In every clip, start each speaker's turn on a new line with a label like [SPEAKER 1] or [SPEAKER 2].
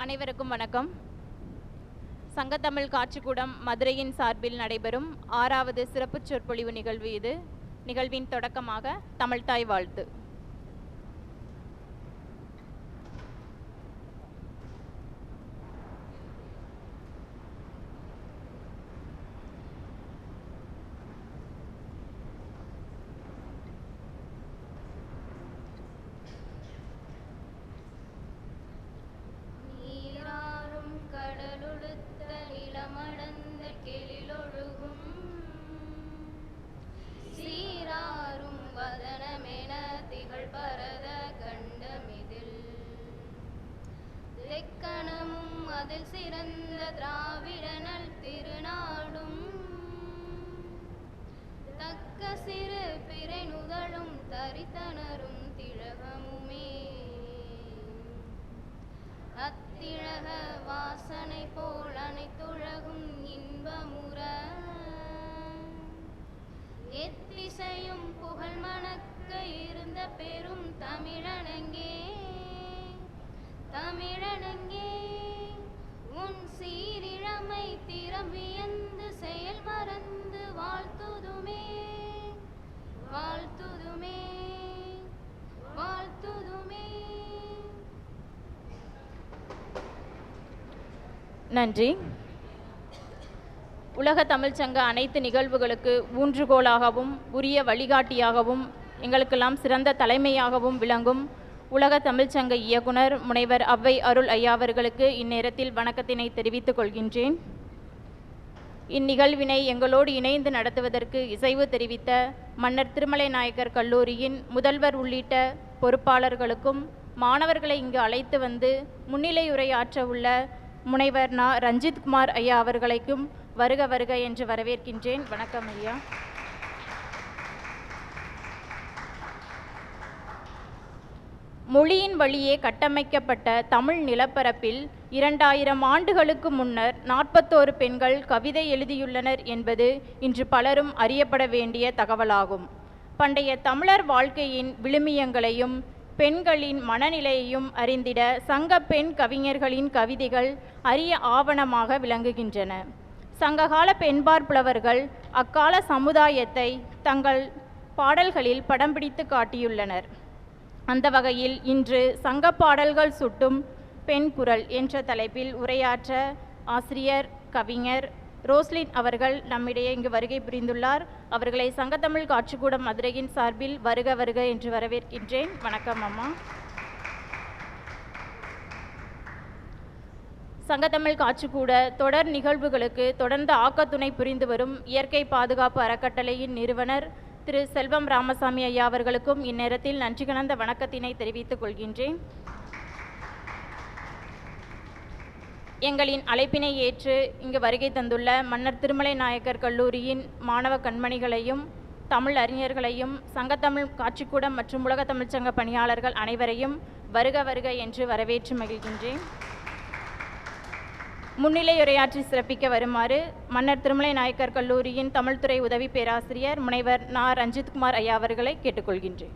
[SPEAKER 1] அனைவருக்கும் வணக்கம். சங்கத்தமிழ் காட்சிக்கூடம் மதுரையின் சார்பில் நடைபெறும் 6வது சிறப்பு சொற்பொழிவு நிகழ்வு இது. நிகழ்வின் தொடக்கமாக தமிழ்தாய் வாழ்த்து.
[SPEAKER 2] அதில் சிறந்த திராவிடனல் திருநாடும் தக்க சிறு பிறை நுதலும் தரித்தனரும் திலகமுமே அத்திழக வாசனை போல் அனைத்துலகும் இன்பமுற எத்திசையும் புகழ் மணக்க இருந்த பெரும் தமிழனங்கே தமிழனங்கே உன் சீரிழமை திறமியந்து செயல் மறந்து வாழ்த்துதுமே வாழ்த்துதுமே வாழ்த்துதுமே.
[SPEAKER 1] நன்றி. உலக தமிழ்ச்சங்க அனைத்து நிகழ்வுகளுக்கு ஊன்றுகோலாகவும் உரிய வழிகாட்டியாகவும் எங்களுக்கெல்லாம் சிறந்த தலைமையாகவும் விளங்கும் உலக தமிழ்ச்சங்க இயக்குனர் முனைவர் அவ்வை அருள் ஐயா அவர்களுக்கு இந்நேரத்தில் வணக்கத்தினை தெரிவித்துக் கொள்கின்றேன். இந்நிகழ்வினை எங்களோடு இணைந்து நடத்துவதற்கு இசைவு தெரிவித்த மன்னர் திருமலை நாயக்கர் கல்லூரியின் முதல்வர் உள்ளிட்ட பொறுப்பாளர்களுக்கும் மாணவர்களை இங்கு அழைத்து வந்து முன்னிலையுரையாற்ற உள்ள முனைவர் ரஞ்சித்குமார் ஐயா அவர்களுக்கும் வருக வருக என்று வரவேற்கின்றேன். வணக்கம் ஐயா. மொழியின் வழியே கட்டமைக்கப்பட்ட தமிழ் நிலப்பரப்பில் 2000 ஆண்டுகளுக்கு முன்னர் 41 பெண்கள் கவிதை எழுதியுள்ளனர் என்பது இன்று பலரும் அறியப்பட வேண்டிய தகவலாகும். பண்டைய தமிழர் வாழ்க்கையின் விழுமியங்களையும் பெண்களின் மனநிலையையும் அறிந்திட சங்க பெண் கவிஞர்களின் கவிதைகள் அரிய ஆவணமாக விளங்குகின்றன. சங்ககால பெண்பார் புலவர்கள் அக்கால சமுதாயத்தை தங்கள் பாடல்களில் படம் பிடித்து காட்டியுள்ளனர். அந்த வகையில் இன்று சங்க பாடல்கள் சுட்டும் பெண் குரல் என்ற தலைப்பில் உரையாற்ற ஆசிரியர் கவிஞர் ரோஸ்லின் அவர்கள் நம்மிடையே இங்கு வருகை புரிந்துள்ளார். அவர்களை சங்கத்தமிழ் காட்சிக்கூடம் மதுரையின் சார்பில் வருக வருக என்று வரவேற்கின்றேன். வணக்கம் அம்மா. சங்கத்தமிழ் காட்சிக்கூட தொடர் நிகழ்வுகளுக்கு தொடர்ந்து ஆக்கத்துணை புரிந்து வரும் இயற்கை பாதுகாப்பு அறக்கட்டளையின் நிறுவனர் திரு செல்வம் ராமசாமி ஐயா அவர்களுக்கும் இந்நேரத்தில் நன்றி கலந்த வணக்கத்தினை தெரிவித்துக் கொள்கின்றேன். எங்களின் அழைப்பினை ஏற்று இங்கு வருகை தந்துள்ள மன்னர் திருமலை நாயக்கர் கல்லூரியின் மாணவ கண்மணிகளையும் தமிழ் அறிஞர்களையும் சங்கத்தமிழ் காட்சிக்கூடம் மற்றும் உலக தமிழ்ச்சங்க பணியாளர்கள் அனைவரையும் வருக வருக என்று வரவேற்று மகிழ்கின்றேன். முன்னிலையுரையாற்றி சிறப்பிக்க வருமாறு மன்னர் திருமலை நாயக்கர் கல்லூரியின் தமிழ்துறை உதவி பேராசிரியர் முனைவர் ரஞ்சித்குமார் ஐயா அவர்களை கேட்டுக்கொள்கின்றேன்.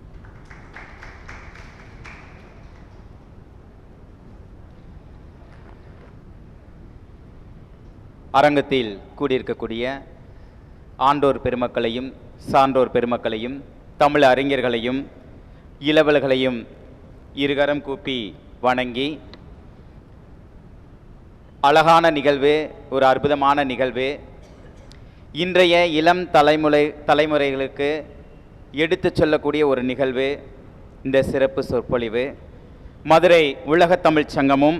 [SPEAKER 3] அரங்கத்தில் கூடியிருக்கக்கூடிய ஆண்டோர் பெருமக்களையும் சான்றோர் பெருமக்களையும் தமிழ் அறிஞர்களையும் இளவல்களையும் இருகரம் கூப்பி வணங்கி, அழகான நிகழ்வு, ஒரு அற்புதமான நிகழ்வு. இன்றைய இளம் தலைமுறைகளுக்கு எடுத்து சொல்லக்கூடிய ஒரு நிகழ்வு இந்த சிறப்பு சொற்பொழிவு. மதுரை உலக தமிழ் சங்கமும்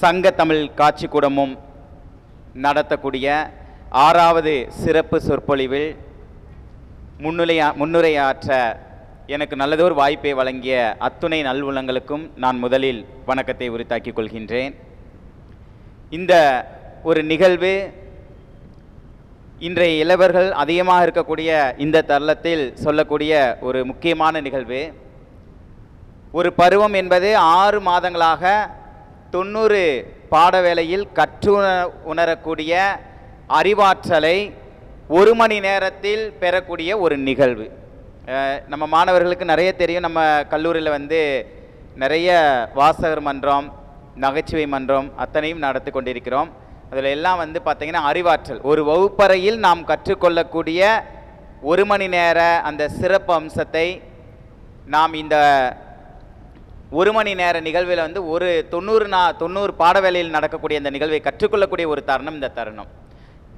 [SPEAKER 3] சங்க தமிழ் காட்சிக்கூடமும் நடத்தக்கூடிய 6வது சிறப்பு சொற்பொழிவில் முன்னுரையாற்ற எனக்கு நல்லதொரு வாய்ப்பை வழங்கிய அத்துணை நல்வுள்ளங்களுக்கும் நான் முதலில் வணக்கத்தை உரித்தாக்கிக் கொள்கின்றேன். இந்த ஒரு நிகழ்வு இன்றைய இளைவர்கள் அதிகமாக இருக்கக்கூடிய இந்த தருணத்தில் சொல்லக்கூடிய ஒரு முக்கியமான நிகழ்வு. ஒரு பருவம் என்பது 6 மாதங்களாக 90 பாட வேளையில் கற்று உணரக்கூடிய அறிவாற்றலை 1 மணி நேரத்தில் பெறக்கூடிய ஒரு நிகழ்வு. நம்ம மாணவர்களுக்கு நிறைய தெரியும். நம்ம கல்லூரியில் நிறைய வாசகர் மன்றம், நகைச்சுவை மன்றம் அத்தனையும் நடத்தி கொண்டிருக்கிறோம். அதில் எல்லாம் வந்து பார்த்திங்கன்னா அறிவாற்றல், ஒரு வகுப்பறையில் நாம் கற்றுக்கொள்ளக்கூடிய 1 மணி நேர அந்த சிறப்பு அம்சத்தை நாம் இந்த 1 மணி நேர நிகழ்வில் வந்து ஒரு 90 பாட வேளையில் நடக்கக்கூடிய அந்த நிகழ்வை கற்றுக்கொள்ளக்கூடிய ஒரு தருணம் இந்த தருணம்.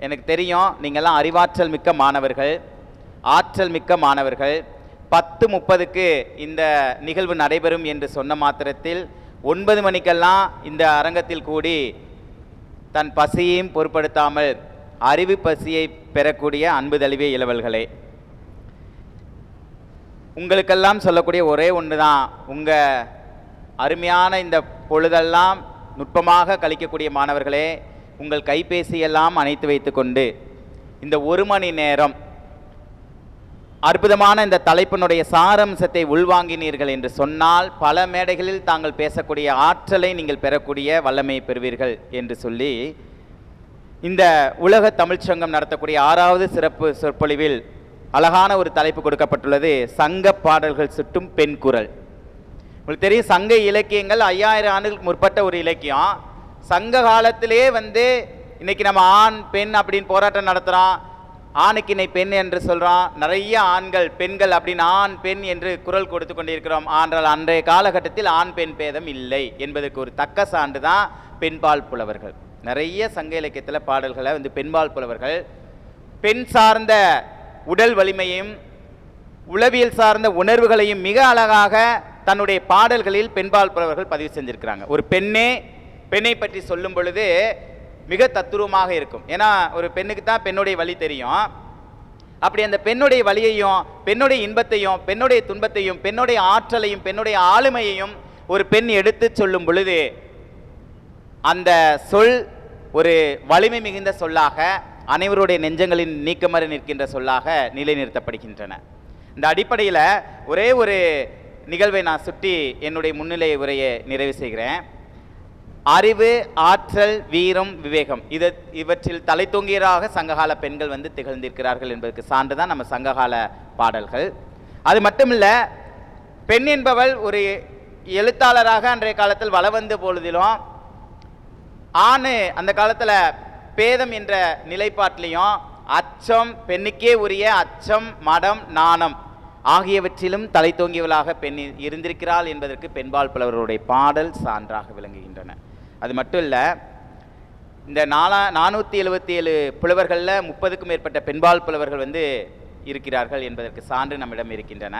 [SPEAKER 3] எனக்கு தெரியும் நீங்கள்லாம் அறிவாற்றல் மிக்க மாணவர்கள், ஆற்றல் மிக்க மாணவர்கள். 10:30க்கு இந்த நிகழ்வு நடைபெறும் என்று சொன்ன மாத்திரத்தில் 9 மணிக்கெல்லாம் இந்த அரங்கத்தில் கூடி தன் பசியையும் பொருட்படுத்தாமல் அறிவு பசியை பெறக்கூடிய அன்பு தழுவிய இளவல்களே, உங்களுக்கெல்லாம் சொல்லக்கூடிய ஒரே ஒன்று தான், உங்கள் அருமையான இந்த பொழுதெல்லாம் நுட்பமாக கழிக்கக்கூடிய மாணவர்களே, உங்கள் கைபேசியெல்லாம் அணைத்து வைத்து கொண்டு இந்த 1 மணி நேரம் அற்புதமான இந்த தலைப்பினுடைய சாரம்சத்தை உள்வாங்கினீர்கள் என்று சொன்னால் பல மேடைகளில் தாங்கள் பேசக்கூடிய ஆற்றலை நீங்கள் பெறக்கூடிய வல்லமையை பெறுவீர்கள் என்று சொல்லி இந்த உலக தமிழ்ச்சங்கம் நடத்தக்கூடிய 6வது சிறப்பு சொற்பொழிவில் அழகான ஒரு தலைப்பு கொடுக்கப்பட்டுள்ளது, சங்க பாடல்கள் சுட்டும் பெண் குரல். உங்களுக்கு தெரியும், சங்க இலக்கியங்கள் 5000 ஆண்டுகளுக்கு முற்பட்ட ஒரு இலக்கியம். சங்க காலத்திலே வந்து இன்னைக்கு நம்ம ஆண் பெண் அப்படின்னு போராட்டம் நடத்துகிறோம், ஆணுக்கு இன்னை பெண் என்று சொல்கிறோம், நிறைய ஆண்கள் பெண்கள் அப்படின்னு ஆண் பெண் என்று குரல் கொடுத்து கொண்டிருக்கிறோம். ஆனால் அன்றைய காலகட்டத்தில் ஆண் பெண் பேதம் இல்லை என்பதற்கு ஒரு தக்க சான்று தான் பெண்பால் புலவர்கள். நிறைய சங்க இலக்கியத்தில் பாடல்களை வந்து பெண்பால் புலவர்கள் பெண் சார்ந்த உடல் வலிமையும் உளவியல் சார்ந்த உணர்வுகளையும் மிக அழகாக தன்னுடைய பாடல்களில் பெண்பால் புலவர்கள் பதிவு செஞ்சிருக்கிறாங்க. ஒரு பெண்ணை பற்றி சொல்லும் பொழுது மிக தத்துரூபமாக இருக்கும். ஏன்னா ஒரு பெண்ணுக்கு தான் பெண்ணுடைய வலி தெரியும். அப்படி அந்த பெண்ணுடைய வலியையும் பெண்ணுடைய இன்பத்தையும் பெண்ணுடைய துன்பத்தையும் பெண்ணுடைய ஆற்றலையும் பெண்ணுடைய ஆளுமையையும் ஒரு பெண் எடுத்து சொல்லும் பொழுது அந்த சொல் ஒரு வலிமை மிகுந்த சொல்லாக, அனைவருடைய நெஞ்சங்களின் நீக்கமற நிற்கின்ற சொல்லாக நிலைநிறுத்தப்படுகின்றன. இந்த அடிப்படையில் ஒரே ஒரு நிகழ்வை நான் சுட்டி என்னுடைய முன்னிலை உரையை நிறைவு செய்கிறேன். அறிவு, ஆற்றல், வீரம், விவேகம் இவற்றில் தலை தொங்கியராக சங்ககால பெண்கள் வந்து திகழ்ந்திருக்கிறார்கள் என்பதற்கு சான்று தான் நம்ம சங்ககால பாடல்கள். அது மட்டுமில்ல, பெண் என்பவள் ஒரு எழுத்தாளராக அன்றைய காலத்தில் வள வந்த பொழுதிலும் ஆணு அந்த காலத்தில் பேதம் என்ற நிலைப்பாட்டிலையும் அச்சம், பெண்ணுக்கே உரிய அச்சம், மடம், நாணம் ஆகியவற்றிலும் தலை தோங்கியவளாக பெண் இருந்திருக்கிறாள் என்பதற்கு பெண்பால் புலவர்களுடைய பாடல் சான்றாக விளங்குகின்றன. அது மட்டும் இல்லை, இந்த 477 புலவர்களில் 30க்கும் மேற்பட்ட பெண்பால் புலவர்கள் வந்து இருக்கிறார்கள் என்பதற்கு சான்று நம்மிடம் இருக்கின்றன.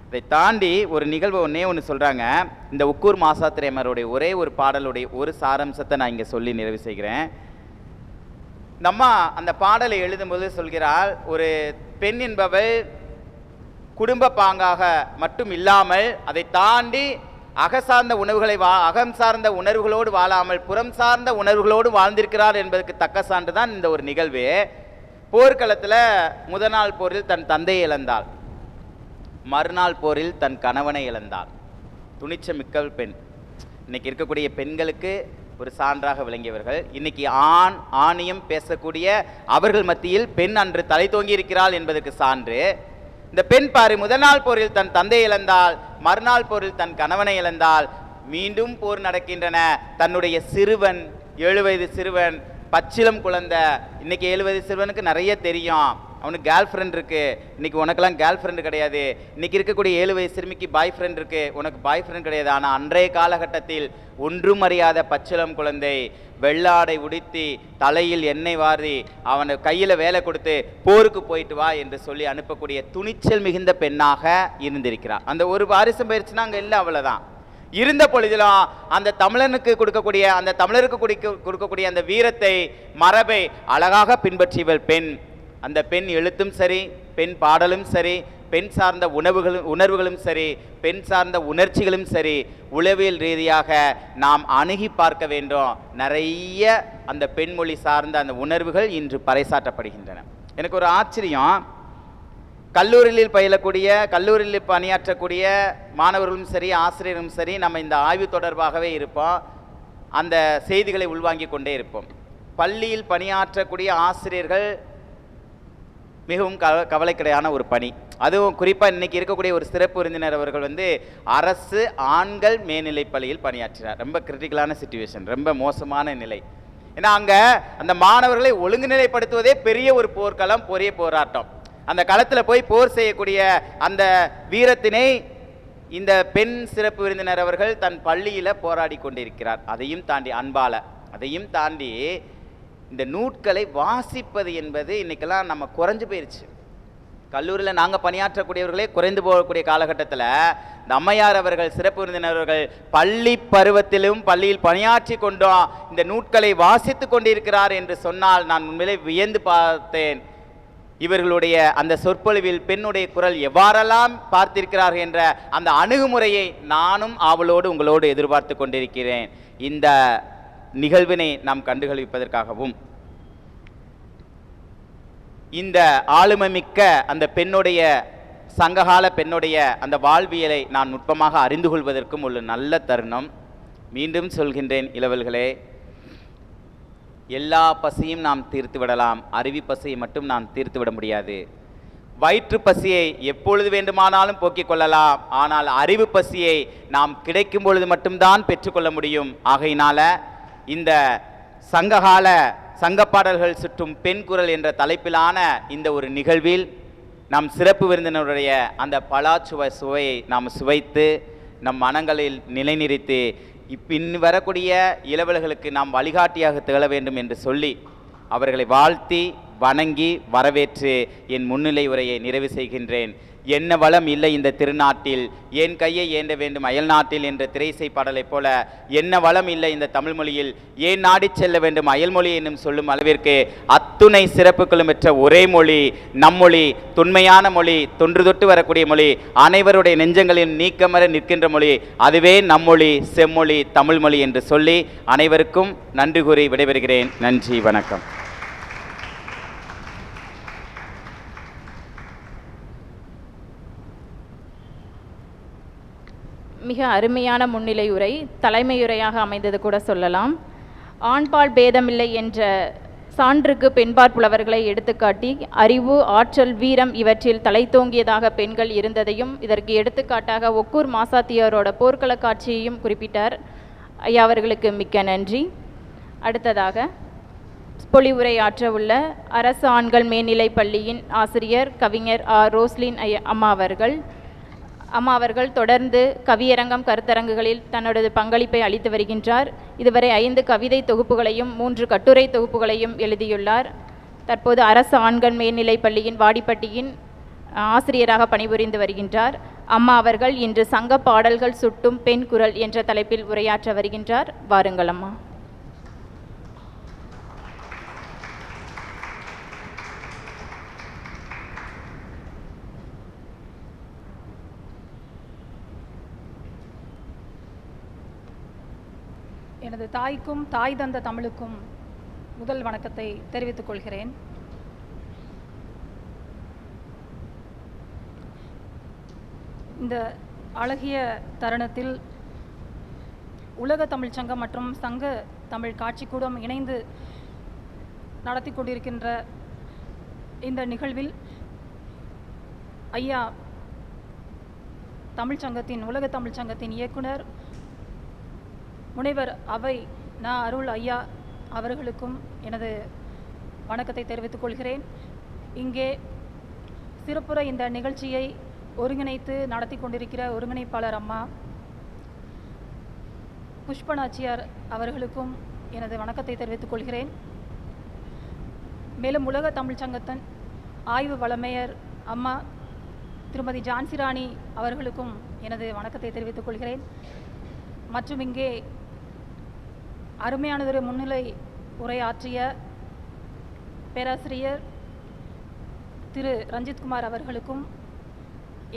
[SPEAKER 3] இதை தாண்டி ஒரு நிகழ்வு ஒன்று சொல்கிறாங்க. இந்த உக்கூர் மாசாத்திரையமருடைய ஒரே ஒரு பாடலுடைய ஒரு சாரம்சத்தை நான் இங்கே சொல்லி நிறைவு செய்கிறேன். இந்த அம்மா அந்த பாடலை எழுதும்போது சொல்கிறாள், ஒரு பெண் என்பவள் குடும்ப பாங்காக மட்டும் இல்லாமல் அதை தாண்டி அகம் சார்ந்த உணர்வுகளோடு வாழாமல் புறம் சார்ந்த உணர்வுகளோடு வாழ்ந்திருக்கிறார் என்பதற்கு தக்க சான்று தான் இந்த ஒரு நிகழ்வு. போர்க்களத்தில் முதல் நாள் போரில் தன் தந்தையை இழந்தாள், மறுநாள் போரில் தன் கணவனை இழந்தாள். துணிச்சமிக்க பெண். இன்னைக்கு இருக்கக்கூடிய பெண்களுக்கு ஒரு சான்றாக விளங்கியவர்கள். இன்னைக்கு ஆணியம் பேசக்கூடிய அவர்கள் மத்தியில் பெண் அன்று தலை தோங்கி இருக்கிறாள் என்பதற்கு சான்று. இந்த பெண் பாரு, முதல் நாள் போரில் தன் தந்தை இழந்தாள், மறுநாள் போரில் தன் கணவனை இழந்தாள். மீண்டும் போர் நடக்கின்றன. தன்னுடைய சிறுவன், 7 வயது சிறுவன், பச்சிலம் குழந்தை. இன்னைக்கு 7 வயது சிறுவனுக்கு நிறைய தெரியும், அவனுக்கு கேர்ள் ஃப்ரெண்ட் இருக்கு. இன்னைக்கு உனக்கெல்லாம் கேர்ள் ஃப்ரெண்டு கிடையாது. இன்னைக்கு இருக்கக்கூடிய 7 வயது சிறுமிக்கு பாய் ஃப்ரெண்ட் இருக்கு, உனக்கு பாய் ஃப்ரெண்ட் கிடையாது. ஆனால் அன்றைய காலகட்டத்தில் ஒன்றும் அறியாத பச்சிலம் குழந்தை வெள்ளாடை உடுத்தி தலையில் எண்ணெய் வாரி அவனை கையில் வேலை கொடுத்து போருக்கு போயிட்டு வா என்று சொல்லி அனுப்பக்கூடிய துணிச்சல் மிகுந்த பெண்ணாக இருந்திருக்கிறார். அந்த ஒரு வாரிசம் பயிற்சினா அங்கே இல்லை, அவ்வளோதான். இருந்த பொழுதிலும் அந்த தமிழனுக்கு கொடுக்கக்கூடிய அந்த தமிழருக்கு கொடுக்கக்கூடிய அந்த வீரத்தை, மரபை அழகாக பின்பற்றியவள் பெண். அந்த பெண் எழுத்தும் சரி, பெண் பாடலும் சரி, பெண் சார்ந்த உணர்வுகளும் சரி, பெண் சார்ந்த உணர்ச்சிகளும் சரி, உளவியல் ரீதியாக நாம் அணுகி பார்க்க வேண்டும். நிறைய அந்த பெண்மொழி சார்ந்த அந்த உணர்வுகள் இன்று பறைசாற்றப்படுகின்றன. எனக்கு ஒரு ஆச்சரியம், கல்லூரியில் பணியாற்றக்கூடிய மாணவர்களும் சரி, ஆசிரியரும் சரி, நம்ம இந்த ஆய்வு தொடர்பாகவே இருப்போம், அந்த செய்திகளை உள்வாங்கிக் கொண்டே இருப்போம். பள்ளியில் பணியாற்றக்கூடிய ஆசிரியர்கள் மிகவும் கவலைக்கிடையான ஒரு பணி. அதுவும் குறிப்பாக இன்னைக்கு இருக்கக்கூடிய ஒரு சிறப்பு விருந்தினர் அவர்கள் வந்து அரசு ஆண்கள் மேல்நிலைப் பள்ளியில் பணியாற்றினார். ரொம்ப கிரிட்டிக்கலான சிச்சுவேஷன், ரொம்ப மோசமான நிலை. ஏன்னா அங்கே அந்த மாணவர்களை ஒழுங்குநிலைப்படுத்துவதே பெரிய ஒரு போர்க்களம், பெரிய போராட்டம். அந்த களத்தில் போய் போர் செய்யக்கூடிய அந்த வீரத்தினை இந்த பெண் சிறப்பு விருந்தினர் அவர்கள் தன் பள்ளியில் போராடி கொண்டிருக்கிறார். அதையும் தாண்டி அன்பால, அதையும் தாண்டி இந்த நூட்களை வாசிப்பது என்பது இன்றைக்கெல்லாம் நம்ம குறைஞ்சு போயிடுச்சு. கல்லூரியில் நாங்கள் பணியாற்றக்கூடியவர்களே குறைந்து போகக்கூடிய காலகட்டத்தில் இந்த அம்மையார் அவர்கள் சிறப்பு விருந்தினர்கள் பள்ளி பருவத்திலும் பள்ளியில் பணியாற்றி கொண்டோம் இந்த நூட்களை வாசித்து கொண்டிருக்கிறார் என்று சொன்னால் நான் உண்மையிலே வியந்து பார்த்தேன். இவர்களுடைய அந்த சொற்பொழிவில் பெண்ணுடைய குரல் எவ்வாறெல்லாம் பார்த்திருக்கிறார்கள் என்ற அந்த அணுகுமுறையை நானும் ஆவலோடு உங்களோடு எதிர்பார்த்து கொண்டிருக்கிறேன். இந்த நிகழ்வினை நாம் கண்டுகளிப்பதற்காகவும் இந்த ஆளுமைமிக்க அந்த பெண்ணுடைய சங்ககால பெண்ணுடைய அந்த வாழ்வியலை நான் நுட்பமாக அறிந்து கொள்வதற்கும் ஒரு நல்ல தருணம். மீண்டும் சொல்கின்றேன் இளவல்களே, எல்லா பசியும் நாம் தீர்த்து விடலாம், அருவி பசியை மட்டும் நாம் தீர்த்து விட முடியாது. வயிற்று பசியை எப்பொழுது வேண்டுமானாலும் போக்கிக் கொள்ளலாம், ஆனால் அறிவு பசியை நாம் கிடைக்கும் பொழுது மட்டும்தான் பெற்றுக்கொள்ள முடியும். ஆகையினால இந்த சங்ககால சங்கப்பாடல்கள் சுற்றும் பெண் குரல் என்ற தலைப்பிலான இந்த ஒரு நிகழ்வில் நம் சிறப்பு விருந்தினருடைய அந்த சுவையை நாம் சுவைத்து நம் மனங்களில் நிலைநிறுத்தி பின் வரக்கூடிய இளவல்களுக்கு நாம் வழிகாட்டியாக திகழ வேண்டும் என்று சொல்லி அவர்களை வாழ்த்தி வணங்கி வரவேற்று என் முன்னிலை உரையை நிறைவு செய்கின்றேன். என்ன வளம் இல்லை இந்த திருநாட்டில், என் கையை ஏந்த வேண்டும் அயல் நாட்டில் என்ற திரைசை பாடலைப் போல என்ன வளம் இல்லை இந்த தமிழ் மொழியில், ஏன் நாடி செல்ல வேண்டும் அயல்மொழி என்னும் சொல்லும் அளவிற்கு அத்துணை சிறப்புகளும் பெற்ற ஒரே மொழி நம்மொழி, தொன்மையான மொழி, தொன்று தொட்டு வரக்கூடிய மொழி, அனைவருடைய நெஞ்சங்களில் நீக்கமர நிற்கின்ற மொழி, அதுவே நம்மொழி, செம்மொழி, தமிழ் மொழி என்று சொல்லி அனைவருக்கும் நன்றி கூறி விடைபெறுகிறேன். நன்றி, வணக்கம்.
[SPEAKER 1] மிக அருமையான முன்னிலை உரை, தலைமையுரையாக அமைந்தது கூட சொல்லலாம். ஆண்பால் பேதமில்லை என்ற சான்றுக்கு பெண்பாற் புலவர்களை எடுத்துக்காட்டி அறிவு, ஆற்றல், வீரம் இவற்றில் தலை தோங்கியதாக பெண்கள் இருந்ததையும் இதற்கு எடுத்துக்காட்டாக ஒக்கூர் மாசாத்தியாரோட போர்க்கள காட்சியையும் குறிப்பிட்டார். ஐயா அவர்களுக்கு மிக்க நன்றி. அடுத்ததாக பொழிவுரை ஆற்ற உள்ள அரசு ஆண்கள் மேல்நிலைப் பள்ளியின் ஆசிரியர் கவிஞர் ரோஸ்லின் அம்மா அவர்கள் தொடர்ந்து கவியரங்கம், கருத்தரங்குகளில் தன்னோட பங்களிப்பை அளித்து வருகின்றார். இதுவரை 5 கவிதை தொகுப்புகளையும் 3 கட்டுரை தொகுப்புகளையும் எழுதியுள்ளார். தற்போது அரசு ஆண்கள் மேல்நிலைப் பள்ளியின் வாடிப்பட்டியின் ஆசிரியராக பணிபுரிந்து வருகின்றார். அம்மா அவர்கள் இன்று சங்க பாடல்கள் சுட்டும் பெண் குரல் என்ற தலைப்பில் உரையாற்ற வருகின்றார். வாருங்கள் அம்மா.
[SPEAKER 4] எனது தாய்க்கும் தாய் தந்த தமிழுக்கும் முதல் வணக்கத்தை தெரிவித்துக் கொள்கிறேன். இந்த அழகிய தருணத்தில் உலக தமிழ்ச் சங்கம் மற்றும் சங்க தமிழ் காட்சிக்கூடம் இணைந்து நடத்தி கொண்டிருக்கின்ற இந்த நிகழ்வில் ஐயா தமிழ்ச்சங்கத்தின் உலக தமிழ்ச் சங்கத்தின் இயக்குனர் முனைவர் அவை அருள் ஐயா அவர்களுக்கும் எனது வணக்கத்தை தெரிவித்துக் கொள்கிறேன். இங்கே சிறப்புற இந்த நிகழ்ச்சியை ஒருங்கிணைத்து நடத்தி கொண்டிருக்கிற ஒருங்கிணைப்பாளர் அம்மா புஷ்பநாச்சியார் அவர்களுக்கும் எனது வணக்கத்தை தெரிவித்துக் கொள்கிறேன். மேலும் உலக தமிழ்ச் சங்கத்தின் ஆய்வு வழமையர் அம்மா திருமதி ஜான்சிராணி அவர்களுக்கும் எனது வணக்கத்தை தெரிவித்துக் கொள்கிறேன். மற்றும் இங்கே அருமையானதொரு முன்னிலை உரையாற்றிய பேராசிரியர் திரு ரஞ்சித்குமார் அவர்களுக்கும்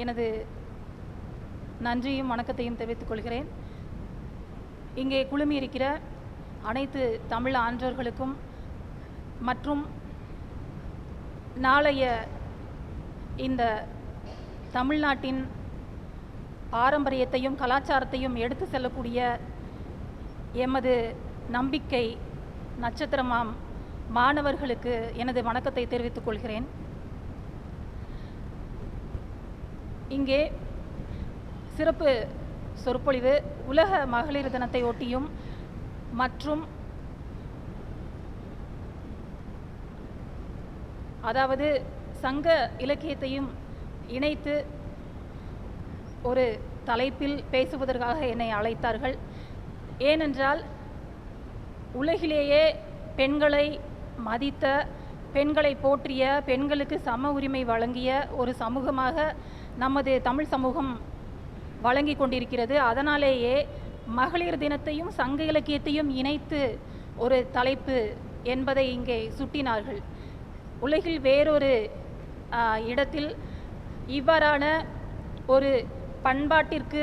[SPEAKER 4] எனது நன்றியும் வணக்கத்தையும் தெரிவித்துக் கொள்கிறேன். இங்கே குழுமியிருக்கிற அனைத்து தமிழ் ஆன்றோர்களுக்கும் மற்றும் நாளைய இந்த தமிழ்நாட்டின் பாரம்பரியத்தையும் கலாச்சாரத்தையும் எடுத்து செல்லக்கூடிய எமது நம்பிக்கை நட்சத்திரமாம் மாணவர்களுக்கு எனது வணக்கத்தை தெரிவித்துக் கொள்கிறேன். இங்கே சிறப்பு சொற்பொழிவு உலக மகளிர் தினத்தை ஒட்டியும் மற்றும் அதாவது சங்க இலக்கியத்தையும் இணைத்து ஒரு தலைப்பில் பேசுவதற்காக என்னை அழைத்தார்கள். ஏனென்றால் உலகிலேயே பெண்களை மதித்த, பெண்களை போற்றிய, பெண்களுக்கு சம உரிமை வழங்கிய ஒரு சமூகமாக நமது தமிழ் சமூகம் வழங்கி கொண்டிருக்கிறது. அதனாலேயே மகளிர் தினத்தையும் சங்க இலக்கியத்தையும் இணைத்து ஒரு தலைப்பு என்பதை இங்கே சுட்டினார்கள். உலகில் வேறொரு இடத்தில் இவ்வாறான ஒரு பண்பாட்டிற்கு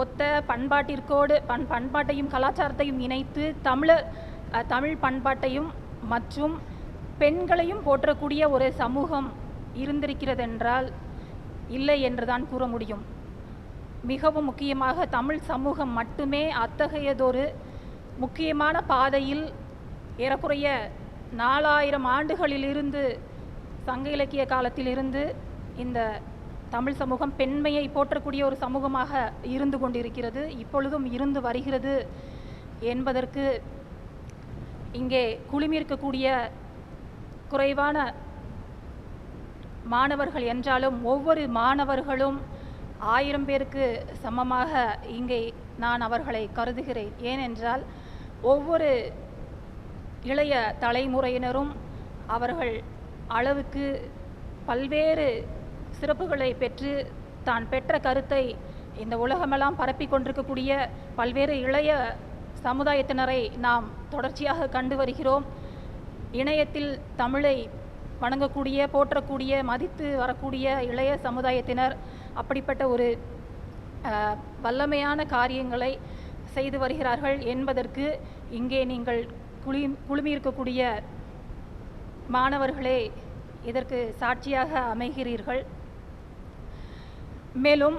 [SPEAKER 4] ஒத்த பண்பாட்டிற்கோடு பண்பாட்டையும் கலாச்சாரத்தையும் இணைத்து தமிழ் பண்பாட்டையும் மற்றும் பெண்களையும் போற்றக்கூடிய ஒரு சமூகம் இருந்திருக்கிறதென்றால் இல்லை என்றுதான் கூற முடியும். மிகவும் முக்கியமாக தமிழ் சமூகம் மட்டுமே அத்தகையதொரு முக்கியமான பாதையில் ஏறக்குறைய 4000 ஆண்டுகளிலிருந்து சங்க இலக்கிய காலத்திலிருந்து இந்த தமிழ் சமூகம் பெண்மையை போற்றக்கூடிய ஒரு சமூகமாக இருந்து கொண்டிருக்கிறது, இப்பொழுதும் இருந்து வருகிறது என்பதற்கு இங்கே குழுமியிருக்கக்கூடிய குறைவான மாணவர்கள் என்றாலும் ஒவ்வொரு மாணவர்களும் 1000 பேருக்கு சமமாக இங்கே நான் அவர்களை கருதுகிறேன். ஏனென்றால் ஒவ்வொரு இளைய தலைமுறையினரும் அவர்கள் அளவுக்கு பல்வேறு சிறப்புகளை பெற்று தான் பெற்ற கருத்தை இந்த உலகமெல்லாம் பரப்பி கொண்டிருக்கக்கூடிய பல்வேறு இளைய சமுதாயத்தினரை நாம் தொடர்ச்சியாக கண்டு வருகிறோம். இணையத்தில் தமிழை வணங்கக்கூடிய, போற்றக்கூடிய, மதித்து வரக்கூடிய இளைய சமுதாயத்தினர் அப்படிப்பட்ட ஒரு வல்லமையான காரியங்களை செய்து வருகிறார்கள் என்பதற்கு இங்கே நீங்கள் குழுமியிருக்கக்கூடிய மாணவர்களே இதற்கு சாட்சியாக அமைகிறீர்கள். மேலும்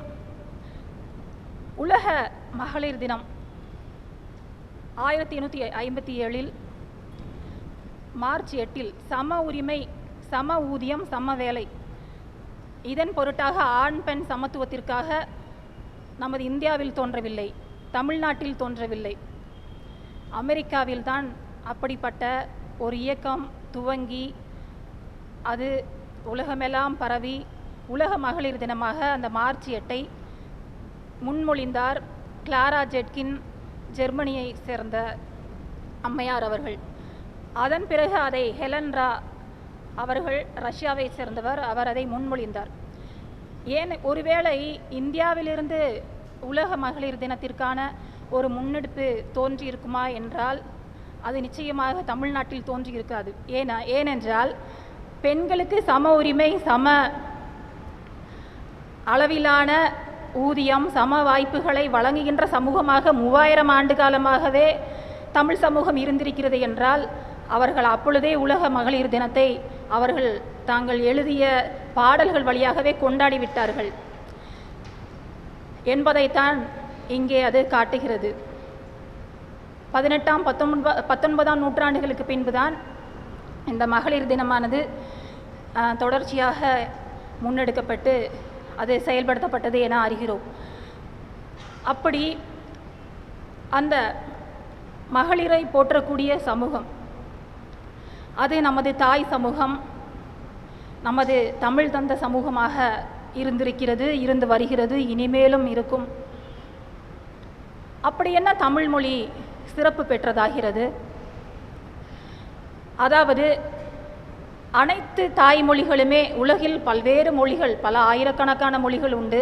[SPEAKER 4] உலக மகளிர் தினம் 1857 மார்ச் 8 சம உரிமை, சம ஊதியம், சம வேலை, இதன் பொருட்டாக ஆண் பெண் சமத்துவத்திற்காக நமது இந்தியாவில் தோன்றவில்லை, தமிழ்நாட்டில் தோன்றவில்லை, அமெரிக்காவில்தான் அப்படிப்பட்ட ஒரு இயக்கம் துவங்கி அது உலகமெல்லாம் பரவி உலக மகளிர் தினமாக அந்த மார்ச் 8 முன்மொழிந்தார் கிளாரா ஜெட்கின், ஜெர்மனியை சேர்ந்த அம்மையார் அவர்கள். அதன் பிறகு அதை ஹெலன் ரா அவர்கள், ரஷ்யாவை சேர்ந்தவர், அவர் அதை முன்மொழிந்தார். ஏன் ஒருவேளை இந்தியாவிலிருந்து உலக மகளிர் தினத்திற்கான ஒரு முன்னெடுப்பு தோன்றியிருக்குமா என்றால் அது நிச்சயமாக தமிழ்நாட்டில் தோன்றியிருக்காது. ஏனென்றால் பெண்களுக்கு சம உரிமை, சம அளவிலான ஊதியம், சம வாய்ப்புகளை வழங்குகின்ற சமூகமாக 3000 ஆண்டு காலமாகவே தமிழ் சமூகம் இருந்திருக்கிறது என்றால் அவர்கள் அப்பொழுதே உலக மகளிர் தினத்தை அவர்கள் தாங்கள் எழுதிய பாடல்கள் வழியாகவே கொண்டாடிவிட்டார்கள் என்பதைத்தான் இங்கே அது காட்டுகிறது. 18ஆம் 19ஆம் நூற்றாண்டுகளுக்கு பின்புதான் இந்த மகளிர் தினமானது தொடர்ச்சியாக முன்னெடுக்கப்பட்டு அது செயல்படுத்தப்பட்டது என அறிகிறோம். அப்படி அந்த மகளிரை போற்றக்கூடிய சமூகம் அது நமது தாய் சமூகம், நமது தமிழ் தந்த சமூகமாக இருந்திருக்கிறது, இருந்து வருகிறது, இனிமேலும் இருக்கும். அப்படி என்ன தமிழ் மொழி சிறப்பு பெற்றதாகிறது? அதாவது அனைத்து தாய்மொழிகளுமே, உலகில் பல்வேறு மொழிகள், பல ஆயிரக்கணக்கான மொழிகள் உண்டு.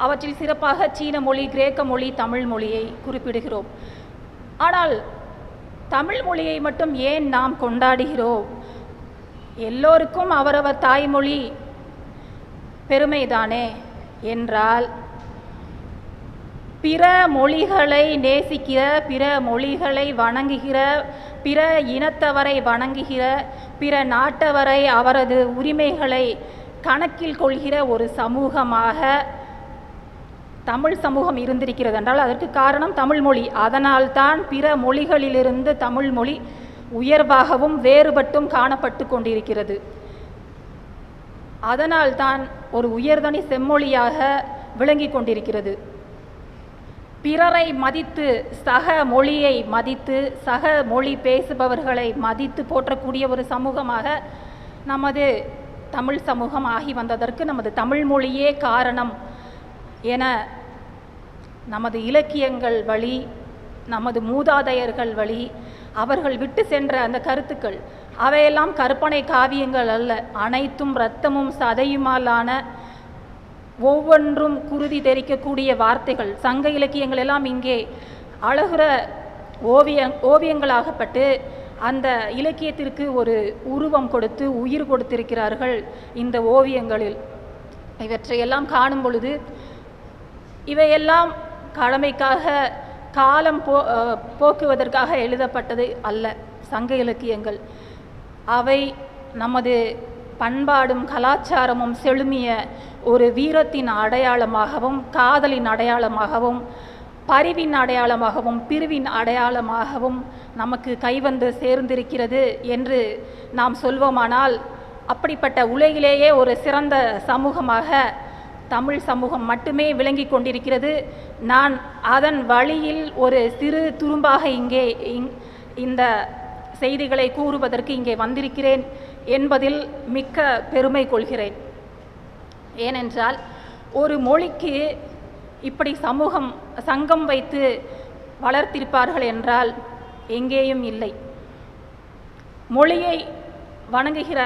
[SPEAKER 4] அவற்றில் சிறப்பாக சீன மொழி, கிரேக்க மொழி, தமிழ் மொழியை குறிப்பிடுகிறோம். ஆனால் தமிழ் மொழியை மட்டும் ஏன் நாம் கொண்டாடுகிறோம்? எல்லோருக்கும் அவரவர் தாய்மொழி பெருமைதானே என்றால், பிற மொழிகளை நேசிக்கிற, பிற மொழிகளை வணங்குகிற, பிற இனத்தவரை வணங்குகிற, பிற நாட்டவரை அவரது உரிமைகளை கணக்கில் கொள்கிற ஒரு சமூகமாக தமிழ் சமூகம் இருந்திருக்கிறது என்றால் அதற்கு காரணம் தமிழ் மொழி. அதனால்தான் பிற மொழிகளிலிருந்து தமிழ் மொழி உயர்வாகவும் வேறுபட்டும் காணப்பட்டு கொண்டிருக்கிறது. அதனால்தான் ஒரு உயர்தனி செம்மொழியாக விளங்கி கொண்டிருக்கிறது. பிறரை மதித்து, சக மொழியை மதித்து, சக மொழி பேசுபவர்களை மதித்து போற்றக்கூடிய ஒரு சமூகமாக நமது தமிழ் சமூகம் ஆகி வந்ததற்கு நமது தமிழ் மொழியே காரணம் என நமது இலக்கியங்கள் வழி, நமது மூதாதையர்கள் வழி அவர்கள் விட்டு சென்ற அந்த கருத்துக்கள் அவையெல்லாம் கற்பனை காவியங்கள் அல்ல. அனைத்தும் இரத்தமும் சதையுமாலான, ஒவ்வொன்றும் குருதி தெரிக்கக்கூடிய வார்த்தைகள். சங்க இலக்கியங்கள் எல்லாம் இங்கே அழகுற ஓவியங்களாகப்பட்டு அந்த இலக்கியத்திற்கு ஒரு உருவம் கொடுத்து உயிர் கொடுத்திருக்கிறார்கள் இந்த ஓவியங்களில். இவற்றையெல்லாம் காணும் பொழுது இவையெல்லாம் கடமைக்காக, காலம் போக்குவதற்காக எழுதப்பட்டது அல்ல சங்க இலக்கியங்கள். அவை நமது பண்பாடும் கலாச்சாரமும் செழுமிய ஒரு வீரத்தின் அடையாளமாகவும், காதலின் அடையாளமாகவும், பரிவின் அடையாளமாகவும், பிரிவின் அடையாளமாகவும் நமக்கு கைவந்து சேர்ந்திருக்கிறது என்று நாம் சொல்வோமானால், அப்படிப்பட்ட உலகிலேயே ஒரு சிறந்த சமூகமாக தமிழ் சமூகம் மட்டுமே விளங்கி கொண்டிருக்கிறது. நான் அதன் வழியில் ஒரு சிறு துரும்பாக இங்கே இந்த செய்திகளை கூறுவதற்கு இங்கே வந்திருக்கிறேன் என்பதில் மிக்க பெருமை கொள்கிறேன். ஏனென்றால் ஒரு மொழிக்கு இப்படி சங்கம் வைத்து வளர்த்திருப்பார்கள் என்றால் எங்கேயும் இல்லை. மொழியை வணங்குகிற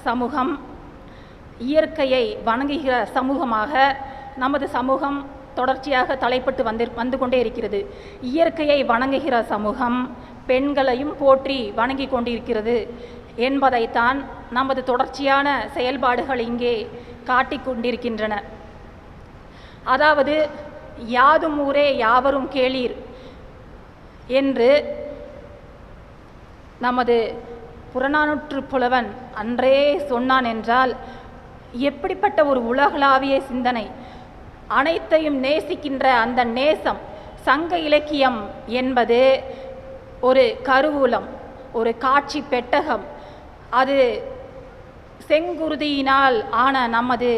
[SPEAKER 4] சமூகம், இயற்கையை வணங்குகிற சமூகமாக நமது சமூகம் தொடர்ச்சியாக தலைப்பட்டு வந்து கொண்டே இருக்கிறது. இயற்கையை வணங்குகிற சமூகம் பெண்களையும் போற்றி வணங்கி கொண்டிருக்கிறது என்பதைத்தான் நமது தொடர்ச்சியான செயல்பாடுகள் இங்கே காட்டிக் கொண்டிருக்கின்றன. அதாவது யாதும் ஊரே யாவரும் கேளீர் என்று நமது புறநானூற்று புலவன் அன்றே சொன்னான் என்றால், எப்படிப்பட்ட ஒரு உலகளாவிய சிந்தனை! அனைத்தையும் நேசிக்கின்ற அந்த நேசம். சங்க இலக்கியம் என்பது ஒரு கருவூலம், ஒரு காட்சி பெட்டகம். அது செங்குருதியினால் ஆன நமது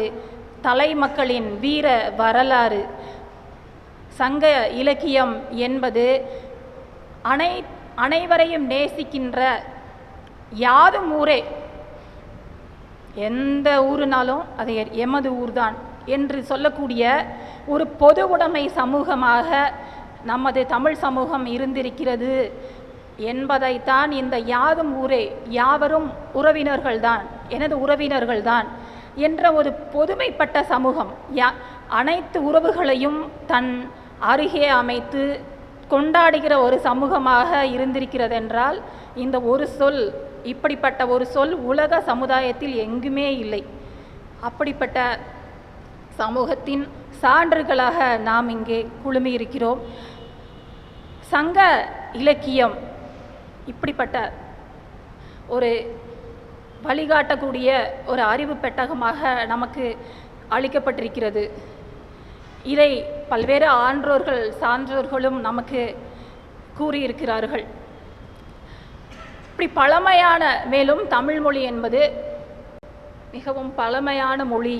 [SPEAKER 4] தலைமக்களின் வீர வரலாறு. சங்க இலக்கியம் என்பது அனைவரையும் நேசிக்கின்ற, யாதும் ஊரே, எந்த ஊருனாலும் அது எமது ஊர்தான் என்று சொல்லக்கூடிய ஒரு பொது உடைமை சமூகமாக நமது தமிழ் சமூகம் இருந்திருக்கிறது என்பதைத்தான் இந்த யாதும் ஊரே யாவரும் உறவினர்கள்தான், எனது உறவினர்கள்தான் என்ற ஒரு பொதுமைப்பட்ட சமூகம் அனைத்து உறவுகளையும் தன் அருகே அமைத்து கொண்டாடுகிற ஒரு சமூகமாக இருந்திருக்கிறதென்றால், இந்த ஒரு சொல், இப்படிப்பட்ட ஒரு சொல் உலக சமுதாயத்தில் எங்குமே இல்லை. அப்படிப்பட்ட சமூகத்தின் சான்றுகளாக நாம் இங்கே குழுமியிருக்கிறோம். சங்க இலக்கியம் இப்படிப்பட்ட ஒரு வழிகாட்டக்கூடிய ஒரு அறிவு பெட்டகமாக நமக்கு அளிக்கப்பட்டிருக்கிறது. இதை பல்வேறு ஆன்றோர்கள், சான்றோர்களும் நமக்கு கூறியிருக்கிறார்கள். இப்படி பழமையான, மேலும் தமிழ் மொழி என்பது மிகவும் பழமையான மொழி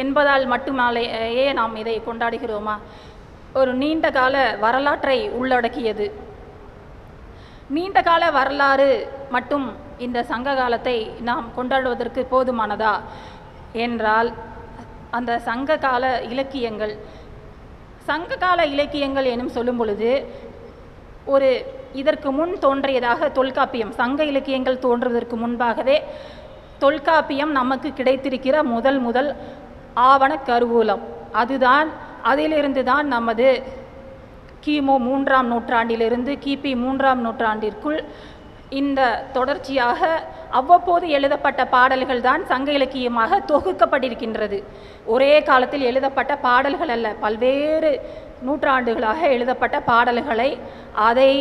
[SPEAKER 4] என்பதால் மட்டுமாலேயே நாம் இதை கொண்டாடுகிறோமா? ஒரு நீண்ட கால வரலாற்றை உள்ளடக்கியது. நீண்ட கால வரலாறு மட்டும் இந்த சங்க காலத்தை நாம் கொண்டாடுவதற்கு போதுமானதா என்றால், அந்த சங்க கால இலக்கியங்கள், சங்க கால இலக்கியங்கள் எனும் சொல்லும் பொழுது ஒரு இதற்கு முன் தோன்றியதாக தொல்காப்பியம், சங்க இலக்கியங்கள் தோன்றுவதற்கு முன்பாகவே தொல்காப்பியம் நமக்கு கிடைத்திருக்கிற முதல் ஆவண கருவூலம். அதுதான், அதிலிருந்து தான் நமது கிமு 3ஆம் நூற்றாண்டிலிருந்து கிபி 3ஆம் நூற்றாண்டிற்குள் இந்த தொடர்ச்சியாக அவ்வப்போது எழுதப்பட்ட பாடல்கள் தான் சங்க இலக்கியமாக தொகுக்கப்பட்டிருக்கின்றது. ஒரே காலத்தில் எழுதப்பட்ட பாடல்கள் அல்ல, பல்வேறு நூற்றாண்டுகளாக எழுதப்பட்ட பாடல்களை அதை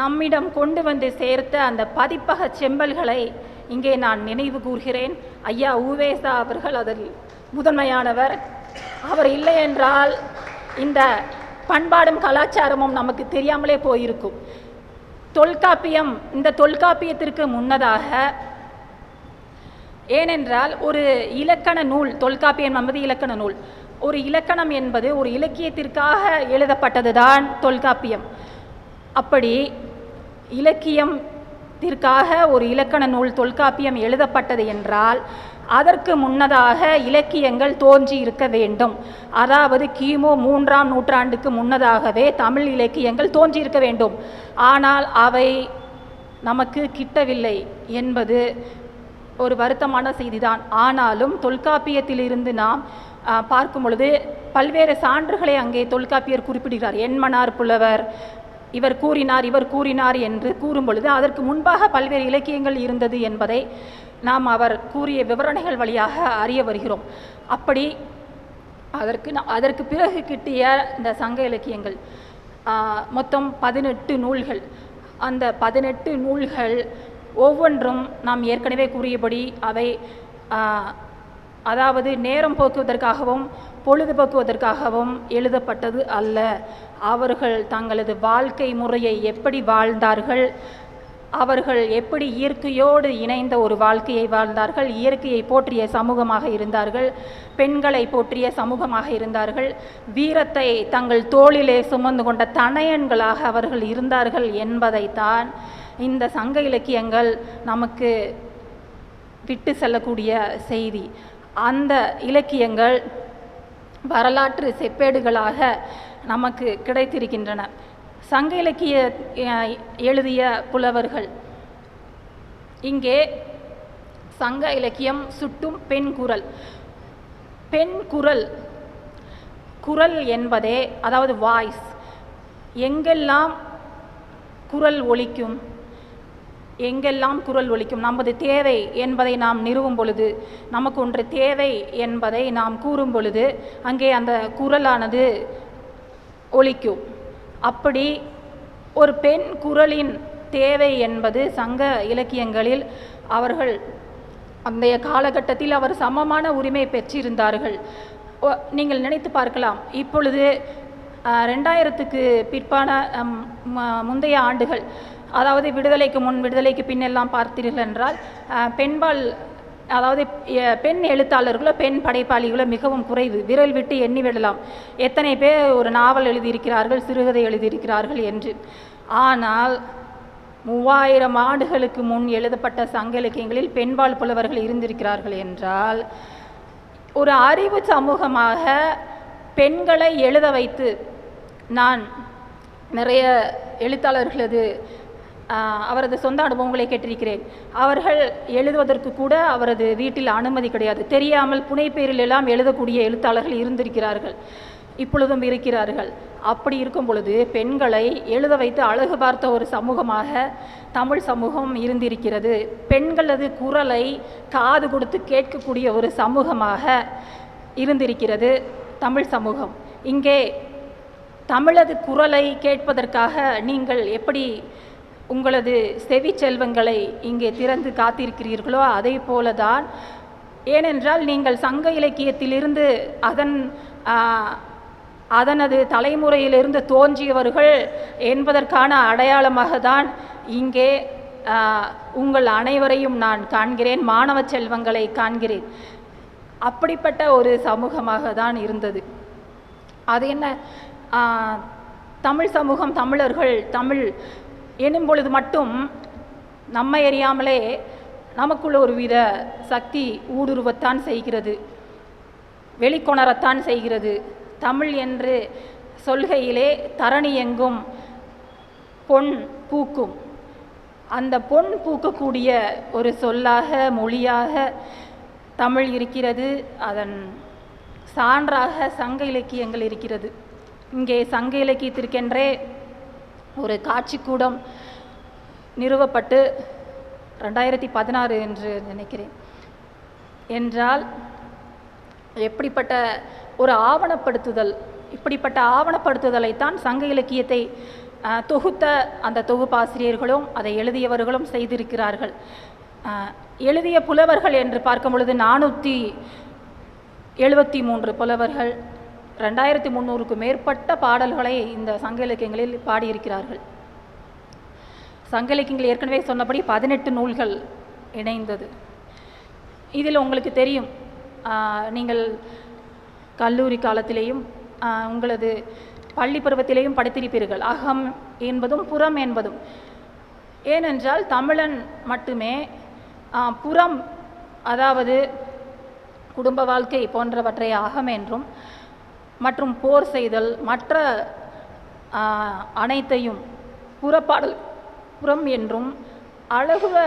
[SPEAKER 4] நம்மிடம் கொண்டு வந்து சேர்த்த அந்த பதிப்பக செம்பல்களை இங்கே நான் நினைவு கூர்கிறேன். ஐயா உவேசா அவர்கள் அதில் முதன்மையானவர். அவர் இல்லை என்றால் இந்த பண்பாடும் கலாச்சாரமும் நமக்கு தெரியாமலே போயிருக்கும். தொல்காப்பியம், இந்த தொல்காப்பியத்திற்கு முன்னதாக ஏனென்றால் ஒரு இலக்கண நூல், தொல்காப்பியம் என்பது இலக்கண நூல். ஒரு இலக்கணம் என்பது ஒரு இலக்கியத்திற்காக எழுதப்பட்டதுதான் தொல்காப்பியம். அப்படி இலக்கியத்திற்காக ஒரு இலக்கண நூல் தொல்காப்பியம் எழுதப்பட்டது என்றால் அதற்கு முன்னதாக இலக்கியங்கள் தோன்றி இருக்க வேண்டும். அதாவது கிமு 3ஆம் நூற்றாண்டுக்கு முன்னதாகவே தமிழ் இலக்கியங்கள் தோன்றியிருக்க வேண்டும். ஆனால் அவை நமக்கு கிட்டவில்லை என்பது ஒரு வருத்தமான செய்திதான். ஆனாலும் தொல்காப்பியத்திலிருந்து நாம் பார்க்கும் பொழுது பல்வேறு சான்றுகளை அங்கே தொல்காப்பியர் குறிப்பிடுகிறார். என்மனார் புலவர் இவர் கூறினார் என்று கூறும் பொழுது அதற்கு முன்பாக பல்வேறு இலக்கியங்கள் இருந்தது என்பதை நாம் அவர் கூறிய விவரணைகள் வழியாக அறிய வருகிறோம். அப்படி அதற்கு பிறகு கிட்டிய இந்த சங்க இலக்கியங்கள் மொத்தம் 18 நூல்கள். அந்த 18 நூல்கள் ஒவ்வொன்றும் நாம் ஏற்கனவே கூறியபடி அவை அதாவது நேரம் போக்குவதற்காகவும் பொழுதுபோக்குவதற்காகவும் எழுதப்பட்டது அல்ல. அவர்கள் தங்களது வாழ்க்கை முறையை எப்படி வாழ்ந்தார்கள், அவர்கள் எப்படி இயற்கையோடு இணைந்த ஒரு வாழ்க்கையை வாழ்ந்தார்கள், இயற்கையை போற்றிய சமூகமாக இருந்தார்கள், பெண்களை போற்றிய சமூகமாக இருந்தார்கள், வீரத்தை தங்கள் தோளிலே சுமந்து கொண்ட தனையன்களாக அவர்கள் இருந்தார்கள் என்பதைத்தான் இந்த சங்க இலக்கியங்கள் நமக்கு விட்டு செல்லக்கூடிய செய்தி. அந்த இலக்கியங்கள் வரலாற்று செப்பேடுகளாக நமக்கு கிடைத்திருக்கின்றன. சங்க இலக்கிய எழுதிய புலவர்கள் இங்கே சங்க இலக்கியம் சுட்டும் பெண் குரல். பெண் குரல், குரல் என்பதே அதாவது வாய்ஸ், எங்கெல்லாம் குரல் ஒலிக்கும், எங்கெல்லாம் குரல் ஒலிக்கும், நமது தேவை என்பதை நாம் நிறுவும் பொழுது, நமக்கு ஒன்று தேவை என்பதை நாம் கூறும் பொழுது அங்கே அந்த குரலானது ஒலிக்கும். அப்படி ஒரு பெண் குரலின் தேவை என்பது சங்க இலக்கியங்களில் அவர்கள் அந்தைய காலகட்டத்தில் அவர் சமமான உரிமை பெற்றிருந்தார்கள். நீங்கள் நினைத்து பார்க்கலாம், இப்பொழுது 2000க்கு பிற்பான முந்தைய ஆண்டுகள், அதாவது விடுதலைக்கு முன் விடுதலைக்கு பின்னெல்லாம் பார்த்தீர்கள் என்றால் பெண்பால் அதாவது பெண் எழுத்தாளர்களோ பெண் படைப்பாளிகளோ மிகவும் குறைவு. விரல் விட்டு எண்ணி விடலாம் எத்தனை பேர் ஒரு நாவல் எழுதியிருக்கிறார்கள், சிறுகதை எழுதியிருக்கிறார்கள் என்று. ஆனால் 3000 ஆண்டுகளுக்கு முன் எழுதப்பட்ட சங்க இலக்கியங்களில் பெண்பால் புலவர்கள் இருந்திருக்கிறார்கள் என்றால் ஒரு அறிவு சமூகமாக பெண்களை எழுத வைத்து, நான் நிறைய எழுத்தாளர்களது அவரது சொந்த அனுபவங்களை கேட்டிருக்கிறேன். அவர்கள் எழுதுவதற்கு கூட அவரது வீட்டில் அனுமதி கிடையாது. தெரியாமல் புனைப்பெயரில் எல்லாம் எழுதக்கூடிய எழுத்தாளர்கள் இருந்திருக்கிறார்கள், இப்பொழுதும் இருக்கிறார்கள். அப்படி இருக்கும் பொழுது பெண்களை எழுத வைத்து அழகு பார்த்த ஒரு சமூகமாக தமிழ் சமூகம் இருந்திருக்கிறது. பெண்களது குரலை காது கொடுத்து கேட்கக்கூடிய ஒரு சமூகமாக இருந்திருக்கிறது தமிழ் சமூகம். இங்கே தமிழது குரலை கேட்பதற்காக நீங்கள் எப்படி உங்களது செவி செல்வங்களை இங்கே திறந்து காத்திருக்கிறீர்களோ அதே போலதான். ஏனென்றால் நீங்கள் சங்க இலக்கியத்திலிருந்து அதனது தலைமுறையிலிருந்து தோன்றியவர்கள் என்பதற்கான அடையாளமாக தான் இங்கே உங்கள் அனைவரையும் நான் காண்கிறேன், மாணவ செல்வங்களை காண்கிறேன். அப்படிப்பட்ட ஒரு சமூகமாக தான் இருந்தது. அது என்ன, தமிழ் சமூகம், தமிழர்கள் தமிழ் எனும் பொழுது மட்டும் நம்மை அறியாமலே நமக்குள்ள ஒரு வித சக்தி ஊடுருவத்தான் செய்கிறது, வெளிக்கொணரத்தான் செய்கிறது. தமிழ் என்று சொல்கையிலே தரணி எங்கும் பொன் பூக்கும், அந்த பொன் பூக்கக்கூடிய ஒரு சொல்லாக மொழியாக தமிழ் இருக்கிறது. அதன் சான்றாக சங்க இலக்கியங்கள் இருக்கிறது. இங்கே சங்க இலக்கியத்திற்கென்றே ஒரு காட்சிக்கூடம் நிறுவப்பட்டு 2016 என்று நினைக்கிறேன். என்றால் எப்படிப்பட்ட ஒரு ஆவணப்படுத்துதல், இப்படிப்பட்ட ஆவணப்படுத்துதலைத்தான் சங்க இலக்கியத்தை தொகுத்த அந்த தொகுப்பாசிரியர்களும் அதை எழுதியவர்களும் செய்திருக்கிறார்கள். எழுதிய புலவர்கள் என்று பார்க்கும் பொழுது 473 புலவர்கள் 2300க்கு மேற்பட்ட பாடல்களை இந்த சங்க இலக்கியங்களில் பாடியிருக்கிறார்கள். சங்க இலக்கியங்கள் ஏற்கனவே சொன்னபடி 18 நூல்கள் இணைந்தது. இதில் உங்களுக்கு தெரியும், நீங்கள் கல்லூரி காலத்திலேயும் உங்களது பள்ளி பருவத்திலேயும் படித்திருப்பீர்கள், அகம் என்பதும் புறம் என்பதும். ஏனென்றால் தமிழன் மட்டுமே புறம், அதாவது குடும்ப வாழ்க்கை போன்றவற்றை அகம் என்றும், மற்றும் போர் செய்தல் மற்ற அனைத்தையும் புறம் என்றும் அழகுற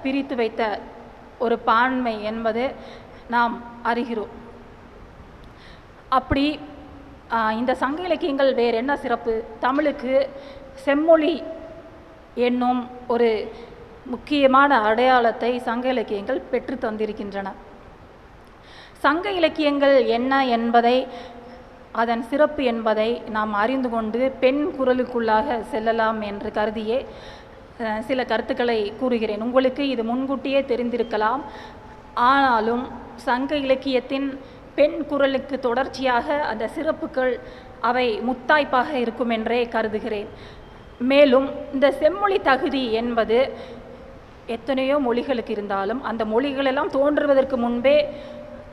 [SPEAKER 4] பிரித்து வைத்த ஒரு பான்மை என்பது நாம் அறிகிறோம். அப்படி இந்த சங்க இலக்கியங்கள் வேறு என்ன சிறப்பு? தமிழுக்கு செம்மொழி என்னும் ஒரு முக்கியமான அடையாளத்தை சங்க இலக்கியங்கள் பெற்று தந்திருக்கின்றன. சங்க இலக்கியங்கள் என்ன என்பதை, அதன் சிறப்பு என்பதை நாம் அறிந்து கொண்டு பெண் குரலுக்குள்ளாக செல்லலாம் என்று கருதியே சில கருத்துக்களை கூறுகிறேன். உங்களுக்கு இது முன்கூட்டியே தெரிந்திருக்கலாம். ஆனாலும் சங்க இலக்கியத்தின் பெண் குரலுக்கு தொடர்ச்சியாக அந்த சிறப்புகள் அவை முத்தாய்ப்பாக இருக்கும் என்றே கருதுகிறேன். மேலும் இந்த செம்மொழி தகுதி என்பது எத்தனையோ மொழிகளுக்கு இருந்தாலும் அந்த மொழிகளெல்லாம் தோன்றுவதற்கு முன்பே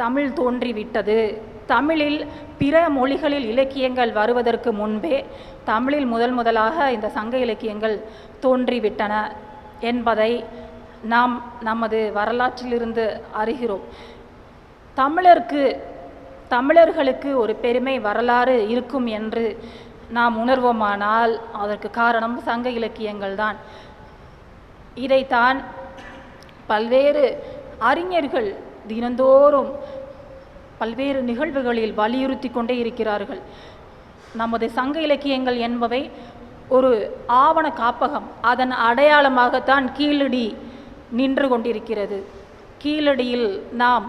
[SPEAKER 4] தமிழ் தோன்றிவிட்டது. தமிழில் பிற மொழிகளில் இலக்கியங்கள் வருவதற்கு முன்பே தமிழில் முதலாக இந்த சங்க இலக்கியங்கள் தோன்றிவிட்டன என்பதை நாம் நமது வரலாற்றிலிருந்து அறிகிறோம். தமிழர்களுக்கு ஒரு பெருமை வரலாறு இருக்கும் என்று நாம் உணர்வோமானால் அதற்கு காரணம் சங்க இலக்கியங்கள் தான். இதைத்தான் பல்வேறு அறிஞர்கள் தினந்தோறும் பல்வேறு நிகழ்வுகளில் வலியுறுத்தி கொண்டே இருக்கிறார்கள். நமது சங்க இலக்கியங்கள் என்பவை ஒரு ஆவண காப்பகம். அதன் அடையாளமாகத்தான் கீழடி நின்று கொண்டிருக்கிறது. கீழடியில் நாம்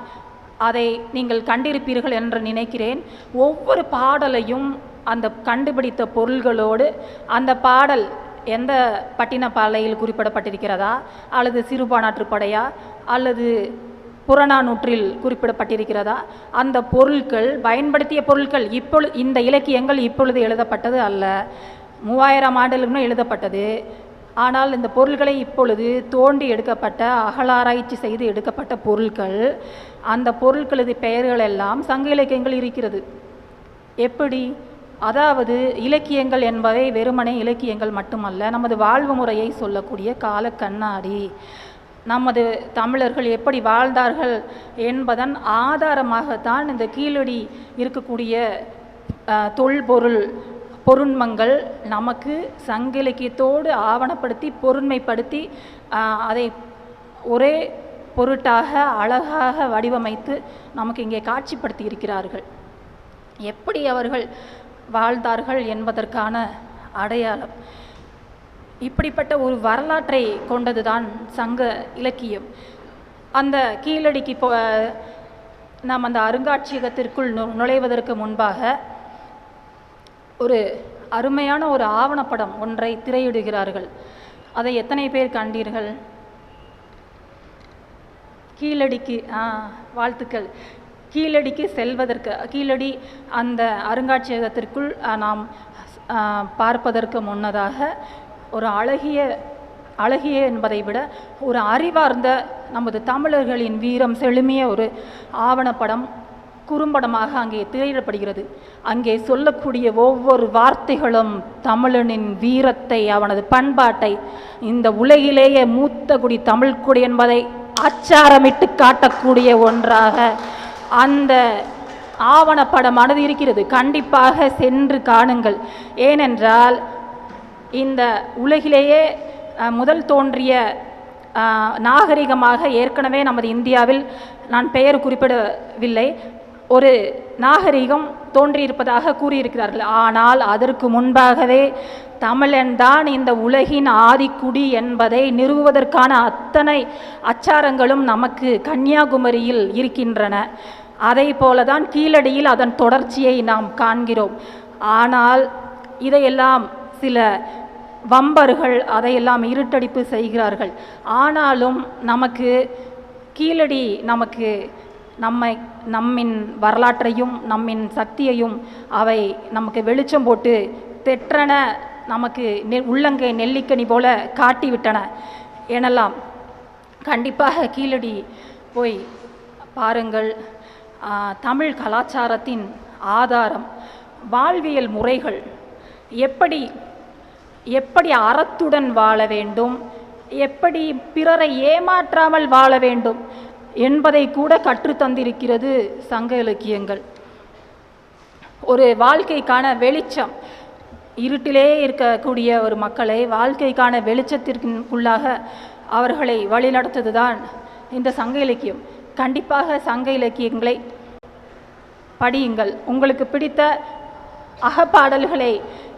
[SPEAKER 4] அதை நீங்கள் கண்டிருப்பீர்கள் என்று நினைக்கிறேன். ஒவ்வொரு பாடலையும் அந்த கண்டுபிடித்த பொருள்களோடு அந்த பாடல் எந்த பட்டினப்பாலையில் குறிப்பிடப்பட்டிருக்கிறதா, அல்லது சிறுபானாற்றுப்படையா, அல்லது புறநானூற்றில் குறிப்பிடப்பட்டிருக்கிறதா, அந்த பொருட்கள் பயன்படுத்திய பொருட்கள் இந்த இலக்கியங்கள் இப்பொழுது எழுதப்பட்டது அல்ல, 3000 ஆண்டுகளுக்கு எழுதப்பட்டது. ஆனால் இந்த பொருள்களை இப்பொழுது தோண்டி எடுக்கப்பட்ட, அகழாராய்ச்சி செய்து எடுக்கப்பட்ட பொருட்கள், அந்த பொருட்களது பெயர்கள் எல்லாம் சங்க இலக்கியங்கள் இருக்கிறது. எப்படி? அதாவது இலக்கியங்கள் என்பவை வெறுமனே இலக்கியங்கள் மட்டுமல்ல, நமது வாழ்வு முறையை சொல்லக்கூடிய கால கண்ணாடி. நமது தமிழர்கள் எப்படி வாழ்ந்தார்கள் என்பதன் ஆதாரமாகத்தான் இந்த கீழடி இருக்கக்கூடிய பொருண்மங்கள் நமக்கு சங்க இலக்கியத்தோடு ஆவணப்படுத்தி பொருண்மைப்படுத்தி அதை ஒரே பொருட்டாக அழகாக வடிவமைத்து நமக்கு இங்கே காட்சிப்படுத்தி இருக்கிறார்கள். எப்படி அவர்கள் வாழ்ந்தார்கள் என்பதற்கான அடையாளம். இப்படிப்பட்ட ஒரு வரலாற்றை கொண்டதுதான் சங்க இலக்கியம். அந்த கீழடிக்கு நாம் அந்த அருங்காட்சியகத்திற்குள் நுழைவதற்கு முன்பாக ஒரு அருமையான ஒரு ஆவணப்படம் ஒன்றை திரையிடுகிறார்கள். அதை எத்தனை பேர் கண்டீர்கள்? கீழடிக்கு வாழ்த்துக்கள். கீழடிக்கு செல்வதற்கு, கீழடி அந்த அருங்காட்சியகத்திற்குள் நாம் பார்ப்பதற்கு முன்னதாக ஒரு அழகிய என்பதை விட ஒரு அறிவார்ந்த நமது தமிழர்களின் வீரம் செழுமிய ஒரு ஆவணப்படம் குறும்படமாக அங்கே திரையிடப்படுகிறது. அங்கே சொல்லக்கூடிய ஒவ்வொரு வார்த்தைகளும் தமிழனின் வீரத்தை, அவனது பண்பாட்டை, இந்த உலகிலேயே மூத்த குடி தமிழ்குடி என்பதை அச்சாரமிட்டு காட்டக்கூடிய ஒன்றாக அந்த ஆவணப்படமானது இருக்கிறது. கண்டிப்பாக சென்று காணுங்கள். ஏனென்றால் இந்த உலகிலேயே முதல் தோன்றிய நாகரிகமாக ஏற்கனவே நமது இந்தியாவில், நான் பெயர் குறிப்பிடவில்லை, ஒரு நாகரிகம் தோன்றியிருப்பதாக கூறியிருக்கிறார்கள். ஆனால் அதற்கு முன்பாகவே தமிழன்தான் இந்த உலகின் ஆதிக்குடி என்பதை நிறுவுவதற்கான அத்தனை அச்சாரங்களும் நமக்கு கன்னியாகுமரியில் இருக்கின்றன. அதை போலதான் கீழடியில் அதன் தொடர்ச்சியை நாம் காண்கிறோம். ஆனால் இதையெல்லாம் சில வம்பர்கள் அதையெல்லாம் இருட்டடிப்பு செய்கிறார்கள். ஆனாலும் நமக்கு கீழடி நம்மின் வரலாற்றையும் நம்மின் சக்தியையும் அவை நமக்கு வெளிச்சம் போட்டு தெற்றன நமக்கு உள்ளங்கை நெல்லிக்கனி போல காட்டிவிட்டன எனலாம். கண்டிப்பாக கீழடி போய் பாருங்கள், தமிழ் கலாச்சாரத்தின் ஆதாரம் வாழ்வியல் முறைகள் எப்படி எப்படி அறத்துடன் வாழ வேண்டும், எப்படி பிறரை ஏமாற்றாமல் வாழ வேண்டும் என்பதை கூட கற்றுத்தந்திருக்கிறது சங்க இலக்கியங்கள். ஒரு வாழ்க்கைக்கான வெளிச்சம், இருட்டிலே இருக்கக்கூடிய ஒரு மக்களை வாழ்க்கைக்கான வெளிச்சத்திற்குள்ளாக அவர்களை வழிநடத்துவது தான் இந்த சங்க இலக்கியம். கண்டிப்பாக சங்க இலக்கியங்களை படியுங்கள். உங்களுக்கு பிடித்த அகப்பாடல்களை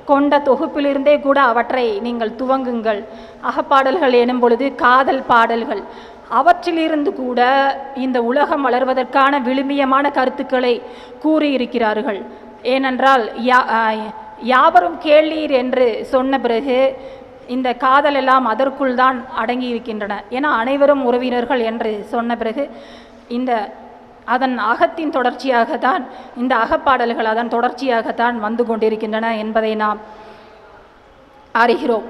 [SPEAKER 4] கொண்ட தொகுப்பிலிருந்தே கூட அவற்றை நீங்கள் துவங்குங்கள். அகப்பாடல்கள் எனும் பொழுது காதல் பாடல்கள், அவற்றிலிருந்து கூட இந்த உலகம் வளர்வதற்கான விழுமியமான கருத்துக்களை கூறியிருக்கிறார்கள். ஏனென்றால் யாவரும் கேளீர் என்று சொன்ன பிறகு இந்த காதல் எல்லாம் அதற்குள் தான் அடங்கி இருக்கின்றன. ஏன்னா அனைவரும் உறவினர்கள் என்று சொன்ன பிறகு அதன் அகத்தின் தொடர்ச்சியாகத்தான் இந்த அகப்பாடல்கள் அதன் தொடர்ச்சியாகத்தான் வந்து கொண்டிருக்கின்றன என்பதை நாம் அறிகிறோம்.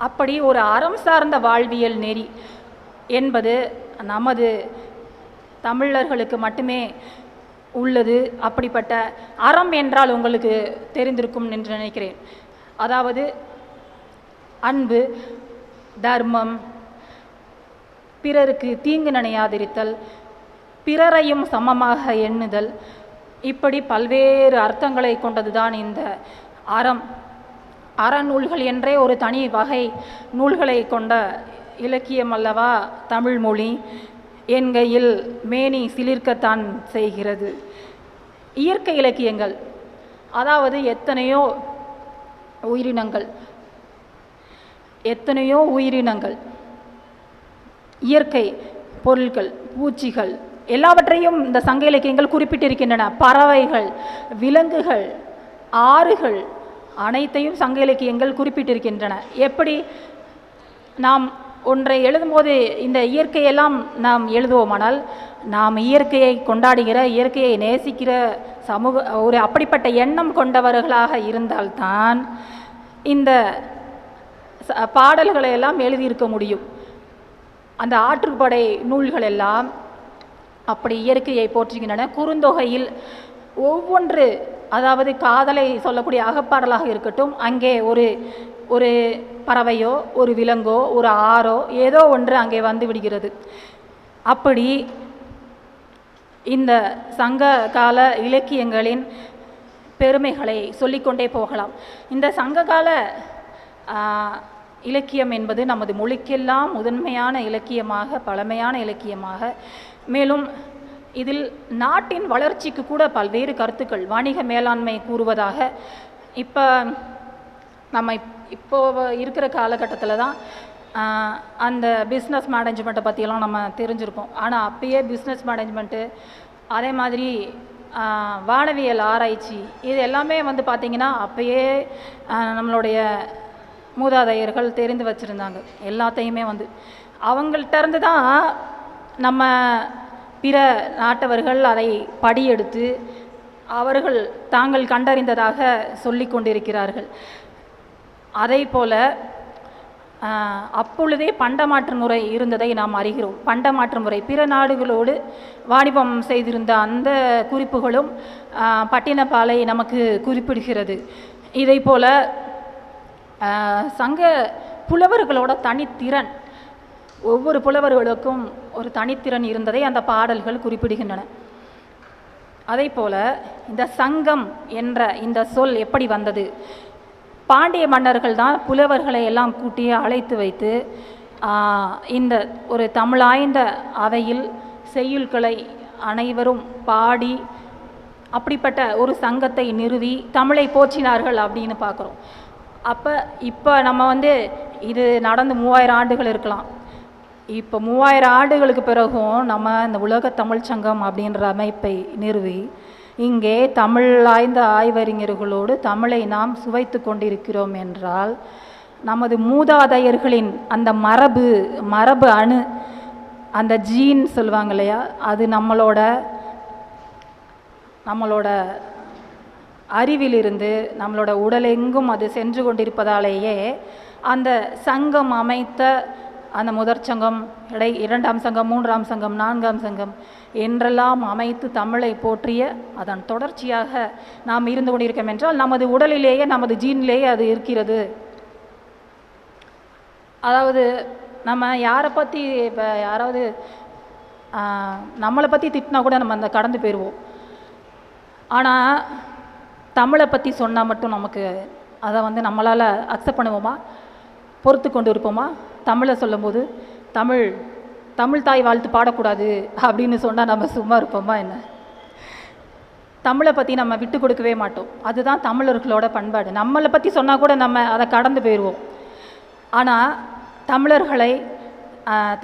[SPEAKER 4] அப்படி ஒரு அறம் சார்ந்த வாழ்வியல் நெறி என்பது நமது தமிழர்களுக்கு மட்டுமே உள்ளது. அப்படிப்பட்ட அறம் என்றால் உங்களுக்கு தெரிந்திருக்கும் என்று நினைக்கிறேன். அதாவது அன்பு, தர்மம், பிறருக்கு தீங்கு நினையாதிருத்தல், பிறரையும் சமமாக எண்ணுதல், இப்படி பல்வேறு அர்த்தங்களை கொண்டதுதான் இந்த அறம். அறநூல்கள் என்றே ஒரு தனி வகை நூல்களை கொண்ட இலக்கியம் அல்லவா தமிழ் மொழி என்கையில் மேனி சிலிர்க்கத்தான் செய்கிறது. இயற்கை இலக்கியங்கள், அதாவது எத்தனையோ உயிரினங்கள், இயற்கை பொருட்கள், பூச்சிகள் எல்லாவற்றையும் இந்த சங்க இலக்கியங்கள் குறிப்பிட்டிருக்கின்றன. பறவைகள், விலங்குகள், ஆறுகள் அனைத்தையும் சங்க இலக்கியங்கள் குறிப்பிட்டிருக்கின்றன. எப்படி நாம் ஒன்றை எழுதும்போது இந்த இயற்கையெல்லாம் நாம் எழுதுவோமானால், நாம் இயற்கையை கொண்டாடுகிற, இயற்கையை நேசிக்கிற ஒரு அப்படிப்பட்ட எண்ணம் கொண்டவர்களாக இருந்தால்தான் இந்த பாடல்களை எல்லாம் எழுதியிருக்க முடியும். அந்த ஆற்றுப்படை நூல்கள் எல்லாம் அப்படி இயற்கையை போற்றுகின்றன. குறுந்தொகையில் ஒவ்வொன்று, அதாவது காதலை சொல்லக்கூடிய அகப்பாடலாக இருக்கட்டும், அங்கே ஒரு பறவையோ ஒரு விலங்கோ ஒரு ஆறோ ஏதோ ஒன்று அங்கே வந்து விடுகிறது. அப்படி இந்த சங்க கால இலக்கியங்களின் பெருமைகளை சொல்லிக்கொண்டே போகலாம். இந்த சங்ககால இலக்கியம் என்பது நமது மொழிக்கெல்லாம் முதன்மையான இலக்கியமாக, பழமையான இலக்கியமாக, மேலும் இதில் நாட்டின் வளர்ச்சிக்கு கூட பல்வேறு கருத்துக்கள், வணிக மேலாண்மை கூறுவதாக. இப்போ இருக்கிற காலகட்டத்தில் தான் அந்த பிஸ்னஸ் மேனேஜ்மெண்ட்டை பற்றியெல்லாம் நம்ம தெரிஞ்சிருக்கோம். ஆனால் அப்பயே பிஸ்னஸ் மேனேஜ்மெண்ட்டு, அதே மாதிரி வானவியல் ஆராய்ச்சி, இது எல்லாமே வந்து பார்த்திங்கன்னா அப்பயே நம்மளுடைய மூதாதையர்கள் தெரிந்து வச்சுருந்தாங்க. எல்லாத்தையுமே வந்து அவங்கள்ட்ட இருந்து தான் நம்ம பிற நாட்டவர்கள் அதை படியெடுத்து அவர்கள் தாங்கள் கண்டறிந்ததாக சொல்லி கொண்டிருக்கிறார்கள். அதே போல் அப்பொழுதே பண்டமாற்று முறை இருந்ததை நாம் அறிகிறோம். பண்டமாற்று முறை பிற நாடுகளோடு வாணிபம் செய்திருந்த அந்த குறிப்புகளும் பட்டினப்பாலை நமக்கு குறிப்பிடுகிறது. இதை போல் சங்க புலவர்களோட தனித்திறன், ஒவ்வொரு புலவர்களுக்கும் ஒரு தனித்திறன் இருந்ததை அந்த பாடல்கள் குறிப்பிடுகின்றன. அதே போல் இந்த சங்கம் என்ற இந்த சொல் எப்படி வந்தது? பாண்டிய மன்னர்கள் தான் புலவர்களை எல்லாம் கூட்டி அழைத்து வைத்து இந்த ஒரு தமிழாய்ந்த அவையில் செய்யுள்களை அனைவரும் பாடி அப்படிப்பட்ட ஒரு சங்கத்தை நிறுவி தமிழை போற்றினார்கள் அப்படின்னு பார்க்குறோம். இப்போ நம்ம வந்து இது நடந்து 3000 ஆண்டுகள் இருக்கலாம். இப்போ 3000 ஆண்டுகளுக்கு பிறகும் நம்ம இந்த உலக தமிழ் சங்கம் அப்படின்ற அமைப்பை நிறுவி இங்கே தமிழ் ஆய்ந்த ஆய்வறிஞர்களோடு தமிழை நாம் சுவைத்து கொண்டிருக்கிறோம் என்றால், நமது மூதாதையர்களின் அந்த மரபு அணு, அந்த ஜீன் சொல்லுவாங்க இல்லையா, அது நம்மளோட அறிவிலிருந்து நம்மளோட உடலெங்கும் அது சென்று கொண்டிருப்பதாலேயே அந்த சங்கம் அமைத்த அந்த முதற் சங்கம், இரண்டாம் சங்கம், மூன்றாம் சங்கம், நான்காம் சங்கம் என்றெல்லாம் அமைத்து தமிழை போற்றிய அதன் தொடர்ச்சியாக நாம் இருந்து கொண்டிருக்கோம் என்றால் நமது உடலிலேயே, நமது ஜீனிலேயே அது இருக்கிறது. அதாவது நம்ம யாரை பற்றி, இப்போ யாராவது நம்மளை பற்றி திட்டினா கூட நம்ம அந்த கடந்து போயிடுவோம். ஆனால் தமிழை பற்றி சொன்னால் மட்டும் நமக்கு அதை நம்மளால் அக்செப்ட் பண்ணுவோமா, பொறுத்து கொண்டு இருப்போமா? தமிழை சொல்லும்போது தமிழ் தாய் வாழ்த்து பாடக்கூடாது அப்படின்னு சொன்னால் நம்ம சும்மா இருப்போமா என்ன? தமிழை பற்றி நம்ம விட்டு கொடுக்கவே மாட்டோம். அதுதான் தமிழர்களோட பண்பாடு. நம்மளை பற்றி சொன்னால் கூட நம்ம அதை கடந்து போயிடுவோம். ஆனால்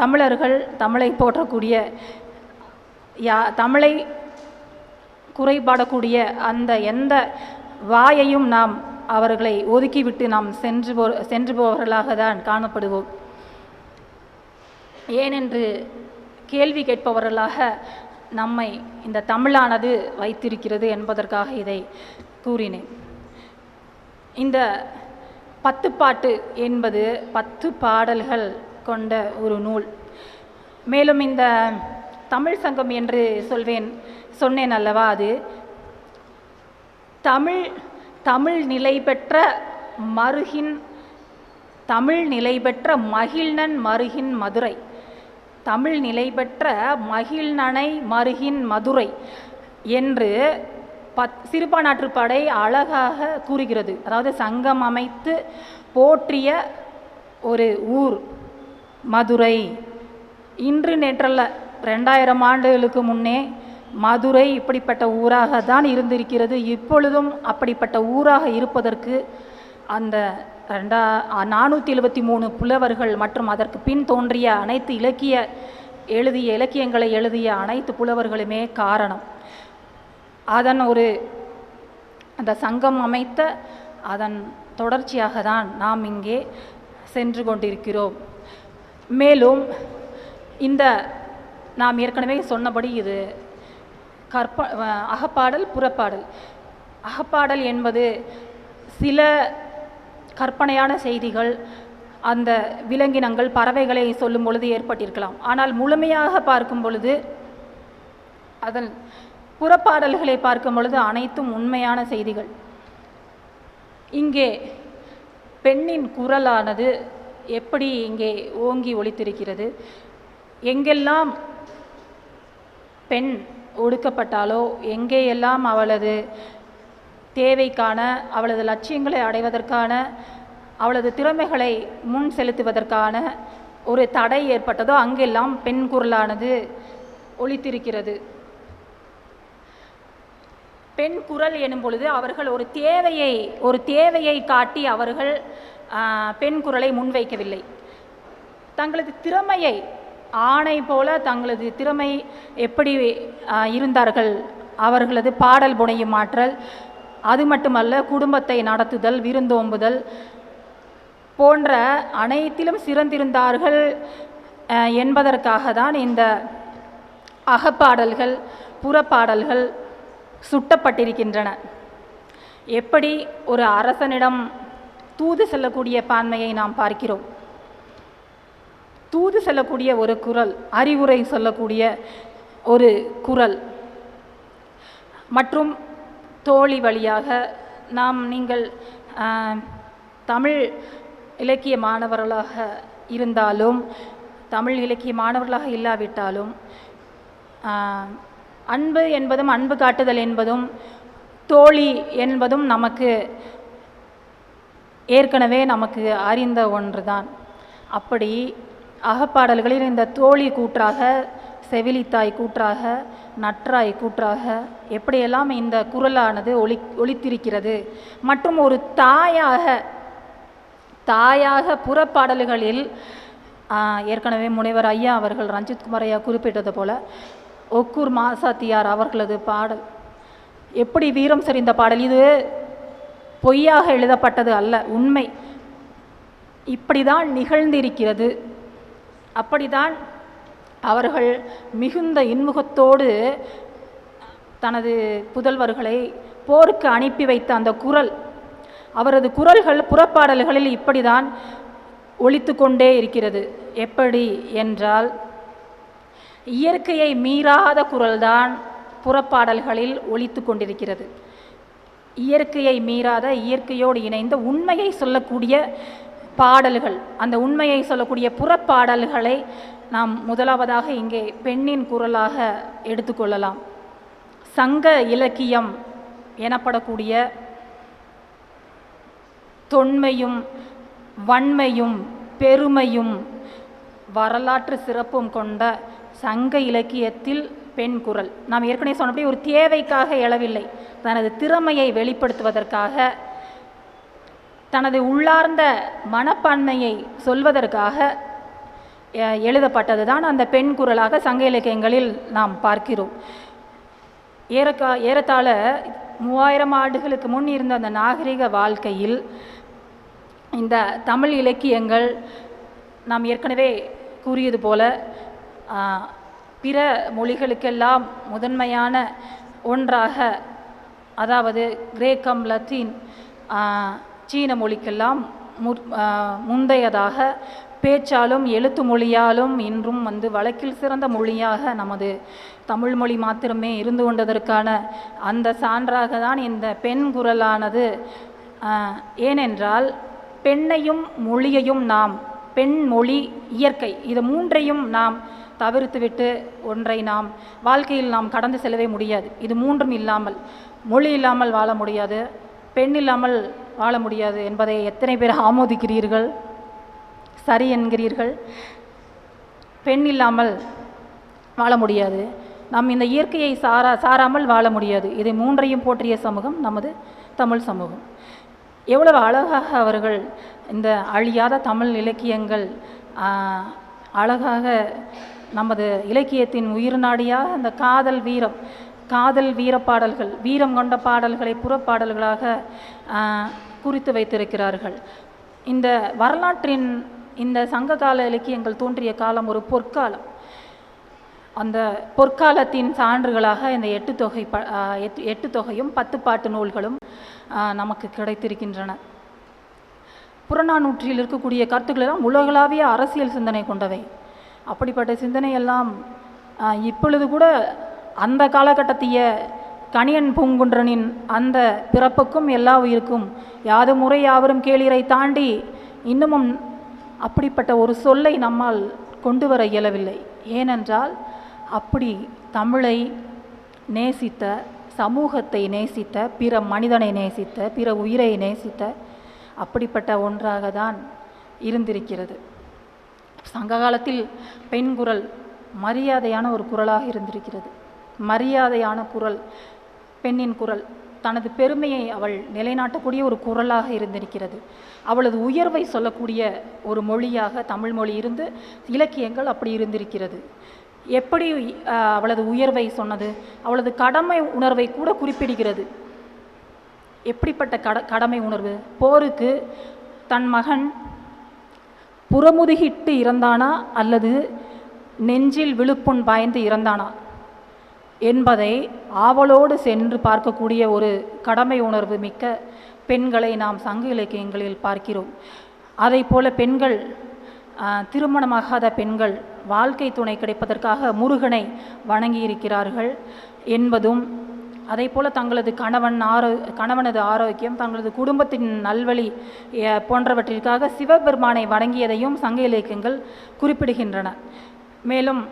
[SPEAKER 4] தமிழர்கள் தமிழை போற்றக்கூடிய, தமிழை குறைபாடக்கூடிய அந்த எந்த வாயையும் நாம் அவர்களை ஒதுக்கிவிட்டு நாம் சென்று போவர்களாக தான் காணப்படுவோம். ஏனென்று கேள்வி கேட்பவர்களாக நம்மை இந்த தமிழானது வைத்திருக்கிறது என்பதற்காக இதை கூறினேன். இந்த 10 பாட்டு என்பது 10 பாடல்கள் கொண்ட ஒரு நூல். மேலும் இந்த தமிழ் சங்கம் என்று சொன்னேன் அல்லவா, அது தமிழ் நிலை பெற்ற மகிழ்நன் மருகின் மதுரை, தமிழ் நிலை பெற்ற மகிழ்நனை மருகின் மதுரை என்று சிறுபான்நாட்டுப்படை அழகாக கூறுகிறது. அதாவது சங்கம் அமைத்து போற்றிய ஒரு ஊர் மதுரை. இன்று நேற்றல்ல, 2000 ஆண்டுகளுக்கு முன்னே மதுரை இப்படிப்பட்ட ஊராக தான் இருந்திருக்கிறது. இப்பொழுதும் அப்படிப்பட்ட ஊராக இருப்பதற்கு அந்த 473 புலவர்கள் மற்றும் அதற்கு பின் தோன்றிய அனைத்து இலக்கியங்களை எழுதிய அனைத்து புலவர்களுமே காரணம். அந்த சங்கம் அமைத்த அதன் தொடர்ச்சியாக தான் நாம் இங்கே சென்று கொண்டிருக்கிறோம். மேலும் இந்த நாம் ஏற்கனவே சொன்னபடி இது அகப்பாடல், புறப்பாடல். அகப்பாடல் என்பது சில கற்பனையான செய்திகள், அந்த விலங்கினங்கள், பறவைகளை சொல்லும் பொழுது ஏற்பட்டிருக்கலாம். ஆனால் முழுமையாக பார்க்கும் பொழுது, அதன் புறப்பாடல்களை பார்க்கும் பொழுது அனைத்தும் உண்மையான செய்திகள். இங்கே பெண்ணின் குரலானது எப்படி இங்கே ஓங்கி ஒலித்திருக்கிறது. எங்கெல்லாம் பெண் ஒடுக்கப்பட்டாலோ, எங்கேயெல்லாம் அவளது தேவைக்கான, அவளது லட்சியங்களை அடைவதற்கான, அவளது திறமைகளை முன் செலுத்துவதற்கான ஒரு தடை ஏற்பட்டதோ அங்கெல்லாம் பெண் குரலானது ஒலித்திருக்கிறது. பெண் குரல் எனும் பொழுது அவர்கள் ஒரு தேவையை காட்டி அவர்கள் பெண் குரலை முன்வைக்கவில்லை. தங்களது திறமையை, ஆணை போல தங்களது திறமை எப்படி இருந்தார்கள், அவர்களது பாடல் புனையும் ஆற்றல், அது மட்டுமல்ல குடும்பத்தை நடத்துதல், விருந்தோம்புதல் போன்ற அனைத்திலும் சிறந்திருந்தார்கள் என்பதற்காக தான் இந்த அகப்பாடல்கள், புறப்பாடல்கள் சுட்டப்பட்டிருக்கின்றன. எப்படி ஒரு அரசனிடம் தூது செல்லக்கூடிய பான்மையை நாம் பார்க்கிறோம். தூது செல்லக்கூடிய ஒரு குரல், அறிவுரை சொல்லக்கூடிய ஒரு குரல், மற்றும் தோழி வழியாக நீங்கள் தமிழ் இலக்கிய மாணவர்களாக இருந்தாலும், தமிழ் இலக்கிய மாணவர்களாக இல்லாவிட்டாலும், அன்பு என்பதும், அன்பு காட்டுதல் என்பதும், தோழி என்பதும் ஏற்கனவே நமக்கு அறிந்த ஒன்றுதான். அப்படி அகப்பாடல்களில் இந்த தோழி கூற்றாக, செவிலித்தாய் கூற்றாக, நற்றாய் கூற்றாக எப்படியெல்லாம் இந்த குரலானது ஒலித்திருக்கிறது. மற்றும் ஒரு தாயாக புறப்பாடல்களில் ஏற்கனவே முனைவர் ஐயா அவர்கள், ரஞ்சித்குமார் ஐயா குறிப்பிட்டது போல, ஒக்கூர் மாசாத்தியார் அவர்களது பாடல் எப்படி வீரம் செறிந்த பாடல். இது பொய்யாக எழுதப்பட்டது அல்ல, உண்மை. இப்படிதான் நிகழ்ந்திருக்கிறது. அப்படிதான் அவர்கள் மிகுந்த இன்முகத்தோடு தனது புதல்வர்களை போருக்கு அனுப்பி வைத்த அந்த குரல், அவரது குரல்கள் புறப்பாடல்களில் இப்படிதான் ஒலித்து கொண்டே இருக்கிறது. எப்படி என்றால், இயற்கையை மீறாத குரல்தான் புறப்பாடல்களில் ஒலித்து கொண்டிருக்கிறது. இயற்கையை மீறாத, இயற்கையோடு இணைந்த உண்மையை சொல்லக்கூடிய பாடல்கள், அந்த உண்மையை சொல்லக்கூடிய புறப்பாடல்களை நாம் முதலாவதாக இங்கே பெண்ணின் குரலாக எடுத்துக்கொள்ளலாம். சங்க இலக்கியம் எனப்படக்கூடிய தொன்மையும் வன்மையும் பெருமையும் வரலாற்று சிறப்பும் கொண்ட சங்க இலக்கியத்தில் பெண் குரல், நாம் ஏற்கனவே சொன்னபடி ஒரு தேவைக்காக எழவில்லை, தனது திறமையை வெளிப்படுத்துவதற்காக, தனது உள்ளார்ந்த மனப்பான்மையை சொல்வதற்காக எழுதப்பட்டது தான் அந்த பெண் குரலாக சங்க இலக்கியங்களில் நாம் பார்க்கிறோம். ஏறத்தாழ 3000 ஆண்டுகளுக்கு முன் இருந்த அந்த நாகரிக வாழ்க்கையில் இந்த தமிழ் இலக்கியங்கள் நாம் ஏற்கனவே கூறியது போல பிற மொழிகளுக்கெல்லாம் முதன்மையான ஒன்றாக, அதாவது கிரேக்கம், லத்தீன், சீன மொழிக்கெல்லாம் முந்தையதாக பேச்சாலும் எழுத்து மொழியாலும் இன்றும் வழக்கில் சிறந்த மொழியாக நமது தமிழ் மொழி மாத்திரமே இருந்து கொண்டதற்கான அந்த சான்றாக தான் இந்த பெண் குரலானது. ஏனென்றால் பெண்ணையும் மொழியையும் நாம், பெண், மொழி, இயற்கை, இது மூன்றையும் நாம் தவிர்த்துவிட்டு ஒன்றை நாம் வாழ்க்கையில் நாம் கடந்து செல்லவே முடியாது. இது மூன்றும் இல்லாமல், மொழி இல்லாமல் வாழ முடியாது, பெண் இல்லாமல் வாழ முடியாது என்பதை எத்தனை பேர் ஆமோதிக்கிறீர்கள், சரி என்கிறீர்கள்? பெண் இல்லாமல் வாழ முடியாது, நாம் இந்த இயற்கையை சாராமல் வாழ முடியாது. இதை மூன்றையும் போற்றிய சமூகம் நமது தமிழ் சமூகம். எவ்வளவு அழகாக அவர்கள் இந்த அழியாத தமிழ் இலக்கியங்கள் அழகாக நமது இலக்கியத்தின் உயிர் நாடியாக அந்த காதல் வீரப்பாடல்கள், வீரம் கொண்ட பாடல்களை புறப்பாடல்களாக குறித்து வைத்திருக்கிறார்கள். இந்த வரலாற்றின் இந்த சங்ககால இலக்கியங்கள் தோன்றிய காலம் ஒரு பொற்காலம். அந்த பொற்காலத்தின் சான்றுகளாக இந்த 8 தொகையும் 10 பாட்டு நூல்களும் நமக்கு கிடைத்திருக்கின்றன. புறநானூற்றில் இருக்கக்கூடிய கருத்துக்கள் எல்லாம் உலகளாவிய அரசியல் சிந்தனை கொண்டவை. அப்படிப்பட்ட சிந்தனையெல்லாம் இப்பொழுது கூட அந்த காலகட்டத்திய கணியன் பூங்குன்றனின் அந்த பிறப்புக்கும் எல்லா உயிருக்கும் யாது முறை யாவரும் கேளிரை தாண்டி இன்னமும் அப்படிப்பட்ட ஒரு சொல்லை நம்மால் கொண்டு வர இயலவில்லை. ஏனென்றால் அப்படி தமிழை நேசித்த, சமூகத்தை நேசித்த, பிற மனிதனை நேசித்த, பிற உயிரை நேசித்த அப்படிப்பட்ட ஒன்றாக தான் இருந்திருக்கிறது. சங்க காலத்தில் பெண் குரல் மரியாதையான ஒரு குரலாக இருந்திருக்கிறது. மரியாதையான குரல், பெண்ணின் குரல், தனது பெருமையை அவள் நிலைநாட்டக்கூடிய ஒரு குரலாக இருந்திருக்கிறது. அவளது உயர்வை சொல்லக்கூடிய ஒரு மொழியாக தமிழ் மொழி இருந்து இலக்கியங்கள் அப்படி இருந்திருக்கிறது. எப்படி அவளது உயர்வை சொன்னது? அவளது கடமை உணர்வை கூட குறிப்பிடுகிறது. எப்படிப்பட்ட கடமை உணர்வு? போருக்கு தன் மகன் புறமுதுகிட்டு இறந்தானா அல்லது நெஞ்சில் விழுப்புண் பாய்ந்து இறந்தானா என்பதை ஆவலோடு சென்று பார்க்கக்கூடிய ஒரு கடமை உணர்வு மிக்க பெண்களை நாம் சங்க இலக்கியங்களில் பார்க்கிறோம். அதை போல பெண்கள், திருமணமாகாத பெண்கள் வாழ்க்கை துணை கிடைப்பதற்காக முருகனை வணங்கியிருக்கிறார்கள் என்பதும், அதை போல தங்களது கணவனது ஆரோக்கியம், தங்களது குடும்பத்தின் நல்வழி போன்றவற்றிற்காக சிவபெருமானை வணங்கியதையும் சங்க இலக்கியங்கள் குறிப்பிடுகின்றன. மேலும்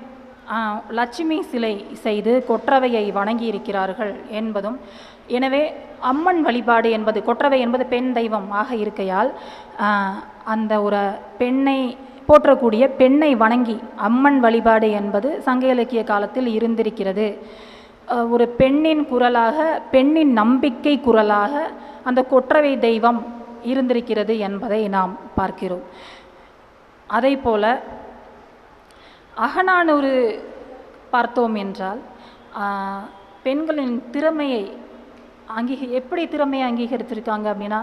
[SPEAKER 4] லட்சுமி சிலை செய்து கொற்றவையை வணங்கியிருக்கிறார்கள் என்பதும், எனவே அம்மன் வழிபாடு என்பது, கொற்றவை என்பது பெண் தெய்வம் ஆக இருக்கையால் அந்த ஒரு பெண்ணை போற்றக்கூடிய, பெண்ணை வணங்கி அம்மன் வழிபாடு என்பது சங்க இலக்கிய காலத்தில் இருந்திருக்கிறது. ஒரு பெண்ணின் குரலாக, பெண்ணின் நம்பிக்கை குரலாக அந்த கொற்றவை தெய்வம் இருந்திருக்கிறது என்பதை நாம் பார்க்கிறோம். அதை போல அகநானூறு பார்த்தோம் என்றால் பெண்களின் திறமையை எப்படி திறமையை அங்கீகரித்திருக்காங்க அப்படின்னா,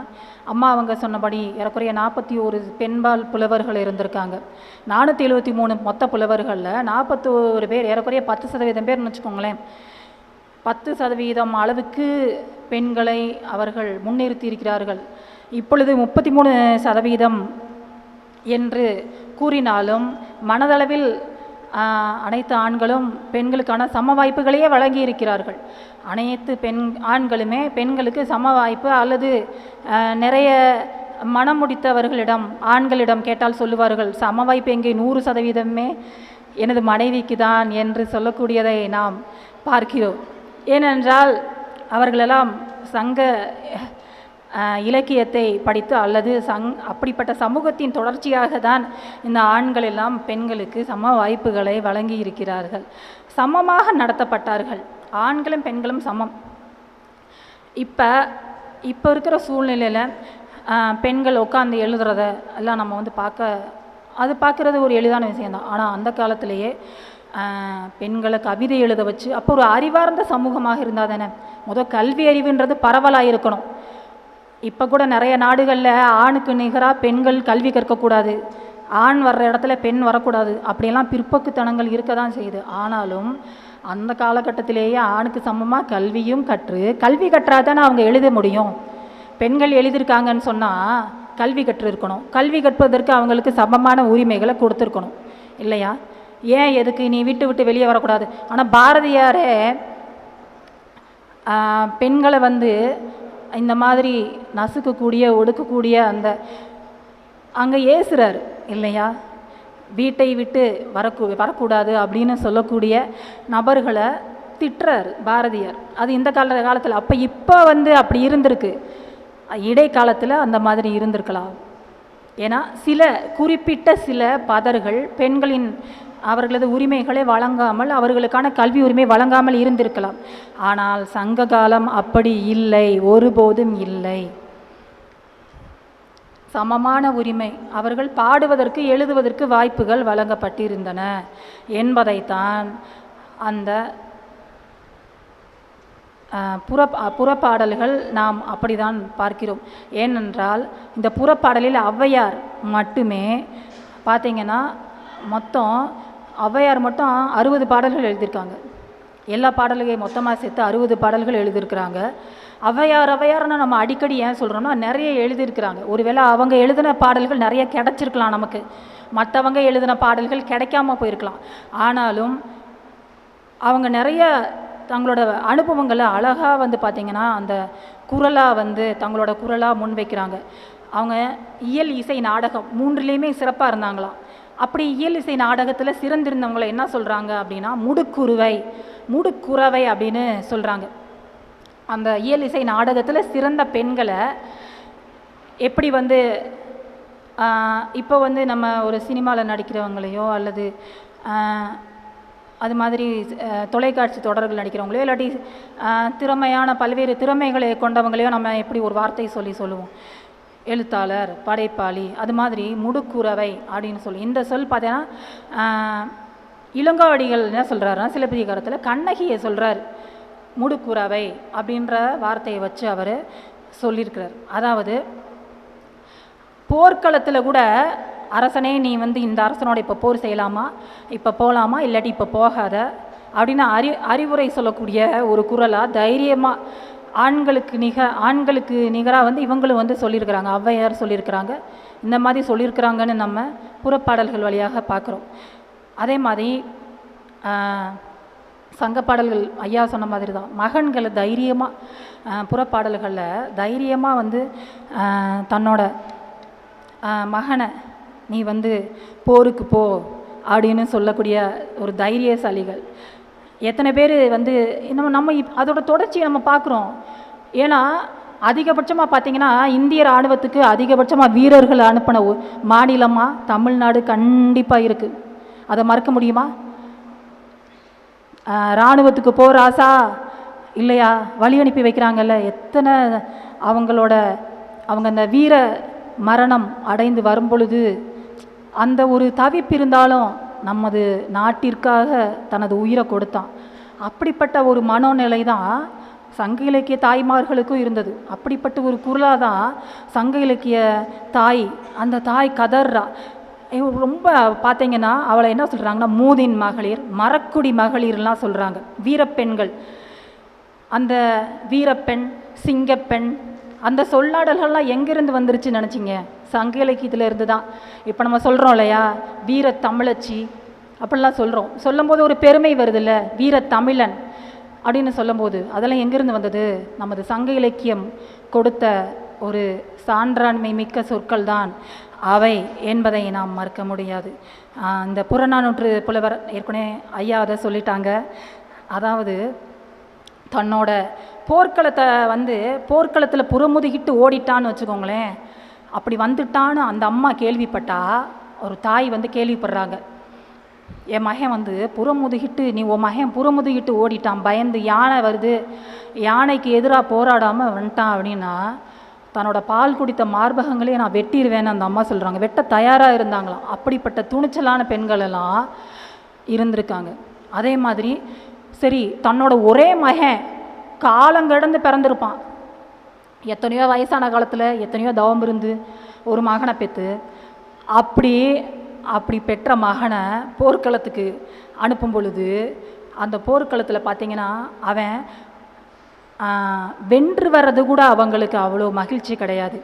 [SPEAKER 4] அம்மா அவங்க சொன்னபடி ஏறக்குறைய 41 பெண்பால் புலவர்கள் இருந்திருக்காங்க. 473 மொத்த புலவர்களில் 41 பேர், ஏறக்குறைய 10% பேர்னு வச்சுக்கோங்களேன், 10% அளவுக்கு பெண்களை அவர்கள் முன்னிறுத்தி இருக்கிறார்கள். இப்பொழுது 33% என்று கூறினாலும் மனதளவில் அனைத்து ஆண்களும் பெண்களுக்கான சம வாய்ப்புகளையே வழங்கி இருக்கிறார்கள். அனைத்து ஆண்களுமே பெண்களுக்கு சம வாய்ப்பு அல்லது நிறைய மனம் முடித்தவர்களிடம் ஆண்களிடம் கேட்டால் சொல்லுவார்கள், சம வாய்ப்பு எங்கே 100% எனது மனைவிக்கு தான் என்று சொல்லக்கூடியதை நாம் பார்க்கிறோம். ஏனென்றால் அவர்களெல்லாம் சங்க இலக்கியத்தை படித்து அல்லது அப்படிப்பட்ட சமூகத்தின் தொடர்ச்சியாக தான் இந்த ஆண்கள் எல்லாம் பெண்களுக்கு சம வாய்ப்புகளை வழங்கி இருக்கிறார்கள். சமமாக நடத்தப்பட்டார்கள். ஆண்களும் பெண்களும் சமம். இப்போ இருக்கிற சூழ்நிலையில் பெண்கள் உட்காந்து எழுதுறத எல்லாம் நம்ம வந்து பார்க்குறது ஒரு எளிதான விஷயந்தான். ஆனால் அந்த காலத்திலேயே பெண்களை கவிதை எழுத வச்சு அப்போ ஒரு அறிவார்ந்த சமூகமாக இருந்தால் தானே. கல்வி அறிவுன்றது பரவலாக இருக்கணும். இப்போ கூட நிறைய நாடுகளில் ஆணுக்கு நிகராக பெண்கள் கல்வி கற்கக்கூடாது, ஆண் வர்ற இடத்துல பெண் வரக்கூடாது, அப்படியெல்லாம் பிற்போக்குத்தனங்கள் இருக்க தான் செய்யுது. ஆனாலும் அந்த காலகட்டத்திலேயே ஆணுக்கு சமமாக கல்வி கற்றாதானே அவங்க எழுத முடியும். பெண்கள் எழுதியிருக்காங்கன்னு சொன்னால் கல்வி கற்றிருக்கணும். கல்வி கற்பதற்கு அவங்களுக்கு சமமான உரிமைகளை கொடுத்துருக்கணும் இல்லையா? ஏன் எதுக்கு நீ விட்டு வெளியே வரக்கூடாது? ஆனால் பாரதியாரே பெண்களை வந்து இந்த மாதிரி நசுக்கக்கூடிய ஒடுக்கக்கூடிய அங்கே ஏசுறாரு இல்லையா? வீட்டை விட்டு வரக்கூடாது அப்படின்னு சொல்லக்கூடிய நபர்களை திட்டுறாரு பாரதியார். அது இந்த காலத்தில் இப்போ வந்து அப்படி இருந்திருக்கு. இடைக்காலத்தில் அந்த மாதிரி இருந்திருக்கலாம். ஏன்னா குறிப்பிட்ட சில பதர்கள் பெண்களின் அவர்களது உரிமைகளை வழங்காமல், அவர்களுக்கான கல்வி உரிமை வழங்காமல் இருந்திருக்கலாம். ஆனால் சங்க காலம் அப்படி இல்லை, ஒருபோதும் இல்லை. சமமான உரிமை, அவர்கள் பாடுவதற்கு எழுதுவதற்கு வாய்ப்புகள் வழங்கப்பட்டிருந்தன என்பதைத்தான் அந்த புறப்பாடல்கள் நாம் அப்படிதான் பார்க்கிறோம். ஏனென்றால் இந்த புறப்பாடலில் ஔவையார் மட்டுமே பார்த்தீங்கன்னா மொத்தம் ஔவையார் மட்டும் 60 பாடல்கள் எழுதியிருக்காங்க. எல்லா பாடல்களையும் மொத்தமாக சேர்த்து 60 பாடல்கள் எழுதியிருக்கிறாங்க. ஔவையார்னு நம்ம அடிக்கடி ஏன் சொல்கிறோன்னா நிறைய எழுதியிருக்கிறாங்க. ஒருவேளை அவங்க எழுதின பாடல்கள் நிறைய கிடைச்சிருக்கலாம் நமக்கு, மற்றவங்க எழுதின பாடல்கள் கிடைக்காம போயிருக்கலாம். ஆனாலும் அவங்க நிறைய தங்களோட அனுபவங்களை அழகாக வந்து பார்த்திங்கன்னா அந்த குரலாக வந்து தங்களோட குரலாக முன்வைக்கிறாங்க. அவங்க இயல் இசை நாடகம் 3லேயுமே சிறப்பாக இருந்தாங்களாம். அப்படி இயல் இசை நாடகத்தில் சிறந்திருந்தவங்களை என்ன சொல்கிறாங்க அப்படின்னா முடுக்குறவை அப்படின்னு சொல்கிறாங்க. அந்த இயல் இசை நாடகத்தில் சிறந்த பெண்களை எப்படி வந்து இப்போ வந்து நம்ம ஒரு சினிமாவில் நடிக்கிறவங்களையோ அல்லது அது மாதிரி தொலைக்காட்சி தொடர்கள் நடிக்கிறவங்களையோ இல்லாட்டி திறமையான பல்வேறு திறமைகளை கொண்டவங்களையோ நம்ம எப்படி ஒரு வார்த்தை சொல்லுவோம், எழுத்தாளர், படைப்பாளி, அது மாதிரி முடுக்குறவை அப்படின்னு சொல்லி இந்த சொல் பார்த்தீங்கன்னா இளங்கோவடிகள் என்ன சொல்கிறாருன்னா சிலப்பதிகாரத்தில் கண்ணகியை சொல்கிறார். முடுக்குறவை அப்படின்ற வார்த்தையை வச்சு அவர் சொல்லியிருக்கிறார். அதாவது போர்க்களத்தில் கூட அரசனே நீ வந்து இந்த அரசனோட இப்போ போர் செய்யலாமா, இப்போ போகலாமா, இல்லாட்டி இப்போ போகாத அப்படின்னு அறிவுரை சொல்லக்கூடிய ஒரு குரலாக தைரியமாக ஆண்களுக்கு நிகராக வந்து இவங்களும் வந்து சொல்லியிருக்கிறாங்க. ஔவையார் சொல்லியிருக்கிறாங்க. இந்த மாதிரி சொல்லியிருக்கிறாங்கன்னு நம்ம புறப்பாடல்கள் வழியாக பார்க்குறோம். அதே மாதிரி சங்கப்பாடல்கள் ஐயா சொன்ன மாதிரி தான் மகன்களை தைரியமாக புறப்பாடல்களில் தைரியமாக வந்து தன்னோட மகனை நீ வந்து போருக்கு போ அப்படின்னு சொல்லக்கூடிய ஒரு தைரியசாலிகள் எத்தனை பேர் வந்து நம்ம அதோட தொடர்ச்சியை நம்ம பார்க்குறோம். ஏன்னா அதிகபட்சமாக பார்த்திங்கன்னா இந்திய இராணுவத்துக்கு அதிகபட்சமாக வீரர்கள் அனுப்பின மாநிலமாக தமிழ்நாடு கண்டிப்பாக இருக்குது. அதை மறக்க முடியுமா? இராணுவத்துக்கு போராசா இல்லையா, வழி அனுப்பி வைக்கிறாங்கல்ல. எத்தனை அவங்க அந்த வீர மரணம் அடைந்து வரும் பொழுது அந்த ஒரு தவிப்பு இருந்தாலும் நமது நாட்டிற்காக தனது உயிரை கொடுத்தான். அப்படிப்பட்ட ஒரு மனோநிலை தான் சங்க இலக்கிய தாய்மார்களுக்கும் இருந்தது. அப்படிப்பட்ட ஒரு குரலாக தான் சங்க இலக்கிய அந்த தாய் கதர்றா. ரொம்ப பார்த்தீங்கன்னா அவளை என்ன சொல்கிறாங்கன்னா மூதின் மகளிர், மரக்குடி மகளிர்லாம் சொல்கிறாங்க, வீரப்பெண்கள். அந்த வீரப்பெண், சிங்கப்பெண், அந்த சொல்லாடல்கள்லாம் எங்கேருந்து வந்துருச்சுன்னு நினச்சிங்க? சங்க இலக்கியத்தில் இருந்து தான். இப்போ நம்ம சொல்கிறோம் இல்லையா, வீர தமிழச்சி அப்படிலாம் சொல்கிறோம். சொல்லும்போது ஒரு பெருமை வருதுல்ல, வீர தமிழன் அப்படின்னு சொல்லும்போது அதெல்லாம் எங்கேருந்து வந்தது? நமது சங்க இலக்கியம் கொடுத்த ஒரு சான்றாண்மை மிக்க சொற்கள் தான் அவை என்பதை நாம் மறுக்க முடியாது. இந்த புறநானூற்று புலவர் ஏற்கனவே ஐயா அதை சொல்லிட்டாங்க. அதாவது தன்னோட போர்க்களத்தை போர்க்களத்தில் புறமுதுகிட்டு ஓடிட்டான்னு வச்சுக்கோங்களேன். அப்படி வந்துட்டான்னு அந்த அம்மா கேள்விப்பட்டா, ஒரு தாய் கேள்விப்படுறாங்க, என் மகன் புறமுதுகிட்டு உன் மகன் புறமுதுகிட்டு ஓடிட்டான், பயந்து யானை வருது, யானைக்கு எதிராக போராடாமல் வந்துட்டான் அப்படின்னா தன்னோட பால் குடித்த மார்பகங்களே நான் வெட்டிடுவேன்னு அந்த அம்மா சொல்கிறாங்க. வெட்ட தயாராக இருந்தாங்களாம். அப்படிப்பட்ட துணிச்சலான பெண்கள் எல்லாம் இருந்திருக்காங்க. அதே மாதிரி சரி, தன்னோட ஒரே மகன் காலங்கடந்து பிறந்திருப்பான். எத்தனையோ வயசான காலத்தில் எத்தனையோ தவம் இருந்து ஒரு மகனை பெற்று அப்படி பெற்ற மகனை போர்க்களத்துக்கு அனுப்பும் பொழுது அந்த போர்க்களத்தில் பார்த்திங்கன்னா அவன் வென்று வர்றது கூட அவங்களுக்கு அவ்வளோ மகிழ்ச்சி கிடையாது.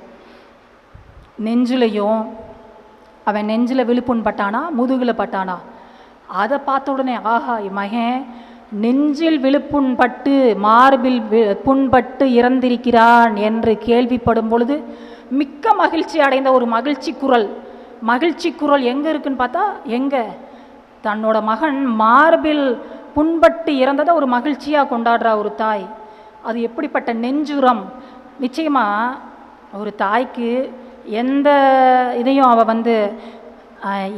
[SPEAKER 4] நெஞ்சிலையும் அவன் நெஞ்சில் விழுப்புண் பட்டானா முதுகில் பட்டானா, அதை பார்த்த உடனே ஆஹா மகன் நெஞ்சில் விழுப்புண் பட்டு மார்பில் புண்பட்டு இறந்திருக்கிறான் என்று கேள்விப்படும் பொழுது மிக்க மகிழ்ச்சி அடைந்த ஒரு மகிழ்ச்சி குரல் எங்கே இருக்குன்னு பார்த்தா, எங்கே தன்னோட மகன் மார்பில் புண்பட்டு இறந்ததை ஒரு மகிழ்ச்சியாக கொண்டாடுறா ஒரு தாய். அது எப்படிப்பட்ட நெஞ்சுரம்! நிச்சயமாக ஒரு தாய்க்கு எந்த இதையும் அவள்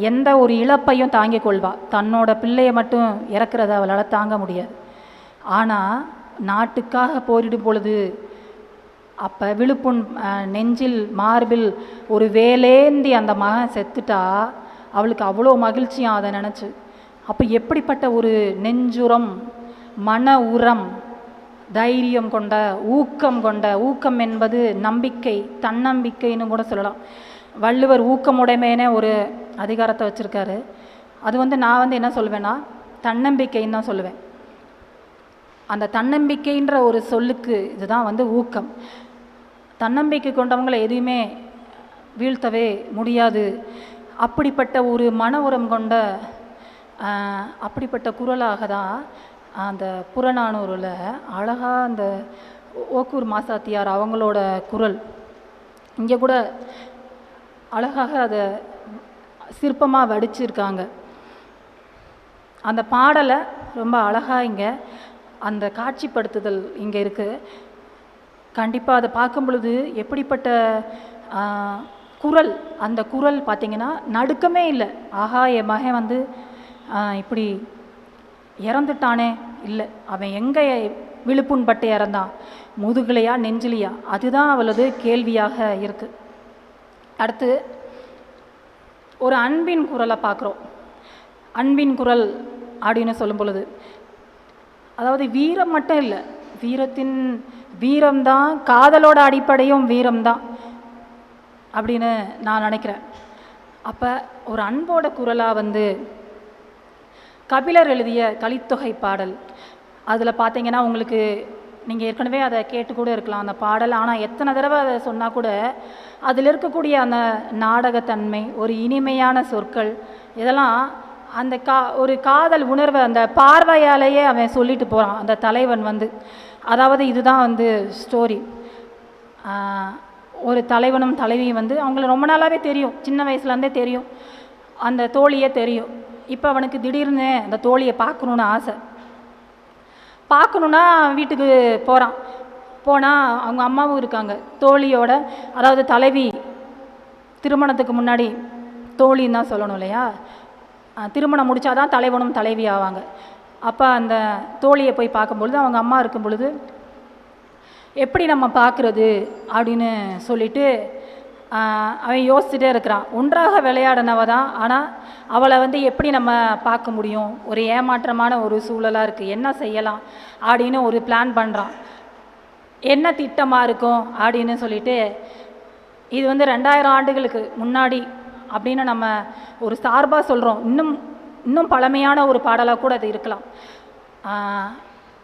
[SPEAKER 4] எந்த ஒரு இழப்பையும் தாங்கிக் கொள்வாள். தன்னோட பிள்ளையை மட்டும் இறக்குறத அவளால் தாங்க முடியாது. ஆனால் நாட்டுக்காக போரிடும் பொழுது அப்போ விழுப்புண் நெஞ்சில் மார்பில் ஒரு வேலேந்தி அந்த மகன் செத்துட்டா அவளுக்கு அவ்வளோ மகிழ்ச்சியாக அதை நினச்சி. அப்போ எப்படிப்பட்ட ஒரு நெஞ்சுரம், மன உரம், தைரியம் கொண்ட ஊக்கம் என்பது நம்பிக்கை, தன்னம்பிக்கைன்னு கூட சொல்லலாம். வள்ளுவர் ஊக்கமுடைமையான ஒரு அதிகாரத்தை வச்சுருக்காரு. அது நான் என்ன சொல்வேன்னா தன்னம்பிக்கைன்னு தான் சொல்லுவேன். அந்த தன்னம்பிக்கைன்ற ஒரு சொல்லுக்கு இதுதான் ஊக்கம். தன்னம்பிக்கை கொண்டவங்களை எதுவுமே வீழ்த்தவே முடியாது. அப்படிப்பட்ட ஒரு மன உரம் கொண்ட அப்படிப்பட்ட குரலாக தான் அந்த புறநானூறில் அழகாக அந்த ஓக்கூர் மாசாத்தியார் அவங்களோட குரல் இங்கே கூட அழகாக அதை சிற்பமாக வடிச்சிருக்காங்க. அந்த பாடலை ரொம்ப அழகாக இங்கே அந்த காட்சிப்படுத்துதல் இங்கே இருக்குது. கண்டிப்பாக அதை பார்க்கும் பொழுது எப்படிப்பட்ட குரல், அந்த குரல் பார்த்திங்கன்னா நடுக்கமே இல்லை. ஆஹா என் மகன் இப்படி இறந்துட்டானே, இல்லை அவன் எங்கே விழுப்புண் பட்டு இறந்தான், முதுகுலையா நெஞ்சிலையா, அதுதான் அவளது கேள்வியாக இருக்குது. அடுத்து ஒரு அன்பின் குரலை பார்க்குறோம். அன்பின் குரல் அப்படின்னு சொல்லும் பொழுது அதாவது வீரம் மட்டும் இல்லை, வீரம்தான், காதலோட அடிப்படையும் வீரம்தான் அப்படின்னு நான் நினைக்கிறேன். அப்போ ஒரு அன்போட குரலாக கபிலர் எழுதிய கலித்தொகை பாடல், அதில் பார்த்தீங்கன்னா உங்களுக்கு நீங்கள் ஏற்கனவே அதை கேட்டு கூட இருக்கலாம் அந்த பாடல். ஆனால் எத்தனை தடவை அதை சொன்னால் கூட அதில் இருக்கக்கூடிய அந்த நாடகத்தன்மை, ஒரு இனிமையான சொற்கள், இதெல்லாம் அந்த ஒரு காதல் உணர்வை அந்த பார்வையாலேயே அவன் சொல்லிட்டு போகிறான் அந்த தலைவன். அதாவது இதுதான் ஸ்டோரி. ஒரு தலைவனும் தலைவியும் அவங்கள ரொம்ப நாளாகவே தெரியும், சின்ன வயசுலேருந்தே தெரியும், அந்த தோழியே தெரியும். இப்போ அவனுக்கு திடீர்னு அந்த தோழியை பார்க்கணுன்னு ஆசை. பார்க்கணுன்னா வீட்டுக்கு போனால் அவங்க அம்மாவும் இருக்காங்க தோழியோட. அதாவது தலைவி திருமணத்துக்கு முன்னாடி தோழின்னு தான் சொல்லணும் இல்லையா, திருமணம் முடித்தாதான் தலைவனும் தலைவி ஆவாங்க. அப்போ அந்த தோழியை போய் பார்க்கும்பொழுது அவங்க அம்மா இருக்கும் பொழுது எப்படி நம்ம பார்க்குறது அப்படின்னு சொல்லிட்டு அவன் யோசிச்சுட்டே இருக்கிறான். ஒன்றாக விளையாடினவ தான், ஆனால் அவளை எப்படி நம்ம பார்க்க முடியும், ஒரு ஏமாற்றமான ஒரு சூழலாக இருக்குது, என்ன செய்யலாம் அப்படின்னு ஒரு பிளான் பண்ணுறான். என்ன திட்டமாக இருக்கும் அப்படின்னு சொல்லிட்டு, இது 2000 ஆண்டுகளுக்கு முன்னாடி அப்படின்னு நம்ம ஒரு சார்பாக சொல்கிறோம். இன்னும் பழமையான ஒரு பாடலாக கூட அது இருக்கலாம்.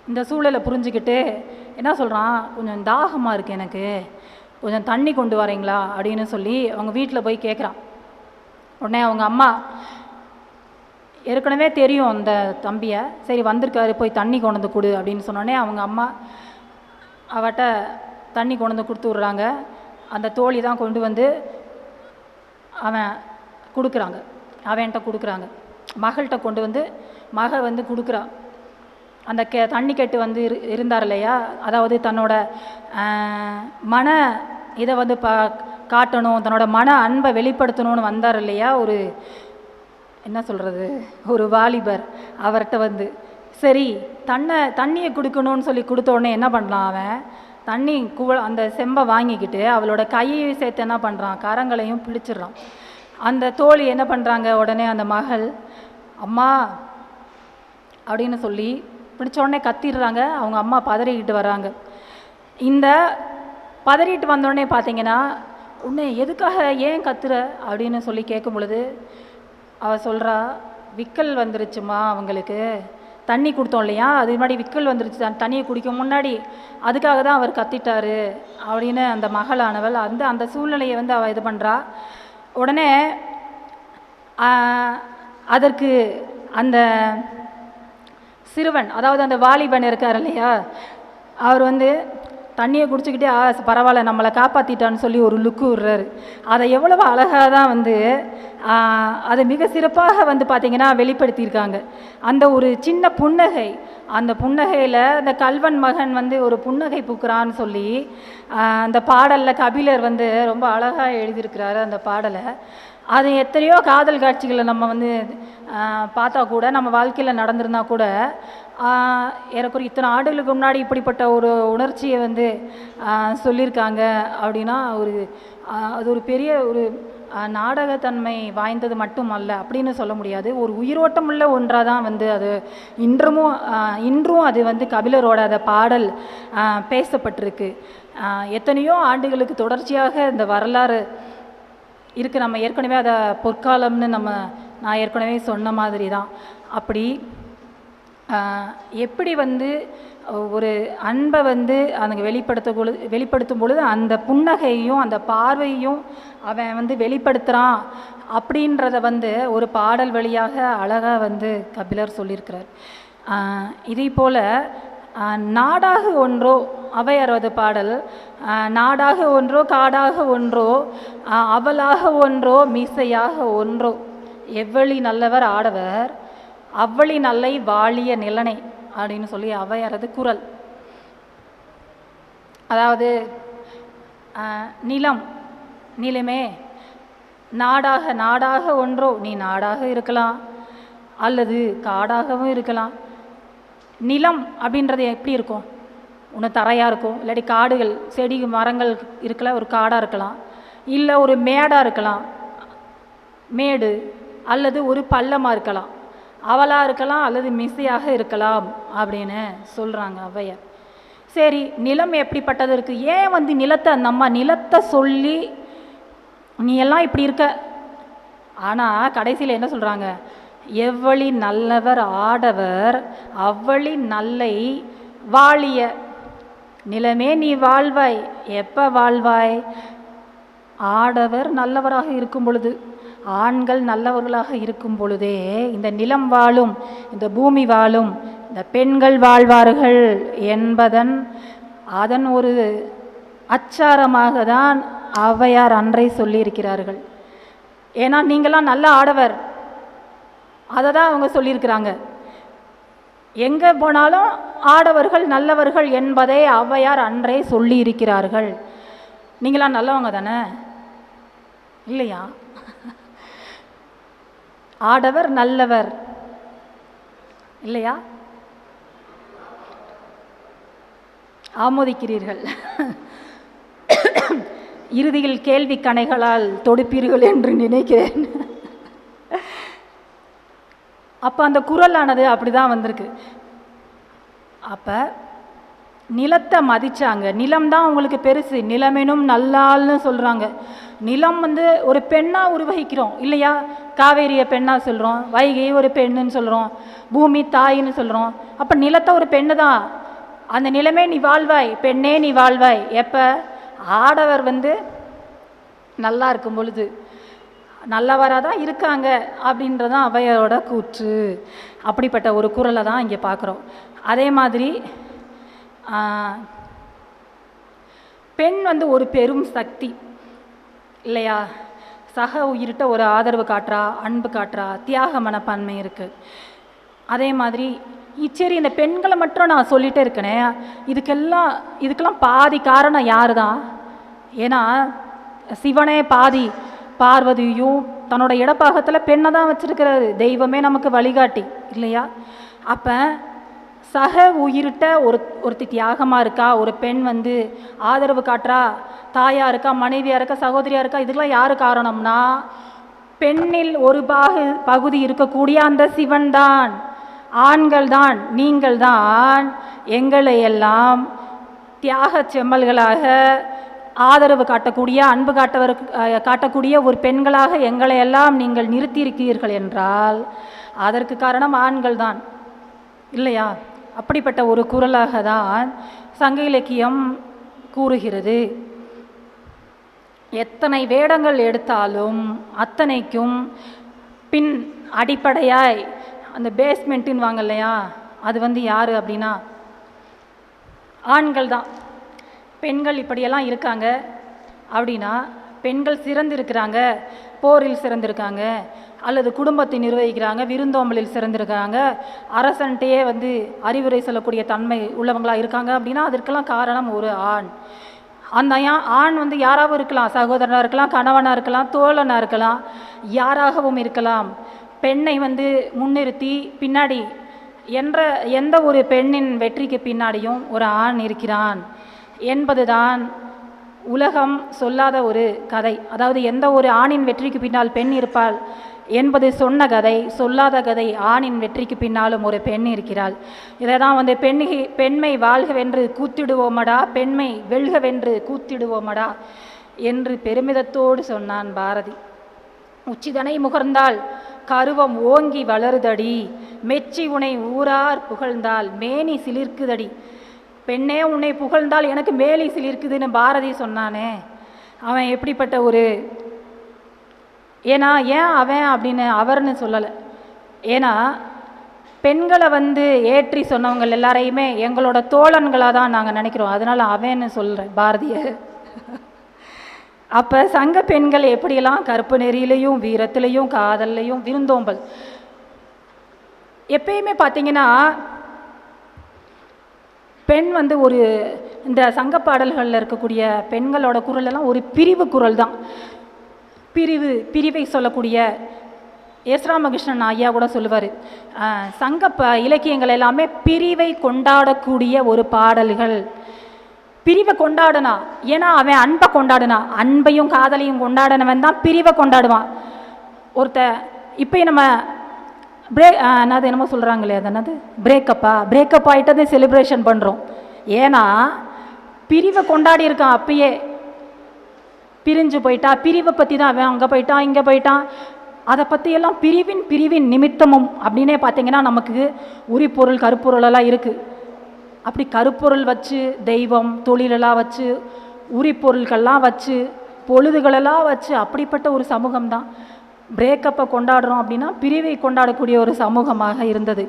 [SPEAKER 4] இந்த சூழலை புரிஞ்சுக்கிட்டு என்ன சொல்கிறான், கொஞ்சம் தாகமாக இருக்குது எனக்கு, கொஞ்சம் தண்ணி கொண்டு வரீங்களா அப்படின்னு சொல்லி அவங்க வீட்டில் போய் கேட்குறான். உடனே அவங்க அம்மா ஏற்கனவே தெரியும் அந்த தம்பியை, சரி வந்திருக்காரு போய் தண்ணி கொண்டு வந்து கொடு அப்படின்னு சொன்னோடனே அவங்க அம்மா அவட்ட தண்ணி கொண்டு வந்து கொடுத்து விட்றாங்க. அந்த தோழி தான் கொண்டு வந்து அவன்கிட்ட கொடுக்குறாங்க. மகள்கிட்ட கொண்டு வந்து மக வந்து கொடுக்குறா. அந்த தண்ணி கெட்டு வந்து இருந்தார் இல்லையா, அதாவது தன்னோட மன இதை வந்து காட்டணும், தன்னோட மன அன்பை வெளிப்படுத்தணும்னு வந்தார் இல்லையா, ஒரு என்ன சொல்கிறது, ஒரு வாலிபர். அவர்கிட்ட வந்து சரி தண்ணியை கொடுக்கணும்னு சொல்லி கொடுத்த உடனே என்ன பண்ணலாம், அவன் தண்ணி அந்த செம்பை வாங்கிக்கிட்டு அவளோட கையையும் சேர்த்து என்ன பண்ணுறான், கரங்களையும் பிடிச்சிடுறான். அந்த தோழி என்ன பண்ணுறாங்க, உடனே அந்த மகள் அம்மா அப்படின்னு சொல்லி பிடிச்ச உடனே கத்திடுறாங்க. அவங்க அம்மா பதறிக்கிட்டு வராங்க. இந்த பதறிட்டு வந்தோடனே பார்த்தீங்கன்னா, உன்னை எதுக்காக ஏன் கத்துற அப்படின்னு சொல்லி கேட்கும் பொழுது அவள் சொல்கிறா, விக்கல் வந்துருச்சுமா அவங்களுக்கு, தண்ணி கொடுத்தோம் இல்லையா, அது முன்னாடி விக்கல் வந்துருச்சு, தண்ணியை குடிக்க முன்னாடி, அதுக்காக தான் அவர் கத்திட்டாரு அப்படின்னு அந்த மகளானவள் அந்த சூழ்நிலையை வந்து அவள் இது பண்ணுறா. உடனே அதற்கு அந்த சிறுவன், அதாவது அந்த வாலிபன் இருக்கார் இல்லையா, அவர் வந்து தண்ணியை குடிச்சிக்கிட்டே பரவாயில்ல நம்மளை காப்பாற்றிட்டான்னு சொல்லி ஒரு லுக்கு விடுறாரு. அதை எவ்வளவு அழகாக தான் வந்து அதை மிக சிறப்பாக வந்து பார்த்திங்கன்னா வெளிப்படுத்தியிருக்காங்க. அந்த ஒரு சின்ன புன்னகை, அந்த புன்னகையில் அந்த கல்வன் மகன் வந்து ஒரு புன்னகை பூக்குறான்னு சொல்லி அந்த பாடலில் கபிலர் வந்து ரொம்ப அழகாக எழுதியிருக்கிறாரு அந்த பாடலை. அது எத்தனையோ காதல் காட்சிகளை நம்ம வந்து பார்த்தா கூட, நம்ம வாழ்க்கையில் நடந்திருந்தா கூட, எனக்கு இத்தனை ஆண்டுகளுக்கு முன்னாடி இப்படிப்பட்ட ஒரு உணர்ச்சியை வந்து சொல்லியிருக்காங்க அப்படின்னா அது ஒரு பெரிய ஒரு நாடகத்தன்மை வாய்ந்தது மட்டும் அல்ல அப்படின்னு சொல்ல முடியாது. ஒரு உயிரோட்டமுள்ள ஒன்றாக தான் வந்து அது இன்றும் அது வந்து கபிலரோட அந்த பாடல் பேசப்பட்டிருக்கு. எத்தனையோ ஆண்டுகளுக்கு தொடர்ச்சியாக இந்த வரலாறு இருக்குது. நம்ம ஏற்கனவே அதை பொற்காலம்னு நான் ஏற்கனவே சொன்ன மாதிரி தான். அப்படி எப்படி வந்து ஒரு அன்பை வந்து அதுங்க வெளிப்படுத்தும் பொழுது அந்த புன்னகையும் அந்த பார்வையும் அவன் வந்து வெளிப்படுத்துகிறான் அப்படின்றத வந்து ஒரு பாடல் வழியாக அழகாக வந்து கபிலர் சொல்லியிருக்கிறார். இதே போல் நாடாக ஒன்றோ, ஔவையாரது பாடல், நாடாக ஒன்றோ காடாக ஒன்றோ அவளாக ஒன்றோ மீசையாக ஒன்றோ எவ்வளி நல்லவர் ஆடவர் அவ்வளி நல்லை வாழிய நிலனை அப்படின்னு சொல்லி ஔவையாரது குறள். அதாவது நிலமே நாடாக ஒன்றோ, நீ நாடாக இருக்கலாம் அல்லது காடாகவும் இருக்கலாம். நிலம் அப்படின்றது எப்படி இருக்கும், ஒன்று தரையாக இருக்கும், இல்லாட்டி காடுகள் செடி மரங்கள் இருக்கல ஒரு காடாக இருக்கலாம், இல்லை ஒரு மேடாக இருக்கலாம், மேடு அல்லது ஒரு பள்ளமாக இருக்கலாம், அவளாக இருக்கலாம் அல்லது மிசையாக இருக்கலாம் அப்படின்னு சொல்கிறாங்க ஔவையார். சரி, நிலம் எப்படிப்பட்டது இருக்குது, ஏன் வந்து நிலத்தை சொல்லி நீ எல்லாம் இப்படி இருக்க, ஆனால் கடைசியில் என்ன சொல்கிறாங்க, எவ்வளி நல்லவர் ஆடவர் அவ்வளி நல்லை வாழிய நிலமே நீ வாழ்வாய். எப்போ வாழ்வாய், ஆடவர் நல்லவராக இருக்கும் பொழுது, ஆண்கள் நல்லவர்களாக இருக்கும் பொழுதே இந்த நிலம் வாழும், இந்த பூமி வாழும், இந்த பெண்கள் வாழ்வார்கள் என்பதன் அதன் ஒரு அச்சாரமாக தான் ஔவையார் அன்றை சொல்லியிருக்கிறார்கள். ஏன்னா நீங்களாம் நல்ல ஆடவர், அதை தான் அவங்க சொல்லியிருக்கிறாங்க. எங்கே போனாலும் ஆடவர்கள் நல்லவர்கள் என்பதை ஔவையார் அன்றே சொல்லி இருக்கிறார்கள். நீங்களாம் நல்லவங்க தானே, இல்லையா? ஆடவர் நல்லவர் இல்லையா? ஆமோதிக்கிறீர்கள். இறுதியில் கேள்வி கணைகளால் தொடுப்பீர்கள் என்று நினைக்கிறேன். அப்போ அந்த குறளானது அப்படி தான் வந்திருக்கு. அப்போ நிலத்தை மதிச்சாங்க. நிலம்தான் அவங்களுக்கு பெருசு, நிலமெனும் நல்லாள்னு சொல்கிறாங்க. நிலம் வந்து ஒரு பெண்ணாக உருவகிக்கிறோம் இல்லையா? காவேரியை பெண்ணாக சொல்கிறோம், வைகையை ஒரு பெண்ணுன்னு சொல்கிறோம், பூமி தாயின்னு சொல்கிறோம். அப்போ நிலத்தை ஒரு பெண்ணு தான். அந்த நிலமே நீ வாழ்வாய், பெண்ணே நீ வாழ்வாய். எப்போ ஆடவர் வந்து நல்லா இருக்கும் பொழுது நல்லவராக தான் இருக்காங்க அப்படின்றதான் ஔவையாரோட கூற்று. அப்படிப்பட்ட ஒரு குறளை தான் இங்கே பார்க்குறோம். அதே மாதிரி பெண் வந்து ஒரு பெரும் சக்தி இல்லையா? சக உயிர்கிட்ட ஒரு ஆதரவு காட்டுறா, அன்பு காட்டுறா, தியாக மனப்பான்மை இருக்குது. அதே மாதிரி சரி, இந்த பெண்களை மட்டும் நான் சொல்லிகிட்டே இருக்கேனே, இதுக்கெல்லாம் பாதி காரணம் யார் தான்? ஏன்னா சிவனே பாதி பார்வதியும் தன்னோட இடப்பாகத்தில் பெண்ணை தான் வச்சுருக்கிறாரு. தெய்வமே நமக்கு வழிகாட்டி இல்லையா? அப்போ சக உயிர்கிட்ட ஒருத்தி தியாகமாக இருக்கா, ஒரு பெண் வந்து ஆதரவு காட்டுறா, தாயாக இருக்கா, மனைவியாக இருக்கா, சகோதரியாக இருக்கா, இதுக்கெல்லாம் யார் காரணம்னா பெண்ணில் ஒரு பகுதி இருக்கக்கூடிய அந்த சிவன் தான். ஆண்கள் தான், நீங்கள் தான் எங்களை எல்லாம் தியாக செம்மல்களாக ஆதரவு காட்டக்கூடிய, அன்பு காட்டக்கூடிய ஒரு பெண்களாக எங்களை எல்லாம் நீங்கள் நிறுத்தியிருக்கிறீர்கள் என்றால் அதற்கு காரணம் ஆண்கள் தான் இல்லையா? அப்படிப்பட்ட ஒரு குறளாக தான் சங்க இலக்கியம் கூறுகிறது. எத்தனை வேடங்கள் எடுத்தாலும் அத்தனைக்கும் பின் அடிப்படையாய் அந்த பேஸ்மெண்ட்டுன்னு வாங்க இல்லையா, அது வந்து யார் அப்படின்னா ஆண்கள் தான். பெண்கள் இப்படியெல்லாம் இருக்காங்க அப்படின்னா பெண்கள் சிறந்திருக்கிறாங்க, போரில் சிறந்திருக்காங்க, அல்லது குடும்பத்தை நிர்வகிக்கிறாங்க, விருந்தோம்பலில் சிறந்திருக்காங்க, அரசன்ட்டையே வந்து அறிவுரை சொல்லக்கூடிய தன்மை உள்ளவங்களாக இருக்காங்க அப்படின்னா அதற்கெல்லாம் காரணம் ஒரு ஆண். அந்த ஆண் வந்து யாராகவும் இருக்கலாம், சகோதரனாக இருக்கலாம், கணவனாக இருக்கலாம், தோழனாக இருக்கலாம், யாராகவும் இருக்கலாம். பெண்ணை வந்து முன்னிறுத்தி பின்னாடி எந்த ஒரு பெண்ணின் வெற்றிக்கு பின்னாடியும் ஒரு ஆண் இருக்கிறான் என்பதுதான் உலகம் சொல்லாத ஒரு கதை. அதாவது எந்த ஒரு ஆணின் வெற்றிக்கு பின்னால் பெண் இருப்பாள் என்பது சொன்ன கதை, சொல்லாத கதை. ஆணின் வெற்றிக்கு பின்னாலும் ஒரு பெண் இருக்கிறாள். இதை தான் வந்து பெண்மை வாழ்கவென்று கூத்திடுவோமடா, பெண்மை வெல்கவென்று கூத்திடுவோமடா என்று பெருமிதத்தோடு சொன்னான் பாரதி. உச்சிதனை முகர்ந்தால் கருவம் ஓங்கி வளருதடி, மெச்சி உனை ஊரார் புகழ்ந்தால் மேனி சிலிர்க்குதடி. பெண்ணே உன்னை புகழ்ந்தால் எனக்கு மேலி சிலிர்க்குதுன்னு பாரதி சொன்னானே, அவன் எப்படிப்பட்ட ஒரு, ஏன்னா ஏன் அவன் அப்படின்னு அவர்னு சொல்லலை, ஏன்னா பெண்களை வந்து ஏற்றி சொன்னவங்க எல்லாரையுமே எங்களோட தோழன்களாக தான் நாங்கள் நினைக்கிறோம், அதனால் அவன்னு சொல்கிறேன் பாரதிய. அப்போ சங்க பெண்கள் எப்படியெல்லாம் கற்பு நெறியிலையும் வீரத்திலையும் காதல்லையும் விருந்தோம்பல். எப்பயுமே பார்த்தீங்கன்னா பெண் வந்து ஒரு இந்த சங்க பாடல்களில் இருக்கக்கூடிய பெண்களோட குரலெல்லாம் ஒரு பிரிவு குரல் தான். பிரிவை சொல்லக்கூடிய எஸ் ராமகிருஷ்ணன் ஐயா கூட சொல்லுவார், சங்க இலக்கியங்கள் எல்லாமே பிரிவை கொண்டாடக்கூடிய ஒரு பாடல்கள். பிரிவை கொண்டாடுனா, ஏன்னா அவன் அன்பை கொண்டாடுனா, அன்பையும் காதலையும் கொண்டாடினவன் தான் பிரிவை கொண்டாடுவான். இப்போ நம்ம என்னது என்னமோ சொல்கிறாங்களே, அது என்னது பிரேக்கப் ஆகிட்டதே செலிப்ரேஷன் பண்ணுறோம். ஏன்னா பிரிவை கொண்டாடி இருக்கான், அப்பயே பிரிஞ்சு போயிட்டா, பிரிவை பற்றி தான் அவன் அங்கே போயிட்டான் இங்கே போயிட்டான், அதை பற்றியெல்லாம் பிரிவின் நிமித்தமும் அப்படின்னே பார்த்தீங்கன்னா நமக்கு உரிப்பொருள் கருப்பொருளெல்லாம் இருக்குது. அப்படி கருப்பொருள் வச்சு தெய்வம் தொழிலெல்லாம் வச்சு உரிப்பொருள்கள்லாம் வச்சு பொழுதுகளெல்லாம் வச்சு அப்படிப்பட்ட ஒரு சமூகம் தான். பிரேக்கப்பை கொண்டாடுறோம் அப்படின்னா பிரிவை கொண்டாடக்கூடிய ஒரு சமூகமாக இருந்தது.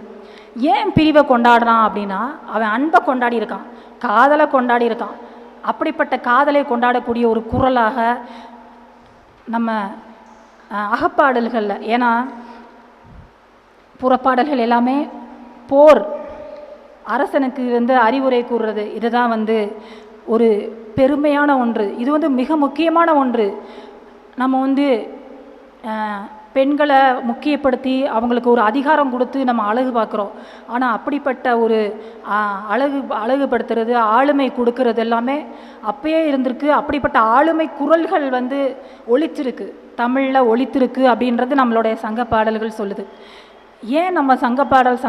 [SPEAKER 4] ஏன் பிரிவை கொண்டாடுறான் அப்படின்னா அவன் அன்பை கொண்டாடி இருக்கான், காதலை கொண்டாடி இருக்கான். அப்படிப்பட்ட காதலை கொண்டாடக்கூடிய ஒரு குரலாக நம்ம அகப்பாடல்களில், ஏன்னா புறப்பாடல்கள் எல்லாமே போர், அரசனுக்கு வந்து அறிவுரை கூறுறது, இதுதான் வந்து ஒரு பெருமையான ஒன்று. இது வந்து மிக முக்கியமான ஒன்று. நம்ம வந்து பெண்களை முக்கியப்படுத்தி அவங்களுக்கு ஒரு அதிகாரம் கொடுத்து நம்ம அழகு பார்க்குறோம். ஆனால் அப்படிப்பட்ட ஒரு அழகுபடுத்துறது, ஆளுமை கொடுக்கறது எல்லாமே அப்பயே இருந்திருக்கு. அப்படிப்பட்ட ஆளுமை குரல்கள் வந்து ஒலிச்சிருக்கு, தமிழில் ஒலித்திருக்கு அப்படின்றது நம்மளுடைய சங்க பாடல்கள் சொல்லுது. ஏன் நம்ம சங்கப்பாடல்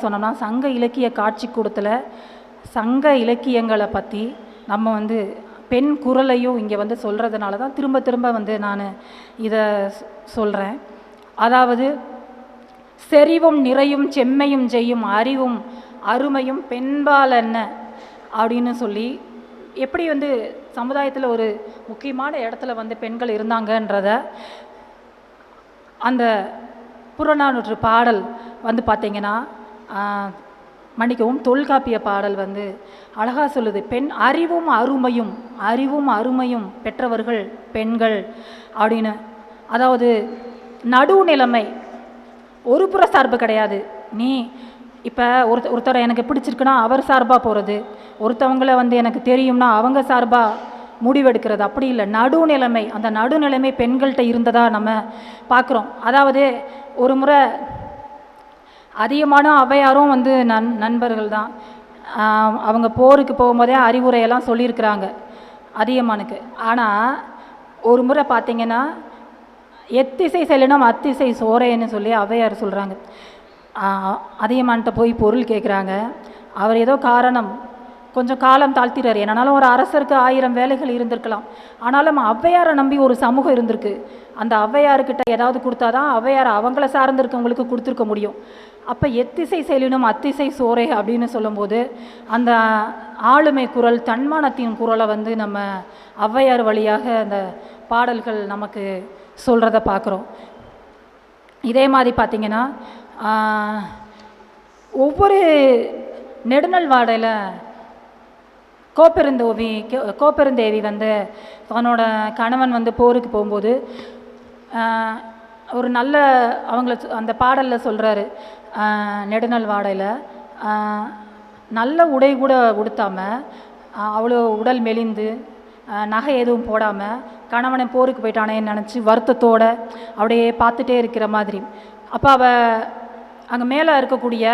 [SPEAKER 4] சொன்னோம்னா, சங்க இலக்கிய காட்சி கூடத்தில் சங்க இலக்கியங்களை பற்றி நம்ம வந்து பெண் குரலையும் இங்கே வந்து சொல்கிறதுனால தான் திரும்ப வந்து நான் இதை சொல்கிறேன். அதாவது செறிவும் நிறையும் செம்மையும் செய்யும் அறிவும் அருமையும் பெண்பால் என்ன அப்படின்னு சொல்லி எப்படி வந்து சமுதாயத்தில் ஒரு முக்கியமான இடத்துல வந்து பெண்கள் இருந்தாங்கன்றத அந்த புறநானூற்று பாடல் வந்து பார்த்திங்கன்னா மன்னிக்கவும் தொல்காப்பிய பாடல் வந்து அழகாக சொல்லுது. பெண் அறிவும் அருமையும் பெற்றவர்கள் பெண்கள் அப்படின்னு. அதாவது நடுநிலைமை, ஒரு புற சார்பு கிடையாது. நீ இப்போ ஒருத்தரை எனக்கு பிடிச்சிருக்குன்னா அவர் சார்பாக போகிறது, ஒருத்தவங்களை வந்து எனக்கு தெரியும்னா அவங்க சார்பாக முடிவெடுக்கிறது, அப்படி இல்லை. நடுநிலைமை, அந்த நடுநிலைமை பெண்கள்கிட்ட இருந்ததாக நம்ம பார்க்குறோம். அதாவது ஒரு முறை அதிகமான ஔவையாரும் வந்து நண்பர்கள் தான். அவங்க போருக்கு போகும்போதே அறிவுரையெல்லாம் சொல்லியிருக்கிறாங்க அதியமானுக்கு. ஆனால் ஒரு முறை பார்த்திங்கன்னா எத்திசை செல்லினம் அத்திசை சோரைன்னு சொல்லி ஔவையார் சொல்கிறாங்க. அதியமான்கிட்ட போய் பொருள் கேட்குறாங்க. அவர் ஏதோ காரணம் கொஞ்சம் காலம் தாழ்த்திறார். என்னாலும் ஒரு அரசருக்கு 1000 வேலைகள் இருந்திருக்கலாம். ஆனாலும் ஔவையாரை நம்பி ஒரு சமூகம் இருந்திருக்கு. அந்த ஔவையார்கிட்ட ஏதாவது கொடுத்தாதான் ஔவையார் அவங்கள சார்ந்திருக்கவங்களுக்கு கொடுத்துருக்க முடியும். அப்போ எத்திசை செல்லினும் அத்திசை சோரை அப்படின்னு சொல்லும்போது அந்த ஆளுமை குரல், தன்மானத்தின் குரலை வந்து நம்ம ஔவையார் வழியாக அந்த பாடல்கள் நமக்கு சொல்கிறத பார்க்குறோம். இதே மாதிரி பார்த்திங்கன்னா ஒவ்வொரு நெடுநல் வாடையில் கோப்பெருந்தேவி வந்து தன்னோட கணவன் வந்து போருக்கு போகும்போது ஒரு நல்ல அவங்கள அந்த பாடலில் சொல்கிறாரு. நெடுநல் வாடையில் நல்ல உடை கூட உடுத்தாமல் அவ்வளோ உடல் மெலிந்து நகை எதுவும் போடாமல் கணவனை போருக்கு போயிட்டானேன்னு நினச்சி வருத்தத்தோடு அப்படியே பார்த்துட்டே இருக்கிற மாதிரி. அப்போ அங்கே மேலே இருக்கக்கூடிய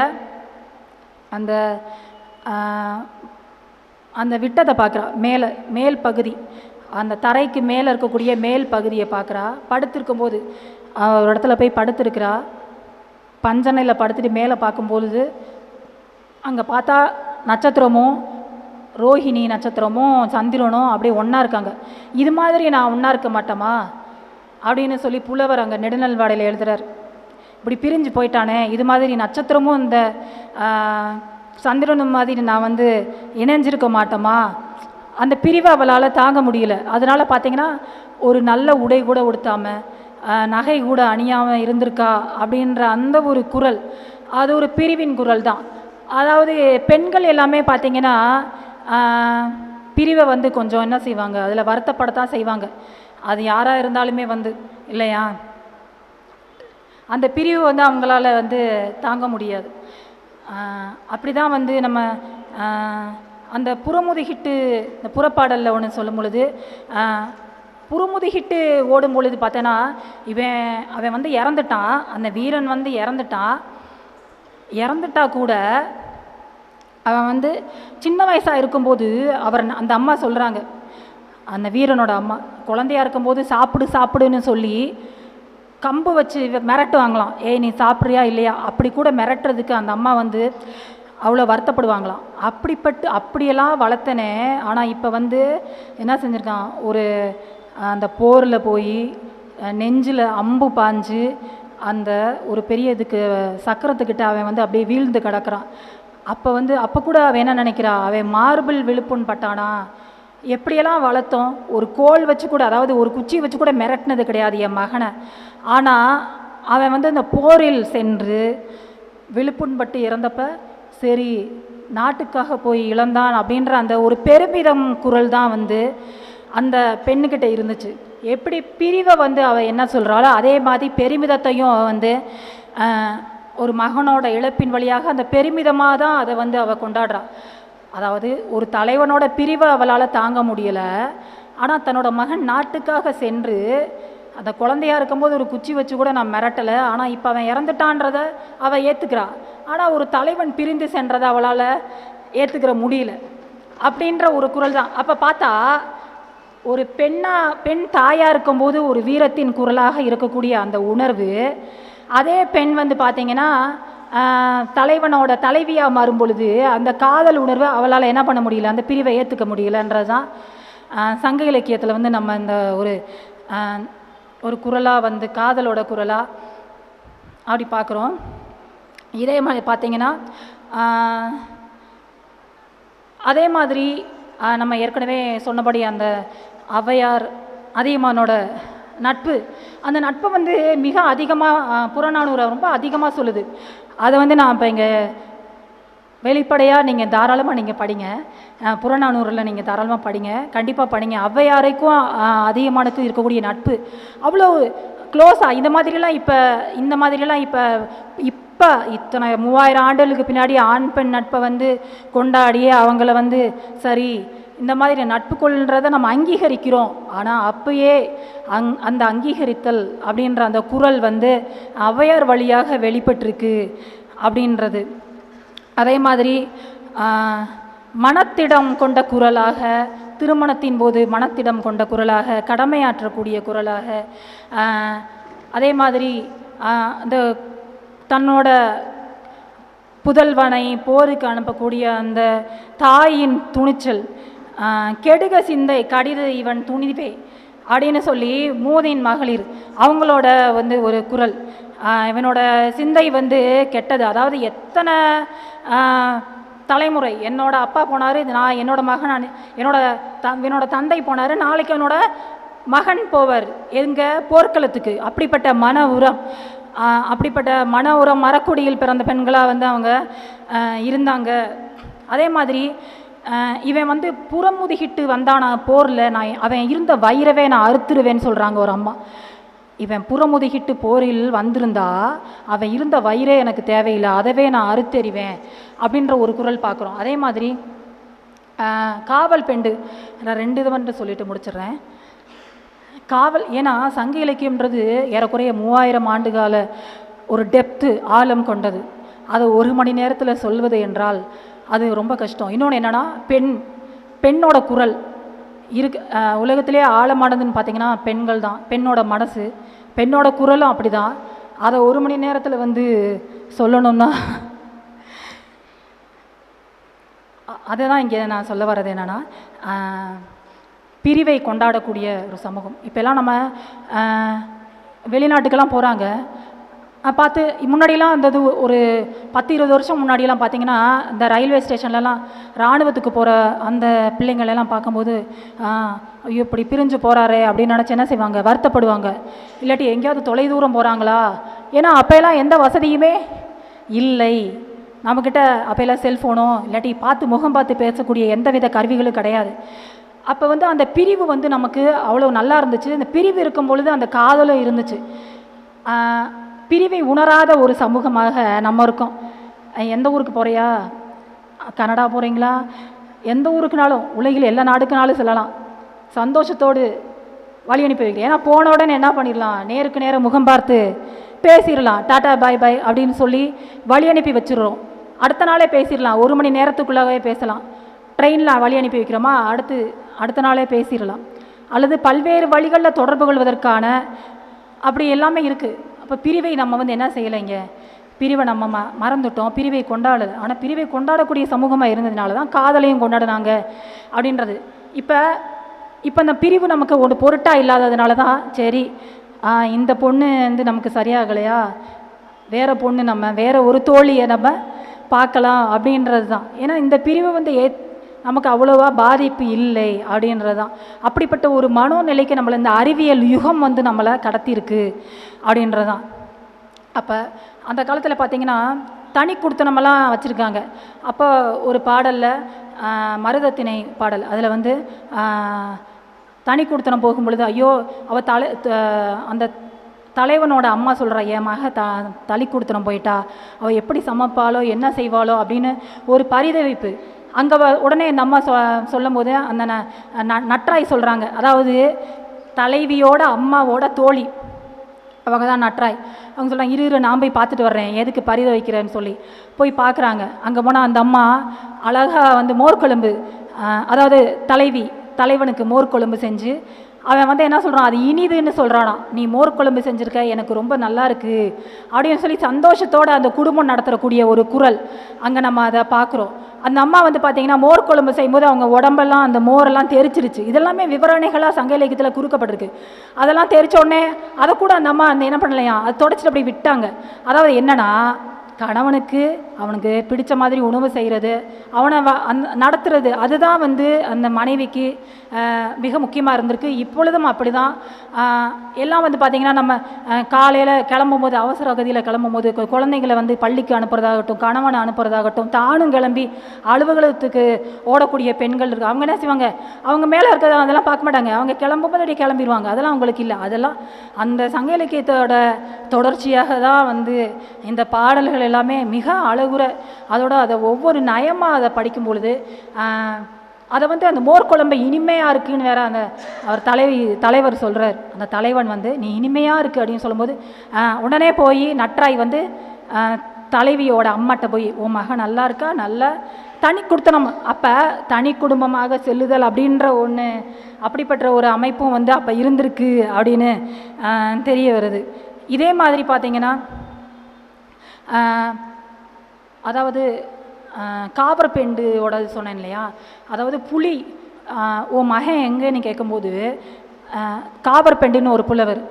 [SPEAKER 4] அந்த அந்த விட்டத்தை பார்க்குறா. மேல் பகுதி, அந்த தரைக்கு மேலே இருக்கக்கூடிய மேல் பகுதியை பார்க்குறா. படுத்திருக்கும்போது ஒரு இடத்துல போய் படுத்திருக்கிறா. பஞ்சனையில் படுத்துட்டு மேலே பார்க்கும்பொழுது அங்கே பார்த்தா நட்சத்திரமும் ரோஹிணி நட்சத்திரமும் சந்திரனும் அப்படியே ஒன்றா இருக்காங்க. இது மாதிரி நான் ஒன்றா இருக்க மாட்டேமா அப்படின்னு சொல்லி புலவர் அங்கே நெடுநல் வாடையில் எழுதுறார். இப்படி பிரிஞ்சு போயிட்டானே, இது மாதிரி நட்சத்திரமும் இந்த சந்திரனும் மாதிரி நான் வந்து இணைஞ்சிருக்க மாட்டோமா, அந்த பிரிவை அவளால் தாங்க முடியல. அதனால் பார்த்திங்கன்னா ஒரு நல்ல உடை கூட உடுத்தாமல் நகை கூட அணியாமல் இருந்திருக்கா அப்படின்ற அந்த ஒரு குரல், அது ஒரு பிரிவின் குரல் தான். அதாவது பெண்கள் எல்லாமே பார்த்திங்கன்னா பிரிவை வந்து கொஞ்சம் என்ன செய்வாங்க, அதில் வருத்தப்படத்தான் செய்வாங்க. அது யாராக இருந்தாலுமே வந்து இல்லையா, அந்த பிரிவு வந்து அவங்களால வந்து தாங்க முடியாது. அப்படி தான் வந்து நம்ம அந்த புறமுதுகிட்டு இந்த புறப்பாடலில் ஒன்று சொல்லும் பொழுது புறமுதுகிட்டு ஓடும் பொழுது பார்த்தேன்னா அவன் வந்து இறந்துட்டான், அந்த வீரன் வந்து இறந்துட்டா கூட அவன் வந்து சின்ன வயசாக இருக்கும்போது அந்த அம்மா சொல்கிறாங்க, அந்த வீரனோட அம்மா குழந்தையாக இருக்கும்போது சாப்பிடுன்னு சொல்லி கம்பு வச்சு மிரட்டுவாங்களாம். ஏய் நீ சாப்பிட்றியா இல்லையா, அப்படி கூட மிரட்டுறதுக்கு அந்த அம்மா வந்து அவ்வளோ வருத்தப்படுவாங்களாம். அப்படியெல்லாம் வளர்த்தனே. ஆனால் இப்போ வந்து என்ன செஞ்சுருக்கான், அந்த போரில் போய் நெஞ்சில் அம்பு பாஞ்சு அந்த ஒரு பெரிய இதுக்கு சக்கரத்துக்கிட்ட அவன் வந்து அப்படியே வீழ்ந்து கிடக்கிறான். அப்போ கூட அவன் என்ன நினைக்கிறா, அவன் மார்பிள் விழுப்புன்னு பட்டானா, எப்படியெல்லாம் வளர்த்தோம், ஒரு கோல் வச்சு கூட, அதாவது ஒரு குச்சி வச்சு கூட மிரட்டினது கிடையாது என் மகனை. ஆனால் அவன் வந்து அந்த போரில் சென்று விழுப்புண்பட்டு இறந்தப்ப சரி நாட்டுக்காக போய் இழந்தான் அப்படின்ற அந்த ஒரு பெருமிதம் குரல் தான் வந்து அந்த பெண்ணுக்கிட்ட இருந்துச்சு. எப்படி பிரிவை வந்து அவள் என்ன சொல்கிறாளோ அதே மாதிரி பெருமிதத்தையும் வந்து ஒரு மகனோட இழப்பின் வழியாக அந்த பெருமிதமாக தான் அதை வந்து அவள் கொண்டாடுறா. அதாவது ஒரு தலைவனோட பிரிவை அவளால் தாங்க முடியலை. ஆனால் தன்னோட மகன் நாட்டுக்காக சென்று அந்த குழந்தையாக இருக்கும்போது ஒரு குச்சி வச்சு கூட நான் மிரட்டலை, ஆனால் இப்போ அவன் இறந்துட்டான்றதை அவள் ஏற்றுக்கிறா. ஆனால் ஒரு தலைவன் பிரிந்து சென்றதை அவளால் ஏற்றுக்கிற முடியல அப்படின்ற ஒரு குரல் தான். அப்போ பார்த்தா ஒரு பெண் தாயாக இருக்கும்போது ஒரு வீரத்தின் குரலாக இருக்கக்கூடிய அந்த உணர்வு, அதே பெண் வந்து பார்த்திங்கன்னா தலைவனோட தலைவியாக மாறும் பொழுது அந்த காதல் உணர்வை அவளால் என்ன பண்ண முடியல, அந்த பிரிவை ஏற்றுக்க முடியலன்றது தான் சங்க இலக்கியத்தில் வந்து நம்ம இந்த ஒரு குரலாக வந்து காதலோட குரலாக அப்படி பார்க்குறோம். இதே மாதிரி பார்த்திங்கன்னா அதே மாதிரி நம்ம ஏற்கனவே சொன்னபடி அந்த ஔவையார் அதியமானோட நட்பு, அந்த நட்பை வந்து மிக அதிகமாக புறநானூரை ரொம்ப அதிகமாக சொல்லுது. அதை வந்து நான் இப்போ இங்கே வெளிப்படையாக நீங்கள் தாராளமாக நீங்கள் படிங்க. புறநானூரில் நீங்கள் தாராளமாக படிங்க, கண்டிப்பாக படிங்க. ஔவையாருக்கும் அதியமானுக்கும் இருக்கக்கூடிய நட்பு அவ்வளோ க்ளோஸாக இந்த மாதிரிலாம் இப்போ இத்தனை 3000 ஆண்டுகளுக்கு பின்னாடி ஆண் பெண் நட்பை வந்து கொண்டாடி அவங்கள வந்து சரி இந்த மாதிரி நட்பு கொள்ன்றதை நம்ம அங்கீகரிக்கிறோம். ஆனால் அப்பயே அந்த அங்கீகரித்தல் அப்படின்ற அந்த குரல் வந்து ஔவையார் வழியாக வெளிப்பட்டிருக்கு அப்படின்றது. அதே மாதிரி மனத்திடம் கொண்ட குரலாக, திருமணத்தின் போது மனத்திடம் கொண்ட குரலாக, கடமையாற்றக்கூடிய குரலாக, அதே மாதிரி அந்த தன்னோட புதல்வனை போருக்கு அனுப்பக்கூடிய அந்த தாயின் துணிச்சல், கெடுக சிந்தை கடித இவன் துணிவே அப்படின்னு சொல்லி மூதின் மகளிர் அவங்களோட வந்து ஒரு குரல், இவனோட சிந்தை வந்து கெட்டது. அதாவது எத்தனை தலைமுறை என்னோட அப்பா போனார், நான் என்னோட மகன், என்னோட தந்தை போனார், நாளைக்கு என்னோட மகன் போவர் எங்கே போர்க்களத்துக்கு. அப்படிப்பட்ட மன உரம் மரக்குடியில் பிறந்த பெண்களாக வந்து அவங்க இருந்தாங்க. அதே மாதிரி இவன் வந்து புறமுதுகிட்டு வந்தானா போரில், அவன் இருந்த வயிறவே நான் அறுத்துருவேன்னு சொல்கிறாங்க ஒரு அம்மா. இவன் புறமுதுகிட்டு போரில் வந்திருந்தா அவன் இருந்த வயிறே எனக்கு தேவையில்லை, அதவே நான் அறுத்தெறிவேன் அப்படின்ற ஒரு குரல் பார்க்குறோம். அதே மாதிரி காவல் பெண்டு, நான் 2 இதுவன்று சொல்லிட்டு முடிச்சிடுறேன். காவல், ஏன்னா சங்க இலக்கியம்ன்றது ஏறக்குறைய 3000 ஆண்டுகால ஒரு டெப்த்து ஆழம் கொண்டது. அதை 1 மணி நேரத்தில் சொல்வது என்றால் அது ரொம்ப கஷ்டம். இன்னொன்று என்னென்னா பெண்ணோட குரல் இருக்கு. உலகத்திலே ஆழமானதுன்னு பார்த்தீங்கன்னா பெண்கள் தான், பெண்ணோட மனசு, பெண்ணோட குரலும் அப்படி தான். அதை 1 மணி நேரத்தில் வந்து சொல்லணும்னா அதை தான் இங்கே நான் சொல்ல வர்றது என்னென்னா, பிரிவை கொண்டாடக்கூடிய ஒரு சமூகம். இப்போல்லாம் நம்ம வெளிநாட்டுக்கெல்லாம் போகிறாங்க பார்த்து, முன்னாடிலாம் அந்த ஒரு 10-20 வருஷம் முன்னாடியெல்லாம் பார்த்திங்கன்னா இந்த ரயில்வே ஸ்டேஷன்லலாம் இராணுவத்துக்கு போகிற அந்த பிள்ளைங்களெல்லாம் பார்க்கும்போது ஐயோ இப்படி பிரிஞ்சு போகிறாரே அப்படின்னு நினச்சி என்ன செய்வாங்க, வருத்தப்படுவாங்க. இல்லாட்டி எங்கேயாவது தொலைதூரம் போகிறாங்களா, ஏன்னா அப்போல்லாம் எந்த வசதியுமே இல்லை நம்மக்கிட்ட. அப்போல்லாம் செல்ஃபோனோ இல்லாட்டி முகம் பார்த்து பேசக்கூடிய எந்தவித கருவிகளும் கிடையாது. அப்போ வந்து அந்த பிரிவு வந்து நமக்கு அவ்வளோ நல்லா இருந்துச்சு. அந்த பிரிவு இருக்கும் பொழுது அந்த காதலும் இருந்துச்சு. பிரிவை உணராத ஒரு சமூகமாக நம்ம இருக்கோம். எந்த ஊருக்கு போகிறியா, கனடா போகிறீங்களா, எந்த ஊருக்குனாலும் உலகில் எல்லா நாடுக்குனாலும் செல்லலாம், சந்தோஷத்தோடு வழி அனுப்பி வைக்கிறேன். ஏன்னா போன உடனே என்ன பண்ணிடலாம், நேருக்கு நேரம் முகம் பார்த்து பேசிடலாம், டாட்டா பாய் பாய் அப்படின்னு சொல்லி வழி அனுப்பி வச்சிடுறோம். அடுத்த நாளே பேசிடலாம், 1 மணி நேரத்துக்குள்ளாகவே பேசலாம். ட்ரெயினில் வழி அனுப்பி வைக்கிறோமா, அடுத்த நாளே பேசிடலாம். அல்லது பல்வேறு வழிகளில் தொடர்பு கொள்வதற்கான அப்படி எல்லாமே இருக்குது. அப்போ பிரிவை நம்ம வந்து என்ன செய்யலைங்க, பிரிவை நம்ம மறந்துட்டோம், பிரிவை கொண்டாடலை. ஆனால் பிரிவை கொண்டாடக்கூடிய சமூகமாக இருந்ததுனால தான் காதலையும் கொண்டாடினாங்க அப்படின்றது. இப்போ இந்த பிரிவு நமக்கு ஒரு பொருட்டாக இல்லாததுனால தான் சரி இந்த பொண்ணு வந்து நமக்கு சரியாகலையா, வேறு பொண்ணு நம்ம வேறு ஒரு தோழியை நம்ம பார்க்கலாம் அப்படின்றது தான். ஏன்னா இந்த பிரிவு வந்து நமக்கு அவ்வளோவா பாதிப்பு இல்லை அப்படின்றது தான். அப்படிப்பட்ட ஒரு மனோநிலைக்கு நம்மளை இந்த அறிவியல் யுகம் வந்து நம்மளை கடத்தியிருக்கு அப்படின்றது தான். அப்போ அந்த காலத்தில் பார்த்திங்கன்னா தனி குடுத்தனமெல்லாம் வச்சுருக்காங்க. அப்போ ஒரு பாடலில் மருதத்திணை பாடல், அதில் வந்து தனி குடுத்தனம் போகும் பொழுது ஐயோ அந்த தலைவனோட அம்மா சொல்கிறா, என் மக தனி குடுத்தனம் போயிட்டா, அவள் எப்படி சமைப்பாளோ என்ன செய்வாளோ அப்படின்னு ஒரு பரிதவிப்பு. அங்கே உடனே இந்த அம்மா சொல்லும் போது அந்த நற்றாய் சொல்கிறாங்க, அதாவது தலைவியோட அம்மாவோட தோழி அவங்க தான் நற்றாய். அவங்க சொல்கிறாங்க இரு நான் போய் பார்த்துட்டு வர்றேன், எதுக்கு பரிதவிக்கிறேன்னு சொல்லி போய் பார்க்குறாங்க. அங்கே போனால் அந்த அம்மா அழகாக வந்து மோர்க்குழம்பு, அதாவது தலைவனுக்கு மோர்க்குழம்பு செஞ்சு அவன் வந்து என்ன சொல்கிறான், அது இனிதுன்னு சொல்கிறானா, நீ மோர்க்குழம்பு செஞ்சுருக்க எனக்கு ரொம்ப நல்லா இருக்குது அப்படின்னு சொல்லி சந்தோஷத்தோடு அந்த குடும்பம் நடத்தக்கூடிய ஒரு குரல் அங்கே நம்ம அதை பார்க்குறோம். அந்த அம்மா வந்து பார்த்திங்கன்னா மோர்க்குழம்பு செய்யும்போது அவங்க உடம்பெல்லாம் அந்த மோரெல்லாம் தெரிச்சிருச்சு. இதெல்லாமே விவரணைகளாக சங்க இலக்கியத்தில் குறிக்கப்பட்டிருக்கு. அதெல்லாம் தெரிச்ச உடனே அதை கூட அந்த அம்மா என்ன பண்ணலையா, அதை தொடச்சிட்டு அப்படி விட்டாங்க. அதாவது என்னன்னா கணவனுக்கு அவனுக்கு பிடிச்ச மாதிரி உணவு செய்கிறது, அவனை நடத்துறது, அதுதான் வந்து அந்த மனைவிக்கு மிக முக்கியமாக இருந்திருக்கு. இப்பொழுதும் அப்படி தான். எல்லாம் வந்து பார்த்திங்கன்னா நம்ம காலையில் கிளம்பும்போது, அவசர கதியில் கிளம்பும்போது குழந்தைங்களை வந்து பள்ளிக்கு அனுப்புறதாகட்டும், கணவனை அனுப்புறதாகட்டும், தானும் கிளம்பி அலுவலகத்துக்கு ஓடக்கூடிய பெண்கள் இருக்குது. அவங்க என்ன செய்வாங்க, அவங்க மேலே இருக்கிறத அதெல்லாம் பார்க்க மாட்டாங்க. அவங்க கிளம்பும்போது அப்படியே கிளம்பிடுவாங்க. அதெல்லாம் அவங்களுக்கு இல்லை. அதெல்லாம் அந்த சங்க இலக்கியத்தோட தொடர்ச்சியாக தான் வந்து இந்த பாடல்கள் எல்லாமே மிக அழகுற, அதை ஒவ்வொரு நயமாக அதை படிக்கும் பொழுது அதை வந்து அந்த மோர் குழம்பு இனிமையாக இருக்குன்னு வேற அந்த அவர் தலைவர் சொல்கிறார். அந்த தலைவன் வந்து நீ இனிமையாக இருக்குது அப்படின்னு சொல்லும்போது உடனே போய் நற்றாய் வந்து தலைவியோட அம்மாட்ட போய் உன் மகன் நல்லா இருக்கா, நல்லா தனி கொடுத்தனம். அப்போ தனி குடும்பமாக செல்லுதல் அப்படின்ற ஒன்று, அப்படிப்பட்ட ஒரு அமைப்பும் வந்து அப்போ இருந்திருக்கு அப்படின்னு தெரிய வருது. இதே மாதிரி பார்த்திங்கன்னா அதாவது காபர்பெண்டோட சொன்னேன் இல்லையா, அதாவது புலி உன் மகன் எங்கேன்னு கேட்கும்போது காபர்பெண்டுன்னு ஒரு புலவர்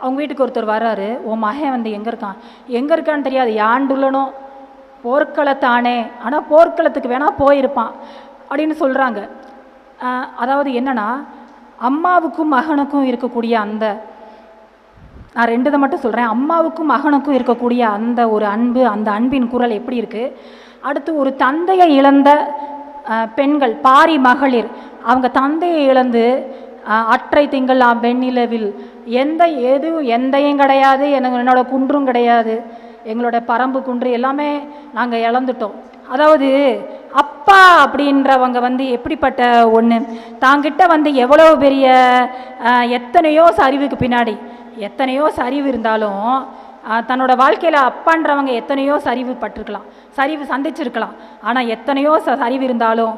[SPEAKER 4] அவங்க வீட்டுக்கு ஒருத்தர் வர்றாரு. உன் மகன் வந்து எங்கே இருக்கான்னு தெரியாது, யாண்டுள்ளனோ போர்க்களத்தானே, ஆனால் போர்க்களத்துக்கு வேணால் போயிருப்பான் அப்படின்னு சொல்கிறாங்க. அதாவது என்னென்னா அம்மாவுக்கும் மகனுக்கும் இருக்கக்கூடிய அந்த, நான் ரெண்டுதை மட்டும் சொல்கிறேன், அம்மாவுக்கும் மகனுக்கும் இருக்கக்கூடிய அந்த ஒரு அன்பு, அந்த அன்பின் குரல் எப்படி இருக்குது. அடுத்து ஒரு தந்தையை இழந்த பெண்கள், பாரி மகளிர், அவங்க தந்தையை இழந்து அற்றை திங்கள் வெண்ணிலவில் எந்தையும் கிடையாது, என்னோட குன்றும் கிடையாது, எங்களோட பரம்பு குன்று எல்லாமே நாங்கள் இழந்துட்டோம். அதாவது அப்பா அப்படின்றவங்க வந்து எப்படிப்பட்ட ஒன்று, தாங்கிட்ட வந்து எவ்வளோ பெரிய எத்தனையோ சரிவுக்கு பின்னாடி எத்தனையோ சரிவு இருந்தாலும் தன்னோட வாழ்க்கையில் அப்பான்றவங்க எத்தனையோ சரிவு பட்டிருக்கலாம், சரிவு சந்திச்சிருக்கலாம். ஆனால் எத்தனையோ சரிவு இருந்தாலும்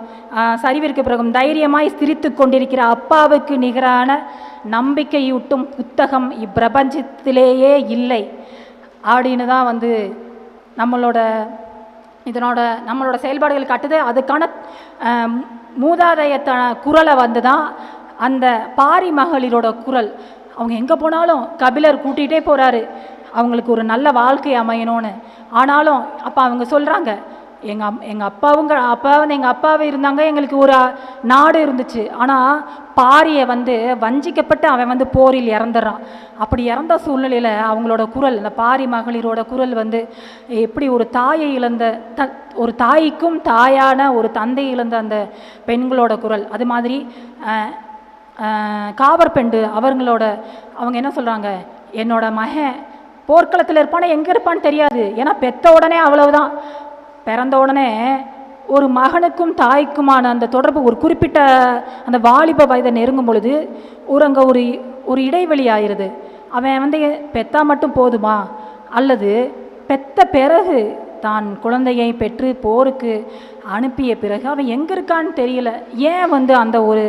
[SPEAKER 4] சரிவிற்கு பிறகும் தைரியமாய் சிரித்து கொண்டிருக்கிற அப்பாவுக்கு நிகரான நம்பிக்கையூட்டும் புத்தகம் இப்பிரபஞ்சத்திலேயே இல்லை அப்படின்னு தான் வந்து நம்மளோட செயல்பாடுகள் காட்டுது. அதுக்கான மூதாதையத்த குரலை வந்து தான் அந்த பாரி மகளிரோட குரல். அவங்க எங்கே போனாலும் கபிலர் கூட்டிகிட்டே போகிறாரு அவங்களுக்கு ஒரு நல்ல வாழ்க்கை அமையணும்னு. ஆனாலும் அப்போ அவங்க சொல்கிறாங்க, எங்கள் அப்பாவை இருந்தாங்க, எங்களுக்கு ஒரு நாடு இருந்துச்சு. ஆனால் பாரியை வந்து வஞ்சிக்கப்பட்டு அவன் வந்து போரில் இறந்துடுறான். அப்படி இறந்த சூழ்நிலையில் அவங்களோட குரல், அந்த பாரி மகளிரோட குரல் வந்து எப்படி ஒரு தாயை இழந்த ஒரு தாய்க்கும் தாயான ஒரு தந்தை இழந்த அந்த பெண்களோட குரல். அது மாதிரி காபர்பெண்டு அவங்க என்ன சொல்கிறாங்க, என்னோட மகன் போர்க்களத்தில் இருப்பானே எங்கே இருப்பான்னு தெரியாது, ஏன்னா பெத்த உடனே அவ்வளவுதான், பிறந்த உடனே ஒரு மகனுக்கும் தாய்க்குமான அந்த தொடர்பு ஒரு குறிப்பிட்ட அந்த வாலிப வயதை நெருங்கும் பொழுது அங்கே ஒரு இடைவெளி ஆயிடுது. அவன் வந்து பெத்தா மட்டும் போதுமா, அல்லது பெத்த பிறகு தான் குழந்தையை பெற்று போருக்கு அனுப்பிய பிறகு அவன் எங்கே இருக்கான்னு தெரியல, ஏன் வந்து அந்த ஒரு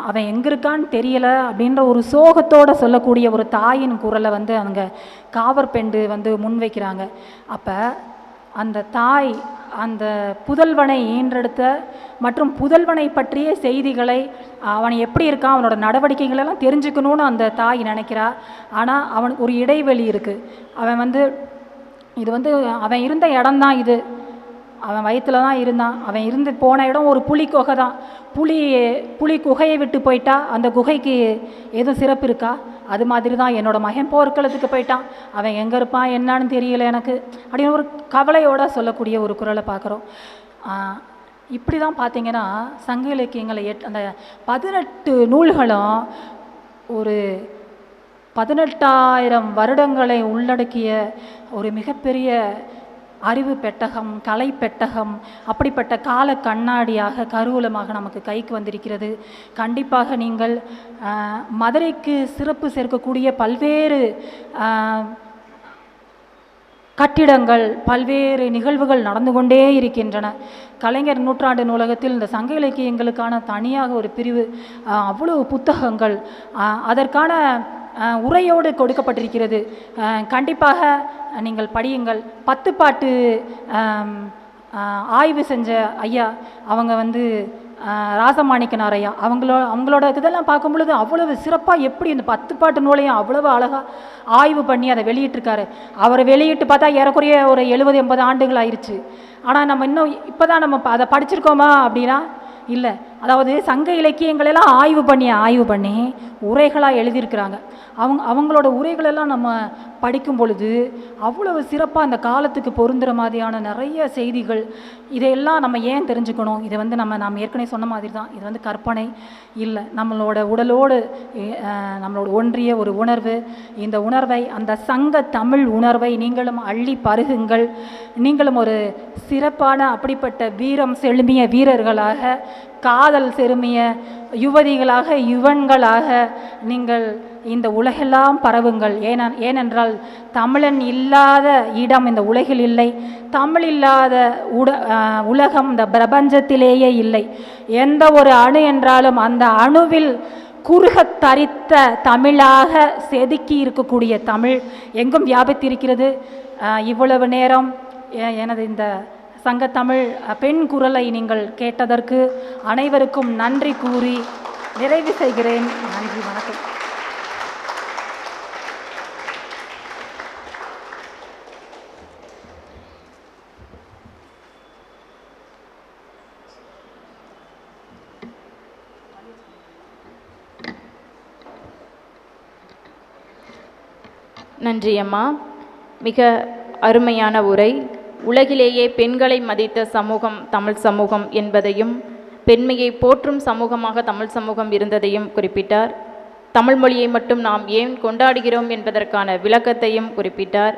[SPEAKER 4] அவன் எங்கே இருக்கான்னு தெரியல அப்படின்ற ஒரு சோகத்தோடு சொல்லக்கூடிய ஒரு தாயின் குரலை வந்து அவங்க காவற்பெண்டு வந்து முன்வைக்கிறாங்க. அப்போ அந்த தாய் அந்த புதல்வனை ஈன்றெடுத்த மற்றும் புதல்வனை பற்றிய செய்திகளை, அவன் எப்படி இருக்கான், அவனோட நடவடிக்கைகளெல்லாம் தெரிஞ்சுக்கணும்னு அந்த தாய் நினைக்கிறா. ஆனால் அவனுக்கு ஒரு இடைவெளி இருக்குது. அவன் வந்து இது வந்து அவன் இருந்த இடம்தான், இது அவன் வயிற்றில் தான் இருந்தான். அவன் இருந்து போன இடம் ஒரு புலி குகை தான். புலி குகையை விட்டு போயிட்டா அந்த குகைக்கு எதுவும் சிறப்பு இருக்கா? அது மாதிரி தான் என்னோட மகன் போர்க்களத்துக்கு போயிட்டான், அவன் எங்கே இருப்பான் என்னன்னு தெரியல எனக்கு அப்படின்னு ஒரு கவலையோடு சொல்லக்கூடிய ஒரு குரலை பார்க்குறோம். இப்படி தான் பார்த்திங்கன்னா சங்க இலக்கியங்களை அந்த 18 நூல்களும் ஒரு 18,000 வருடங்களை உள்ளடக்கிய ஒரு மிகப்பெரிய அறிவு பெட்டகம், கலை பெட்டகம், அப்படிப்பட்ட கால கண்ணாடியாக கருவூலமாக நமக்கு கைக்கு வந்திருக்கிறது. கண்டிப்பாக நீங்கள் மதுரைக்கு சிறப்பு சேர்க்கக்கூடிய பல்வேறு கட்டிடங்கள், பல்வேறு நிகழ்வுகள் நடந்து கொண்டே இருக்கின்றன. கலைஞர் நூற்றாண்டு நூலகத்தில் இந்த சங்க இலக்கியங்களுக்கான தனியாக ஒரு பிரிவு, அவ்வளவு புத்தகங்கள் அதற்கான உரையோடு கொடுக்கப்பட்டிருக்கிறது. கண்டிப்பாக நீங்கள் படியுங்கள். 10 பாட்டு ஆய்வு செஞ்ச ஐயா அவங்க வந்து ராசமாணிக்கனார் ஐயா அவங்களோட இதெல்லாம் பார்க்கும் பொழுது அவ்வளவு சிறப்பாக எப்படி இந்த 10 பாட்டு நூலையும் அவ்வளவு அழகாக ஆய்வு பண்ணி அதை வெளியிட்டிருக்காரு. அவரை வெளியிட்டு பார்த்தா ஏறக்குறைய ஒரு 70-80 ஆண்டுகள் ஆயிடுச்சு. ஆனால் நம்ம இன்னும் இப்போ தான் நம்ம அதை படிச்சிருக்கோமா அப்படின்னா இல்லை. அதாவது சங்க இலக்கியங்களெல்லாம் ஆய்வு பண்ணி உரைகளாக எழுதியிருக்கிறாங்க. அவங்களோட உரைகளெல்லாம் நம்ம படிக்கும் பொழுது அவ்வளவு சிறப்பாக அந்த காலத்துக்கு பொருந்துகிற மாதிரியான நிறைய செய்திகள். இதையெல்லாம் நம்ம ஏன் தெரிஞ்சுக்கணும்? இதை நாம் ஏற்கனவே சொன்ன மாதிரி தான், இது கற்பனை இல்லை, நம்மளோட உடலோடு நம்மளோட ஒன்றிய ஒரு உணர்வு. இந்த உணர்வை, அந்த சங்க தமிழ் உணர்வை நீங்களும் அள்ளி பருகுங்கள். நீங்களும் ஒரு சிறப்பான அப்படிப்பட்ட வீரம் செழுமிய வீரர்களாக, காதல் செருமிய யுவதிகளாக, யுவன்களாக நீங்கள் இந்த உலகெல்லாம் பரவுங்கள். ஏனென்றால் தமிழன் இல்லாத இடம் இந்த உலகில் இல்லை. தமிழ் இல்லாத உலகம் இந்த பிரபஞ்சத்திலேயே இல்லை. எந்த ஒரு அணு என்றாலும் அந்த அணுவில் குறுகத் தரித்த தமிழாக செதுக்கி இருக்கக்கூடிய தமிழ் எங்கும் வியாபித்திருக்கிறது. இவ்வளவு நேரம் எனது இந்த சங்கத்தமிழ் பெண் குரலை நீங்கள் கேட்டதற்கு அனைவருக்கும் நன்றி கூறி நிறைவு செய்கிறேன். நன்றி, வணக்கம்.
[SPEAKER 1] நன்றி அம்மா. மிக அருமையான உரை. உலகிலேயே பெண்களை மதித்த சமூகம் தமிழ் சமூகம் என்பதையும், பெண்மையை போற்றும் சமூகமாக தமிழ் சமூகம் இருந்ததையும் குறிப்பிட்டார். தமிழ் மொழியை மட்டும் நாம் ஏன் கொண்டாடுகிறோம் என்பதற்கான விளக்கத்தையும் குறிப்பிட்டார்.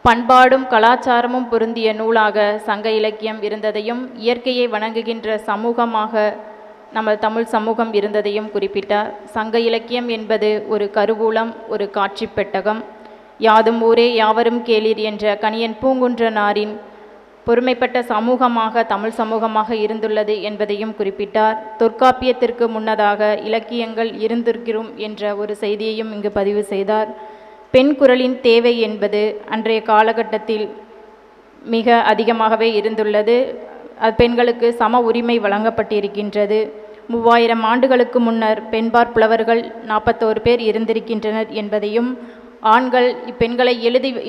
[SPEAKER 1] பண்பாடும் கலாச்சாரமும் பொருந்திய நூலாக சங்க இலக்கியம் இருந்ததையும், இயற்கையை வணங்குகின்ற சமூகமாக நம்ம தமிழ் சமூகம் இருந்ததையும் குறிப்பிட்டார். சங்க இலக்கியம் என்பது ஒரு கருவூலம், ஒரு காட்சி பெட்டகம். யாதும் ஊரே யாவரும் கேளீர் என்ற கணியன் பூங்குன்றனாரின் பொறுமைப்பட்ட சமூகமாக தமிழ் சமூகமாக இருந்துள்ளது என்பதையும் குறிப்பிட்டார். தொற்காப்பியத்திற்கு முன்னதாக இலக்கியங்கள் இருந்திருக்கிறோம் என்ற ஒரு செய்தியையும் இங்கு பதிவு செய்தார். பெண் குரலின் தேவை என்பது அன்றைய காலகட்டத்தில் மிக அதிகமாகவே இருந்துள்ளது. பெண்களுக்கு சம உரிமை வழங்கப்பட்டிருக்கின்றது. 3000 ஆண்டுகளுக்கு முன்னர் பெண்பார் புலவர்கள் 41 பேர் இருந்திருக்கின்றனர் என்பதையும், ஆண்கள் இப்பெண்களை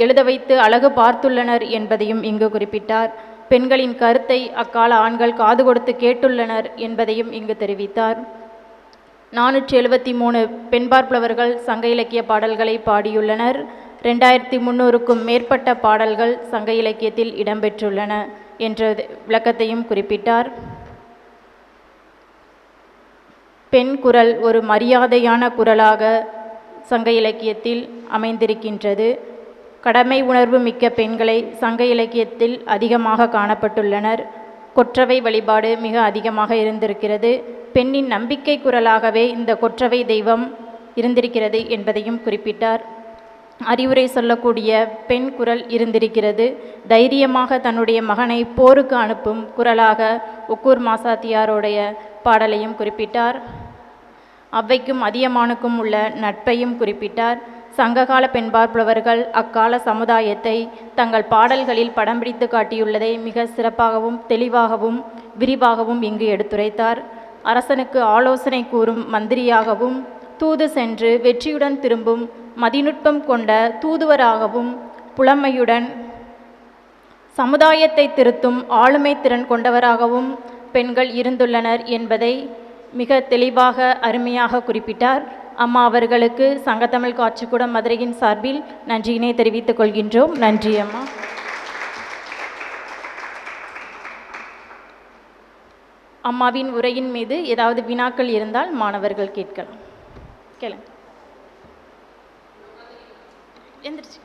[SPEAKER 1] எழுத வைத்து அழகு பார்த்துள்ளனர் என்பதையும் இங்கு குறிப்பிட்டார். பெண்களின் கருத்தை அக்கால ஆண்கள் காது கொடுத்து கேட்டுள்ளனர் என்பதையும் இங்கு தெரிவித்தார். 473 பெண்பார் புலவர்கள் சங்க இலக்கிய பாடல்களை பாடியுள்ளனர். 2300க்கும் மேற்பட்ட பாடல்கள் சங்க இலக்கியத்தில் இடம்பெற்றுள்ளன என்ற விளக்கத்தையும் குறிப்பிட்டார். பெண் குரல் ஒரு மரியாதையான குரலாக சங்க இலக்கியத்தில் அமைந்திருக்கின்றது. கடமை உணர்வு மிக்க பெண்களை சங்க இலக்கியத்தில் அதிகமாக காணப்பட்டுள்ளனர். கொற்றவை வழிபாடு மிக அதிகமாக இருந்திருக்கிறது. பெண்ணின் நம்பிக்கை குரலாகவே இந்த கொற்றவை தெய்வம் இருந்திருக்கிறது என்பதையும் குறிப்பிட்டார். அறிவுரை சொல்லக்கூடிய பெண் குரல் இருந்திருக்கிறது. தைரியமாக தன்னுடைய மகனை போருக்கு அனுப்பும் குரலாக ஒக்கூர் மாசாத்தியாருடைய பாடலையும் குறிப்பிட்டார். அவ்வைக்கும் அதியமானுக்கும் உள்ள நட்பையும் குறிப்பிட்டார். சங்ககால பெண்பார் புலவர்கள் அக்கால சமுதாயத்தை தங்கள் பாடல்களில் படம் பிடித்து காட்டியுள்ளதை மிக சிறப்பாகவும் தெளிவாகவும் விரிவாகவும் இங்கு எடுத்துரைத்தார். அரசனுக்கு ஆலோசனை கூறும் மந்திரியாகவும், தூது சென்று வெற்றியுடன் திரும்பும் மதிநுட்பம் கொண்ட தூதுவராகவும், புலமையுடன் சமுதாயத்தை திருத்தும் ஆளுமை திறன் கொண்டவராகவும் பெண்கள் இருந்துள்ளனர் என்பதை மிக தெளிவாக அருமையாக குறிப்பிட்டார். அம்மா அவர்களுக்கு சங்கத்தமிழ் காட்சிக்கூடம் மதுரையின் சார்பில் நன்றியினை தெரிவித்துக் கொள்கின்றோம். நன்றி அம்மா. அம்மாவின் உரையின் மீது ஏதாவது வினாக்கள் இருந்தால் மாணவர்கள் கேட்கலாம். கேளுங்க. எந்திரிச்சு.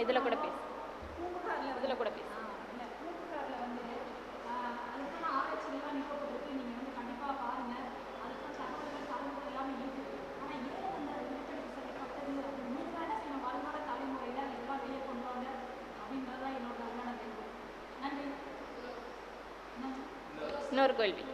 [SPEAKER 1] இதில் கூட பேசு, இதில் கூட பேசு. இன்னொரு கேள்வி.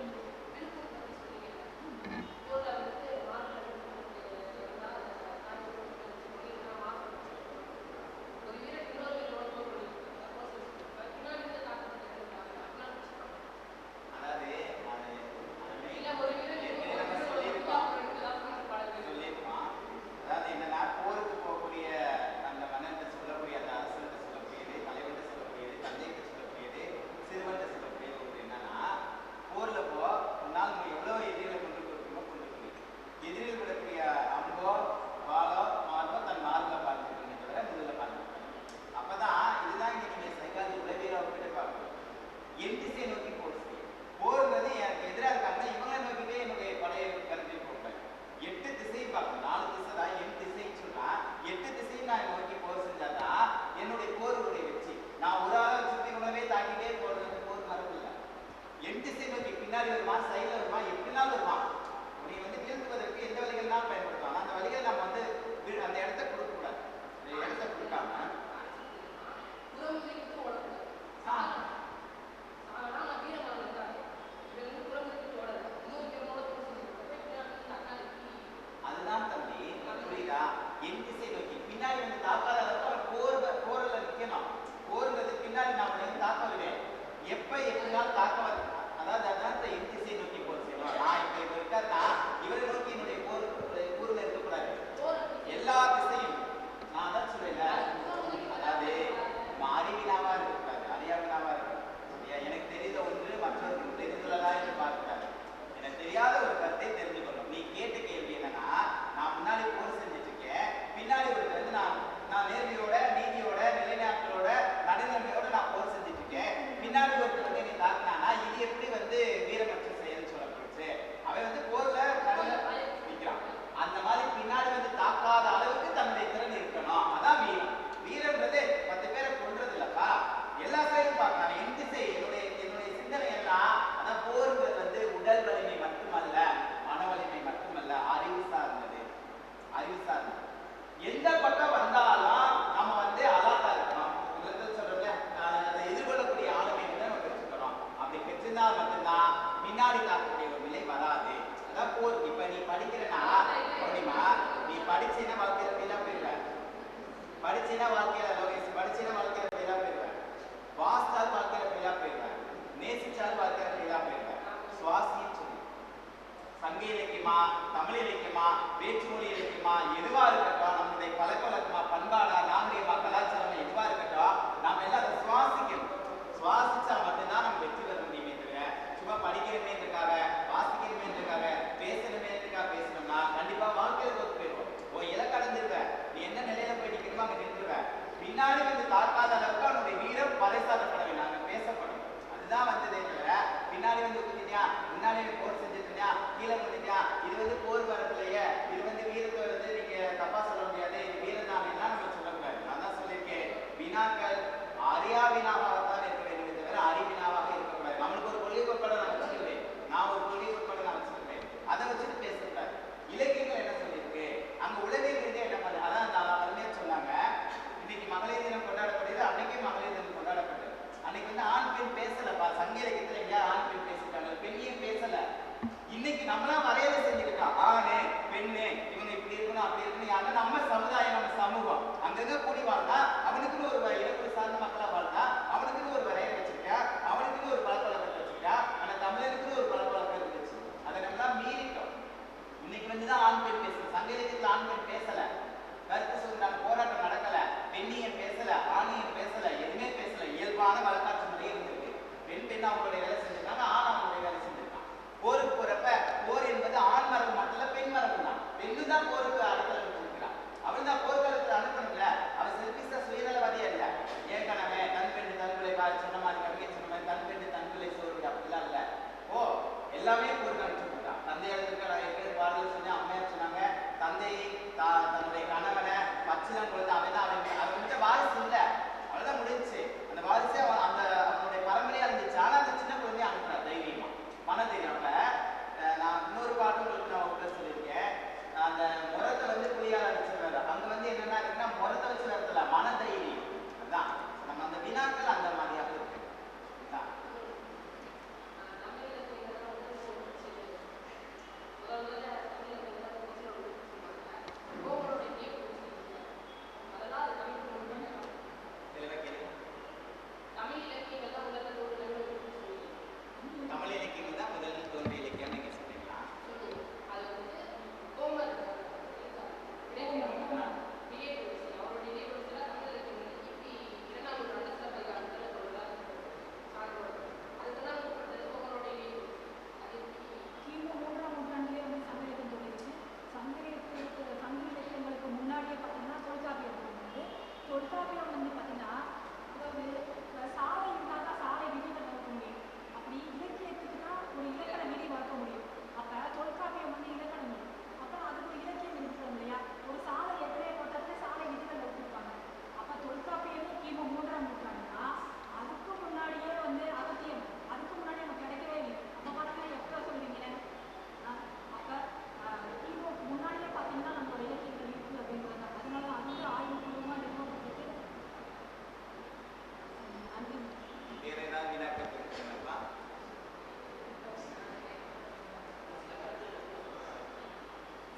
[SPEAKER 3] தன்னுடைய கணவனை பச்சிலம் பொழுது அவன் அவன்கிட்ட வாரிசு இல்லை,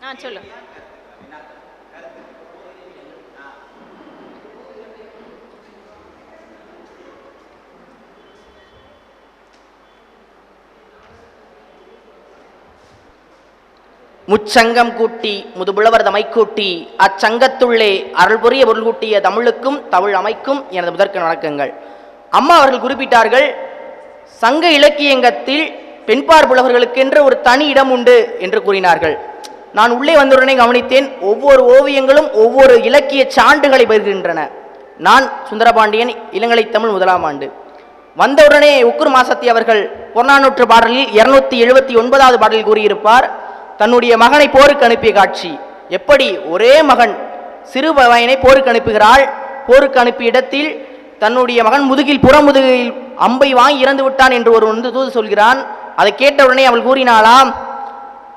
[SPEAKER 1] சொல்லு.
[SPEAKER 5] முச்சங்கம் கூட்டி முதுபுலவர் தமைக்கூட்டி அச்சங்கத்துள்ளே அருள்புரிய பொருள் கூட்டிய தமிழுக்கும் தமிழ் அமைக்கும் எனது முதற்க வணக்கங்கள். அம்மா அவர்கள் குறிப்பிட்டார்கள், சங்க இலக்கியங்கத்தில் பெண்பார் புலவர்களுக்கென்று ஒரு தனி இடம் உண்டு என்று கூறினார்கள். நான் உள்ளே வந்தவுடனே கவனித்தேன், ஒவ்வொரு ஓவியங்களும் ஒவ்வொரு இலக்கிய சான்றுகளை பெறுகின்றன. நான் சுந்தரபாண்டியன், இளங்கலை தமிழ் 1ஆம் ஆண்டு. வந்தவுடனே உக்குர் மாசத்தி அவர்கள் புறநானூற்று பாடலில் 279வது பாடலில் கூறியிருப்பார், தன்னுடைய மகனை போருக்கு அனுப்பிய காட்சி. எப்படி ஒரே மகன் சிறு பையனை போருக்கு அனுப்புகிறாள். போருக்கு அனுப்பிய இடத்தில் தன்னுடைய மகன் முதுகில் புறமுதுகில் அம்பை வாங்கி இறந்து விட்டான் என்று ஒரு தூது சொல்கிறான். அதை கேட்டவுடனே அவள் கூறினாளாம்,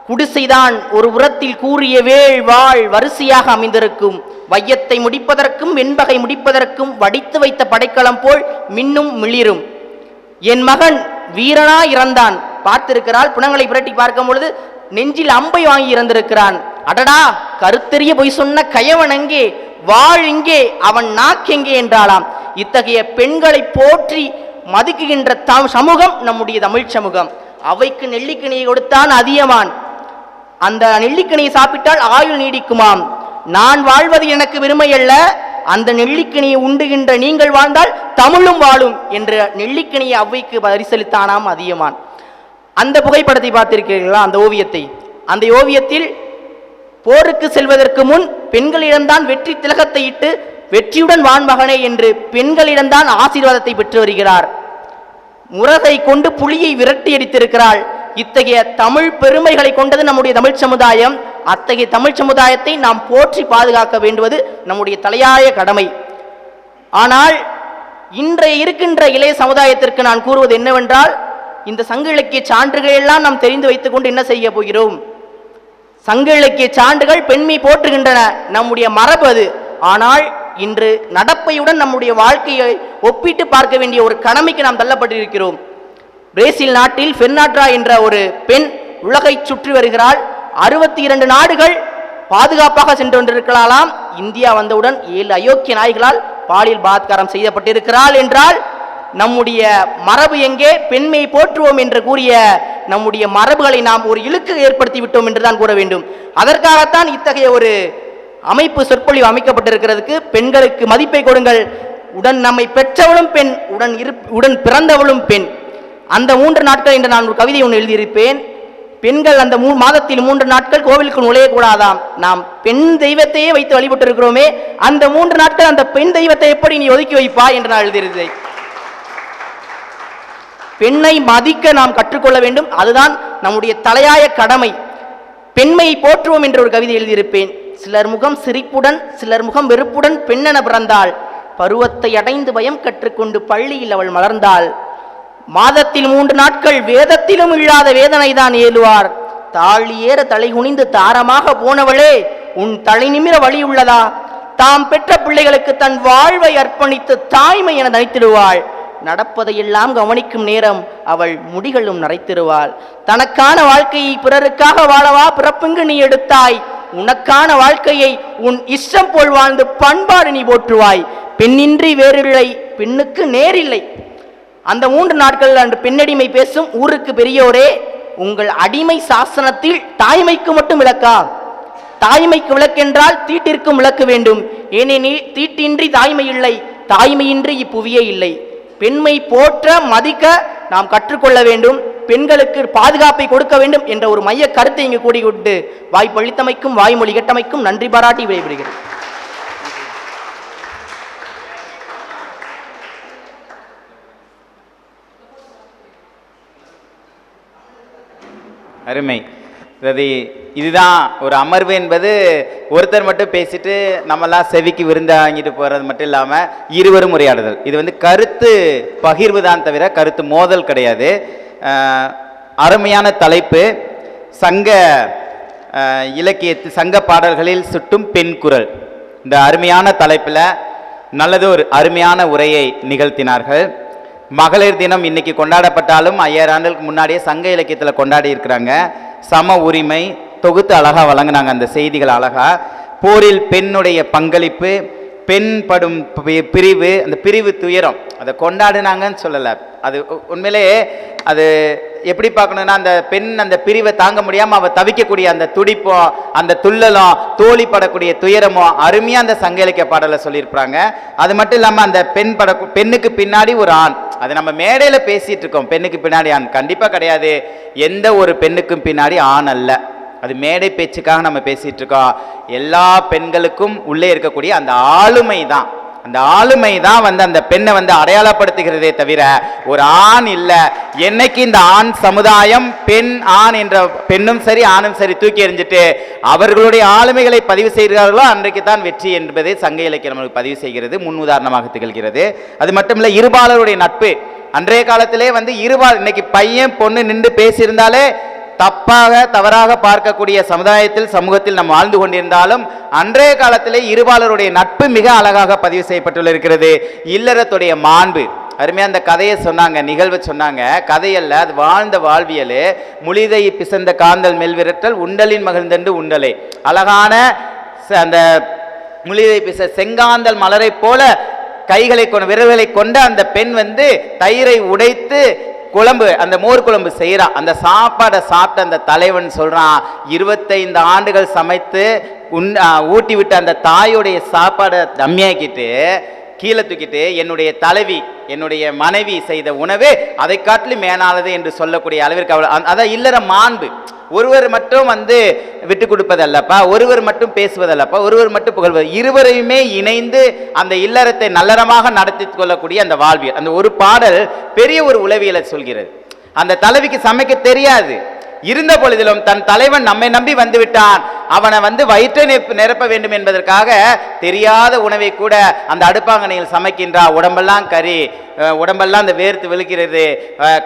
[SPEAKER 5] குடிசைதான் ஒரு உரத்தில் கூறிய வேள் வாழ் வரிசையாக அமைந்திருக்கும், வையத்தை முடிப்பதற்கும் வெண்பகை முடிப்பதற்கும் வடித்து வைத்த படைக்கலம் போல் மின்னும் மிளிரும். என் மகன் வீரனா இறந்தான். பார்த்திருக்கிறாள். புனங்களை புரட்டி பார்க்கும் பொழுது நெஞ்சில் அம்பை வாங்கி இறந்திருக்கிறான். அடடா, கருத்தெரிய பொய் சொன்ன கயவன் எங்கே, வாழ் இங்கே, அவன் நாக்கெங்கே என்றாளாம். இத்தகைய பெண்களை போற்றி மதிக்குகின்ற சமூகம் நம்முடைய தமிழ் சமூகம். அவைக்கு நெல்லிக்கனியை கொடுத்தான் அதியமான். அந்த நெல்லிக்கனியை சாப்பிட்டால் ஆயுள் நீடிக்குமாம். நான் வாழ்வது எனக்கு பெருமை அல்ல, அந்த நெல்லிக்கனியை உண்டுகின்ற நீங்கள் வாழ்ந்தால் தமிழும் வாழும் என்ற நெல்லிக்கனியை அவ்வைக்கு பரிசளித்தானாம் அதியமான். அந்த புகைப்படத்தை பார்த்திருக்கிறீர்களா? அந்த ஓவியத்தை. அந்த ஓவியத்தில் போருக்கு செல்வதற்கு முன் பெண்களிடம்தான் வெற்றி திலகத்தை இட்டு வெற்றியுடன் வான்மகனே என்று பெண்களிடம்தான் ஆசீர்வாதத்தை பெற்று வருகிறார். முரகை கொண்டு புலியை விரட்டி அடித்திருக்கிறாள். இத்தகைய தமிழ் பெருமைகளை கொண்டது நம்முடைய தமிழ் சமுதாயம். அத்தகைய தமிழ் சமுதாயத்தை நாம் போற்றி பாதுகாக்க வேண்டுவது நம்முடைய தலையாய கடமை. ஆனால் இன்றைய இருக்கின்ற இளைய சமுதாயத்திற்கு நான் கூறுவது என்னவென்றால், இந்த சங்க இலக்கிய சான்றுகள் எல்லாம் நாம் தெரிந்து வைத்துக் கொண்டு என்ன செய்ய போகிறோம்? சங்க இலக்கிய சான்றுகள் பெண்மை போற்றுகின்றன, நம்முடைய மரபு அது. ஆனால் இன்று நடப்பையுடன் நம்முடைய வாழ்க்கையை ஒப்பிட்டு பார்க்க வேண்டிய ஒரு கடமைக்கு நாம் தள்ளப்பட்டிருக்கிறோம். பிரேசில் நாட்டில் பெர்னாட்ரா என்ற ஒரு பெண் உலகை சுற்றி வருகிறாள். 62 நாடுகள் பாதுகாப்பாக சென்று கொண்டிருக்கலாலாம். இந்தியா வந்தவுடன் 7 அயோக்கிய நாய்களால் பாலியல் பலாத்காரம் செய்யப்பட்டிருக்கிறாள் என்றால் நம்முடைய மரபு எங்கே? பெண்மையை போற்றுவோம் என்று கூறிய நம்முடைய மரபுகளை நாம் ஒரு இழுக்கு ஏற்படுத்தி விட்டோம் என்றுதான் கூற வேண்டும். அதற்காகத்தான் இத்தகைய ஒரு அமைப்பு சொற்பொழிவு அமைக்கப்பட்டிருக்கிறதுக்கு. பெண்களுக்கு மதிப்பை கொடுங்கள். உடன் நம்மை பெற்றவளும் பெண், உடன் பிறந்தவளும் பெண். அந்த 3 நாட்கள் என்று நான் ஒரு கவிதை ஒன்று எழுதியிருப்பேன். பெண்கள் அந்த மாதத்தில் 3 நாட்கள் கோவிலுக்கு நுழையக்கூடாதாம். நாம் பெண் தெய்வத்தையே வைத்து வழிபட்டு இருக்கிறோமே, அந்த 3 நாட்கள் அந்த பெண் தெய்வத்தை எப்படி நீ ஒதுக்கி வைப்பா என்று நான் எழுதியிருந்தேன். பெண்ணை மதிக்க நாம் கற்றுக்கொள்ள வேண்டும். அதுதான் நம்முடைய தலையாய கடமை. பெண்மையை போற்றுவோம் என்று ஒரு கவிதை எழுதியிருப்பேன். சிலர் முகம் சிரிப்புடன், சிலர் முகம் வெறுப்புடன் பெண்ணென பிறந்தாள். பருவத்தை அடைந்து பயம் கற்றுக்கொண்டு பள்ளியில் அவள் மலர்ந்தாள். மாதத்தில் 3 நாட்கள் வேதத்திலும் இல்லாத வேதனை தான் ஏழுவார். தாழி ஏற தலை குனிந்து தாரமாக போனவளே, உன் தலை நிமிர வழி உள்ளதா? தாம் பெற்ற பிள்ளைகளுக்கு தன் வாழ்வை அர்ப்பணித்து தாய்மை என நினைத்திடுவாள். நடப்பதையெல்லாம் கவனிக்கும் நேரம் அவள் முடிகளும் நரைத்திருவாள். தனக்கான வாழ்க்கையை பிறருக்காக வாழவா பிறப்புங்கு நீ எடுத்தாய்? உனக்கான வாழ்க்கையை உன் இஷ்டம் போல் வாழ்ந்து பண்பாடு நீ போற்றுவாய். பெண்ணின்றி வேறில்லை, பெண்ணுக்கு நேரில்லை. அந்த 3 நாட்கள் அன்று பெண்ணடிமை பேசும் ஊருக்கு பெரியோரே, உங்கள் அடிமை சாசனத்தில் தாய்மைக்கு மட்டும் விளக்கா? தாய்மைக்கு விளக்கென்றால் தீட்டிற்கும் விளக்க வேண்டும். ஏனெனில் தீட்டின்றி தாய்மை இல்லை, தாய்மையின்றி இப்புவியே இல்லை. பெண்மை போற்ற மதிக்க நாம் கற்றுக்கொள்ள வேண்டும். பெண்களுக்கு பாதுகாப்பை கொடுக்க வேண்டும் என்ற ஒரு மைய கருத்தை இங்கு கூடிவிட்டு வாய்ப்பளித்தமைக்கும் வாய்மொழி கட்டமைக்கும் நன்றி பாராட்டி விடைபெறுகிறேன்.
[SPEAKER 3] அருமை. அதாவது இதுதான் ஒரு அமர்வு என்பது ஒருத்தர் மட்டும் பேசிட்டு நம்மெல்லாம் செவிக்கு விருந்த வாங்கிட்டு போகிறது மட்டும் இல்லாமல் இருவரும் உரையாடுதல். இது வந்து கருத்து பகிர்வு தான் தவிர கருத்து மோதல் கிடையாது. அருமையான தலைப்பு, சங்க இலக்கியத்து சங்க பாடல்களில் சுட்டும் பெண் குரல். இந்த அருமையான தலைப்பில் நல்லது ஒரு அருமையான உரையை நிகழ்த்தினார்கள். மகளிர் தினம் இன்னைக்கு கொண்டாடப்பட்டாலும் 5000 ஆண்டுகளுக்கு முன்னாடியே சங்க இலக்கியத்தில் கொண்டாடி இருக்கிறாங்க. சம உரிமை, தொகுத்து அழகாக வழங்கினாங்க அந்த செய்திகள் அழகாக. போரில் பெண்ணுடைய பங்களிப்பு, பெண் படும் பிரிவு, அந்த பிரிவு துயரம் அதை கொண்டாடினாங்கன்னு சொல்லலை. அது உண்மையிலே அது எப்படி பார்க்கணுன்னா, அந்த பெண் அந்த பிரிவை தாங்க முடியாமல் அவள் தவிக்கக்கூடிய அந்த துடிப்பும் அந்த துள்ளலும் தோழிப்படக்கூடிய துயரமும் அருமையாக அந்த சங்க இலக்கிய பாடலை சொல்லியிருப்பாங்க. அது மட்டும் இல்லாமல் அந்த பெண்ணுக்கு பின்னாடி ஒரு ஆண், அது நம்ம மேடையில் பேசிகிட்டு இருக்கோம். பெண்ணுக்கு பின்னாடி ஆண் கண்டிப்பாக கிடையாது. எந்த ஒரு பெண்ணுக்கும் பின்னாடி ஆண் அல்ல. அது மேடை பேச்சுக்காக நம்ம பேசிகிட்டு இருக்கோம். எல்லா பெண்களுக்கும் உள்ளே இருக்கக்கூடிய அந்த ஆளுமை தான், அந்த ஆளுமை தான் வந்து அந்த பெண்ணை வந்து அடையாளப்படுத்துகிறதே தவிர ஒரு ஆண் இல்லை. என்னைக்கு இந்த ஆண் சமுதாயம் பெண் ஆண் என்ற பெண்ணும் சரி ஆணும் சரி தூக்கி எறிஞ்சிட்டு அவர்களுடைய ஆளுமைகளை பதிவு செய்கிறார்களோ அன்றைக்கு தான் வெற்றி என்பதை சங்க இலக்கியம் நமக்கு பதிவு செய்கிறது, முன் உதாரணமாக திகழ்கிறது. அது மட்டும் இல்லை, இருபாலருடைய நட்பு. அன்றைய காலத்திலே வந்து இருபால், இன்னைக்கு பையன் பொண்ணு நின்று பேசியிருந்தாலே தவறாக பார்க்கக்கூடிய சமூகத்தில் நம்ம வாழ்ந்து கொண்டிருந்தாலும் அன்றைய காலத்திலே இருபாலருடைய நட்பு மிக அழகாக பதிவு செய்யப்பட்டுள்ளிருக்கிறது. இல்லறத்துடைய மாண்பு அருமையா அந்த கதையை சொன்னாங்க, நிகழ்வு சொன்னாங்க. கதையல்ல, அது வாழ்ந்த வாழ்வியல். முளிதை பிசந்த காந்தல் மெல்விரட்டல் உண்டலின் மகிழ்ந்தண்டு உண்டலை. அழகான அந்த முளிதை பிச செங்காந்தல் மலரை போல கைகளை கொண்ட விரல்களை கொண்ட அந்த பெண் வந்து தயிரை உடைத்து குழம்பு, அந்த மோர் குழம்பு செய்கிறான். அந்த சாப்பாடை சாப்பிட்ட அந்த தலைவன் சொல்றான், 25 ஆண்டுகள் சமைத்து ஊட்டி விட்டு அந்த தாயோடைய சாப்பாடை தம்மியாக்கிட்டு கீழே தூக்கிட்டு என்னுடைய தலைவி என்னுடைய மனைவி செய்த உணவு அதை காட்டிலும் மேலானது என்று சொல்லக்கூடிய அளவிற்கு அவள் அதான் இல்லற மாண்பு. ஒருவர் மட்டும் வந்து விட்டு கொடுப்பதல்லப்பா, ஒருவர் மட்டும் பேசுவதல்லப்பா, ஒருவர் மட்டும் புகழ்வது, இருவரையுமே இணைந்து அந்த இல்லறத்தை நல்லறமாக நடத்தி கொள்ளக்கூடிய அந்த வாழ்வியல். அந்த ஒரு பாடல் பெரிய ஒரு உளவியலை சொல்கிறது. அந்த தலைவிக்கு சமைக்க தெரியாது, இருந்த பொழுதிலும் தன் தலைவன் நம்மை நம்பி வந்து விட்டான், அவனை வந்து வயிற்றை நிரப்ப வேண்டும் என்பதற்காக தெரியாத உணவை கூட அந்த அடுப்பாங்கனையில் சமைக்கின்றா. உடம்பெல்லாம் கறி, உடம்பெல்லாம் அந்த வேர்த்து விழுக்கிறது,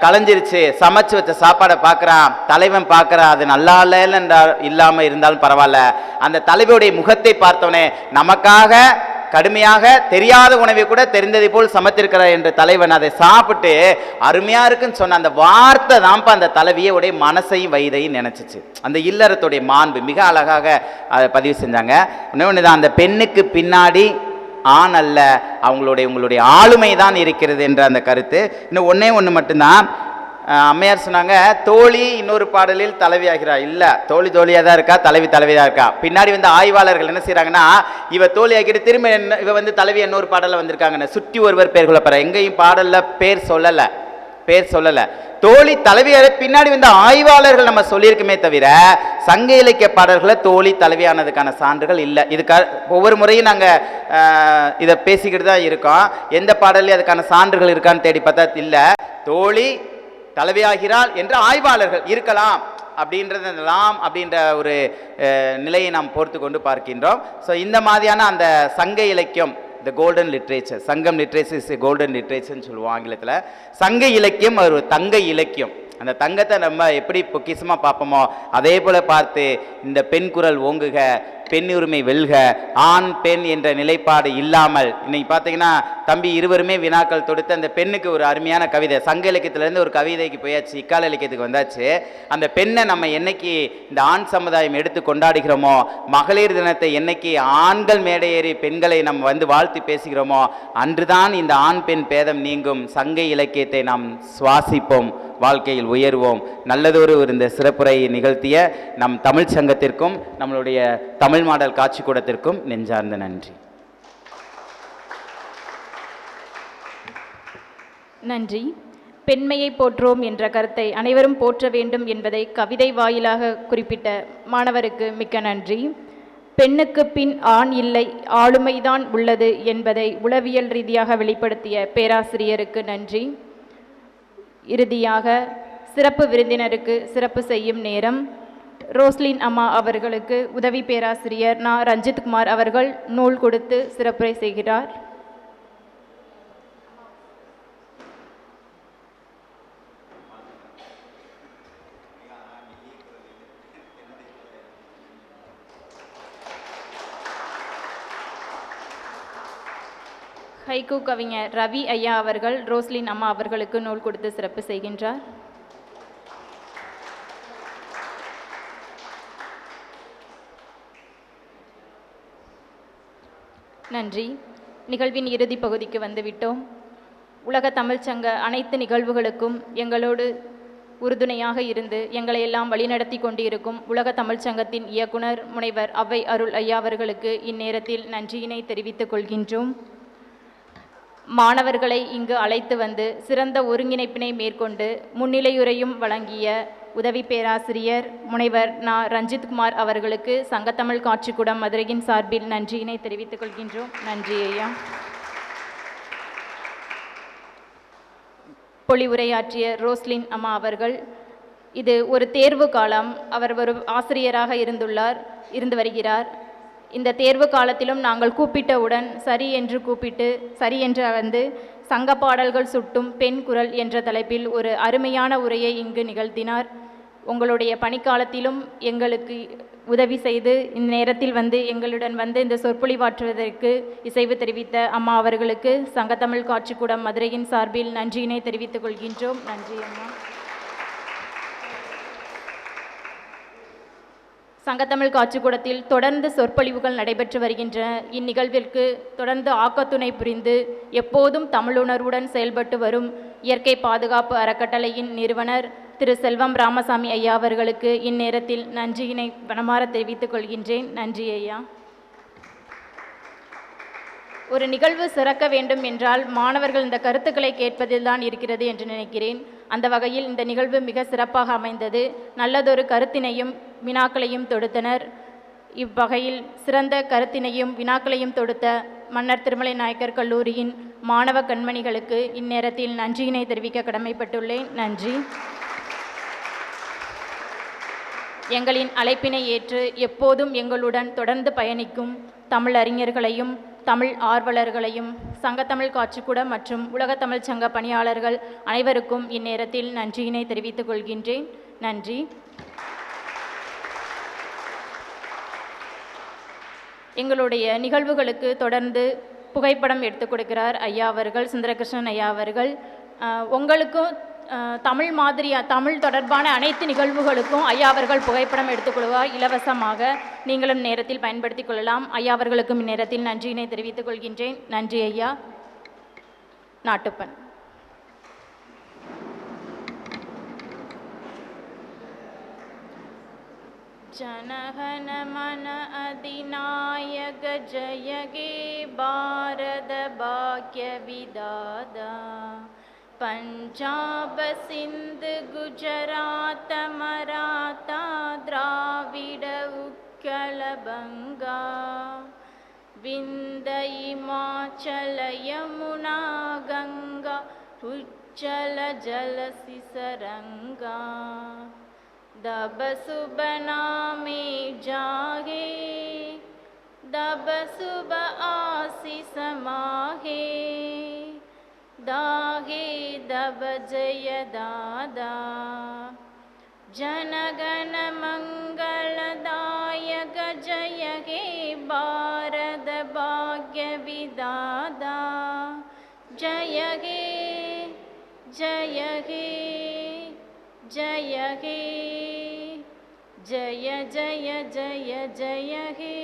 [SPEAKER 3] களைஞ்சிருச்சு. சமைச்சு வச்ச சாப்பாடை பார்க்குறான், தலைவன் பார்க்குறான், அது நல்லா இல்லைன்னு இல்லாமல் இருந்தாலும் பரவாயில்ல. அந்த தலைவியுடைய முகத்தை பார்த்தவனே நமக்காக கடுமையாக தெரியாத உணவை கூட தெரிந்ததை போல் சமைத்திருக்கிறார் என்று தலைவன் அதை சாப்பிட்டு அருமையா இருக்குன்னு சொன்ன அந்த வார்த்தை தான்ப்பா அந்த தலைவியோடைய மனசையும் வயிறையும் நினைச்சிச்சு. அந்த இல்லறத்துடைய மாண்பு மிக அழகாக அதை பதிவு செஞ்சாங்க. இன்னொன்னுதான், அந்த பெண்ணுக்கு பின்னாடி ஆண் அல்ல, உங்களுடைய ஆளுமை தான் இருக்கிறது என்ற அந்த கருத்து. இன்னும் ஒன்று மட்டும்தான் அம்மையார் சொன்னாங்க, தோழி இன்னொரு பாடலில் தலைவி ஆகிறார். இல்லை, தோழியாக தான் இருக்கா, தலைவியாக இருக்கா. பின்னாடி வந்து ஆய்வாளர்கள் என்ன செய்கிறாங்கன்னா, இவ தோழி ஆக்கிட்டு திரும்ப இவ வந்து தலைவி இன்னொரு பாடலில் வந்திருக்காங்கன்னு சுற்றி ஒருவர் பேர் கொள்ளப்படுற, எங்கேயும் பாடலில் பேர் சொல்லலை. தோழி தலைவியாக பின்னாடி வந்து ஆய்வாளர்கள் நம்ம சொல்லியிருக்குமே தவிர சங்க இலக்கிய பாடல்களை தோழி தலைவியானதுக்கான சான்றுகள் இல்லை. இதுக்காக ஒவ்வொரு முறையும் நாங்கள் இதை பேசிக்கிட்டு தான் இருக்கோம். எந்த பாடல்லையும் அதுக்கான சான்றுகள் இருக்கான்னு தேடி பார்த்தா இல்லை. தோழி தலைவியாகிறாள் என்று ஆய்வாளர்கள் இருக்கலாம் அப்படின்ற ஒரு நிலையை நாம் பொறுத்து கொண்டு பார்க்கின்றோம். ஸோ இந்த மாதிரியான அந்த சங்க இலக்கியம், த கோல்டன் லிட்ரேச்சர், சங்கம் லிட்ரேச்சர் இஸ் கோல்டன் லிட்ரேச்சர்னு சொல்லுவோம் ஆங்கிலத்தில். சங்க இலக்கியம் ஒரு தங்க இலக்கியம். அந்த தங்கத்தை நம்ம எப்படி பொக்கிஷமாக பார்ப்போமோ அதே போல் பார்த்து இந்த பெண் குரல் ஓங்குக, பெண் உரிமை வெல்க, ஆண் பெண் என்ற நிலைப்பாடு இல்லாமல் இன்னைக்கு பார்த்தீங்கன்னா தம்பி இருவருமே வினாக்கள் தொடுத்து அந்த பெண்ணுக்கு ஒரு அருமையான கவிதை, சங்க இலக்கியத்திலேருந்து ஒரு கவிதைக்கு போயாச்சு, இக்கால இலக்கியத்துக்கு வந்தாச்சு. அந்த பெண்ணை நம்ம என்னைக்கு இந்த ஆண் சமுதாயம் எடுத்து கொண்டாடுகிறோமோ, மகளிர் தினத்தை என்னைக்கு ஆண்கள் மேடையேறி பெண்களை நம்ம வந்து வாழ்த்து பேசுகிறோமோ அன்றுதான் இந்த ஆண் பெண் பேதம் நீங்கும். சங்க இலக்கியத்தை நாம் சுவாசிப்போம், வாழ்க்கையில் உயர்வோம். நல்லதொரு இந்த சிறப்புரையை நிகழ்த்திய நம் தமிழ் சங்கத்திற்கும் நம்மளுடைய தமிழ் மாடல் காட்சி கூடத்திற்கும் நெஞ்சார்ந்த நன்றி.
[SPEAKER 1] நன்றி. பெண்மையை போற்றோம் என்ற கருத்தை அனைவரும் போற்ற வேண்டும் என்பதை கவிதை வாயிலாக குறிப்பிட்ட மாணவருக்கு மிக்க நன்றி. பெண்ணுக்கு பின் ஆண் இல்லை, ஆளுமைதான் உள்ளது என்பதை உளவியல் ரீதியாக வெளிப்படுத்திய பேராசிரியருக்கு நன்றி. இறுதியாக சிறப்பு விருந்தினருக்கு சிறப்பு செய்யும் நேரம். ரோஸ்லின் அம்மா அவர்களுக்கு உதவி பேராசிரியர் ரஞ்சித்குமார் அவர்கள் நூல் கொடுத்து சிறப்புரை செய்கிறார். ஹைக்கூ கவிஞர் ரவி ஐயா அவர்கள் ரோஸ்லின் அம்மா அவர்களுக்கு நூல் கொடுத்து சிறப்பு செய்கின்றார். நன்றி. நிகழ்வின் இறுதி பகுதிக்கு வந்துவிட்டோம். உலக தமிழ்ச்சங்க அனைத்து நிகழ்வுகளுக்கும் எங்களோடு உறுதுணையாக இருந்து எங்களை எல்லாம் வழிநடத்தி கொண்டிருக்கும் உலக தமிழ்ச்சங்கத்தின் இயக்குனர் முனைவர் அவ்வை அருள் ஐயா அவர்களுக்கு இந்நேரத்தில் நன்றியினை தெரிவித்துக் கொள்கின்றோம். மாணவர்களை இங்கு அழைத்து வந்து சிறந்த ஒருங்கிணைப்பினை மேற்கொண்டு முன்னிலையுரையும் வழங்கிய உதவி பேராசிரியர் முனைவர் ரஞ்சித்குமார் அவர்களுக்கு சங்கத்தமிழ் காட்சிக்கூடம் மதுரையின் சார்பில் நன்றியினை தெரிவித்துக் கொள்கின்றோம். நன்றி ஐயா. பொழிவுரையாற்றிய ரோஸ்லின் அம்மா அவர்கள், இது ஒரு தேர்வு காலம். அவர் ஒரு ஆசிரியராக இருந்து வருகிறார். இந்த தேர்வு காலத்திலும் நாங்கள் கூப்பிட்டவுடன் சரி என்று கூப்பிட்டு சரி என்று வந்து சங்க பாடல்கள் சுட்டும் பெண் குரல் என்ற தலைப்பில் ஒரு அருமையான உரையை இங்கு நிகழ்த்தினார். உங்களுடைய பணிக்காலத்திலும் எங்களுக்கு உதவி செய்து இந்த நேரத்தில் வந்து எங்களுடன் வந்து இந்த சொற்பொழிவாற்றுவதற்கு இசைவு தெரிவித்த அம்மா அவர்களுக்கு சங்கத்தமிழ் காட்சிக்கூடம் மதுரையின் சார்பில் நன்றியினை தெரிவித்துக் கொள்கின்றோம். நன்றி அம்மா. சங்கத்தமிழ் காட்சிக்கூடத்தில் தொடர்ந்து சொற்பொழிவுகள் நடைபெற்று வருகின்றன. இந்நிகழ்விற்கு தொடர்ந்து ஆக்கத்துணை புரிந்து எப்போதும் தமிழுணர்வுடன் செயல்பட்டு வரும் இயற்கை பாதுகாப்பு அறக்கட்டளையின் நிறுவனர் திரு செல்வம் ராமசாமி ஐயா அவர்களுக்கு இந்நேரத்தில் நன்றியினை மனமாற தெரிவித்துக் கொள்கின்றேன். நன்றி ஐயா. ஒரு நிகழ்வு சிறக்க வேண்டும் என்றால் மாணவர்கள் இந்த கருத்துக்களை கேட்பதில் தான் இருக்கிறது என்று நினைக்கிறேன். அந்த வகையில் இந்த நிகழ்வு மிக சிறப்பாக அமைந்தது. நல்லதொரு கருத்தினையும் வினாக்களையும் தொடுத்தனர். இவ்வகையில் சிறந்த கருத்தினையும் வினாக்களையும் தொடுத்த மன்னர் திருமலை நாயக்கர் கல்லூரியின் மாணவ கண்மணிகளுக்கு இந்நேரத்தில் நன்றியினை தெரிவிக்க கடமைப்பட்டுள்ளேன். நன்றி. எங்களின் அழைப்பினை ஏற்று எப்போதும் எங்களுடன் தொடர்ந்து பயணிக்கும் தமிழறிஞர்களையும் தமிழ் ஆர்வலர்களையும் சங்கத்தமிழ் காட்சிக்கூடம் மற்றும் உலகத்தமிழ் சங்க பணியாளர்கள் அனைவருக்கும் இந்நேரத்தில் நன்றியினை தெரிவித்துக் கொள்கின்றேன். நன்றி. எங்களுடைய நிகழ்வுகளுக்கு தொடர்ந்து புகைப்படம் எடுத்துக் கொடுக்கிறார் ஐயா அவர்கள், சுந்தரகிருஷ்ணன் ஐயா அவர்கள். உங்களுக்கும் தமிழ் தொடர்பான அனைத்து நிகழ்வுகளுக்கும் ஐயா அவர்கள் புகைப்படம் எடுத்துக்கொள்வார் இலவசமாக. நீங்களும் நேரத்தில் பயன்படுத்திக் கொள்ளலாம். ஐயா அவர்களுக்கும் இந்நேரத்தில் நன்றியினை தெரிவித்துக் கொள்கின்றேன். நன்றி ஐயா. நாட்டுப்பண். जनगण मन अधिनायक जय गे भारत भाग्य विदाता पंजाब सिंध गुजरात मराठा द्राविड उत्कल बंगा विंध्य हिमाचल यमुना गंगा उज्जल जल सिसरंगा दब सुब नामे जागे दब सुब आशीष माहे दागे दब जय दादा जनगण मंगलदायक जय हे भारत भाग्य विदाता जय हे जय हे जय हे जय जय जय जय हे.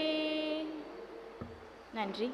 [SPEAKER 1] நன்றி.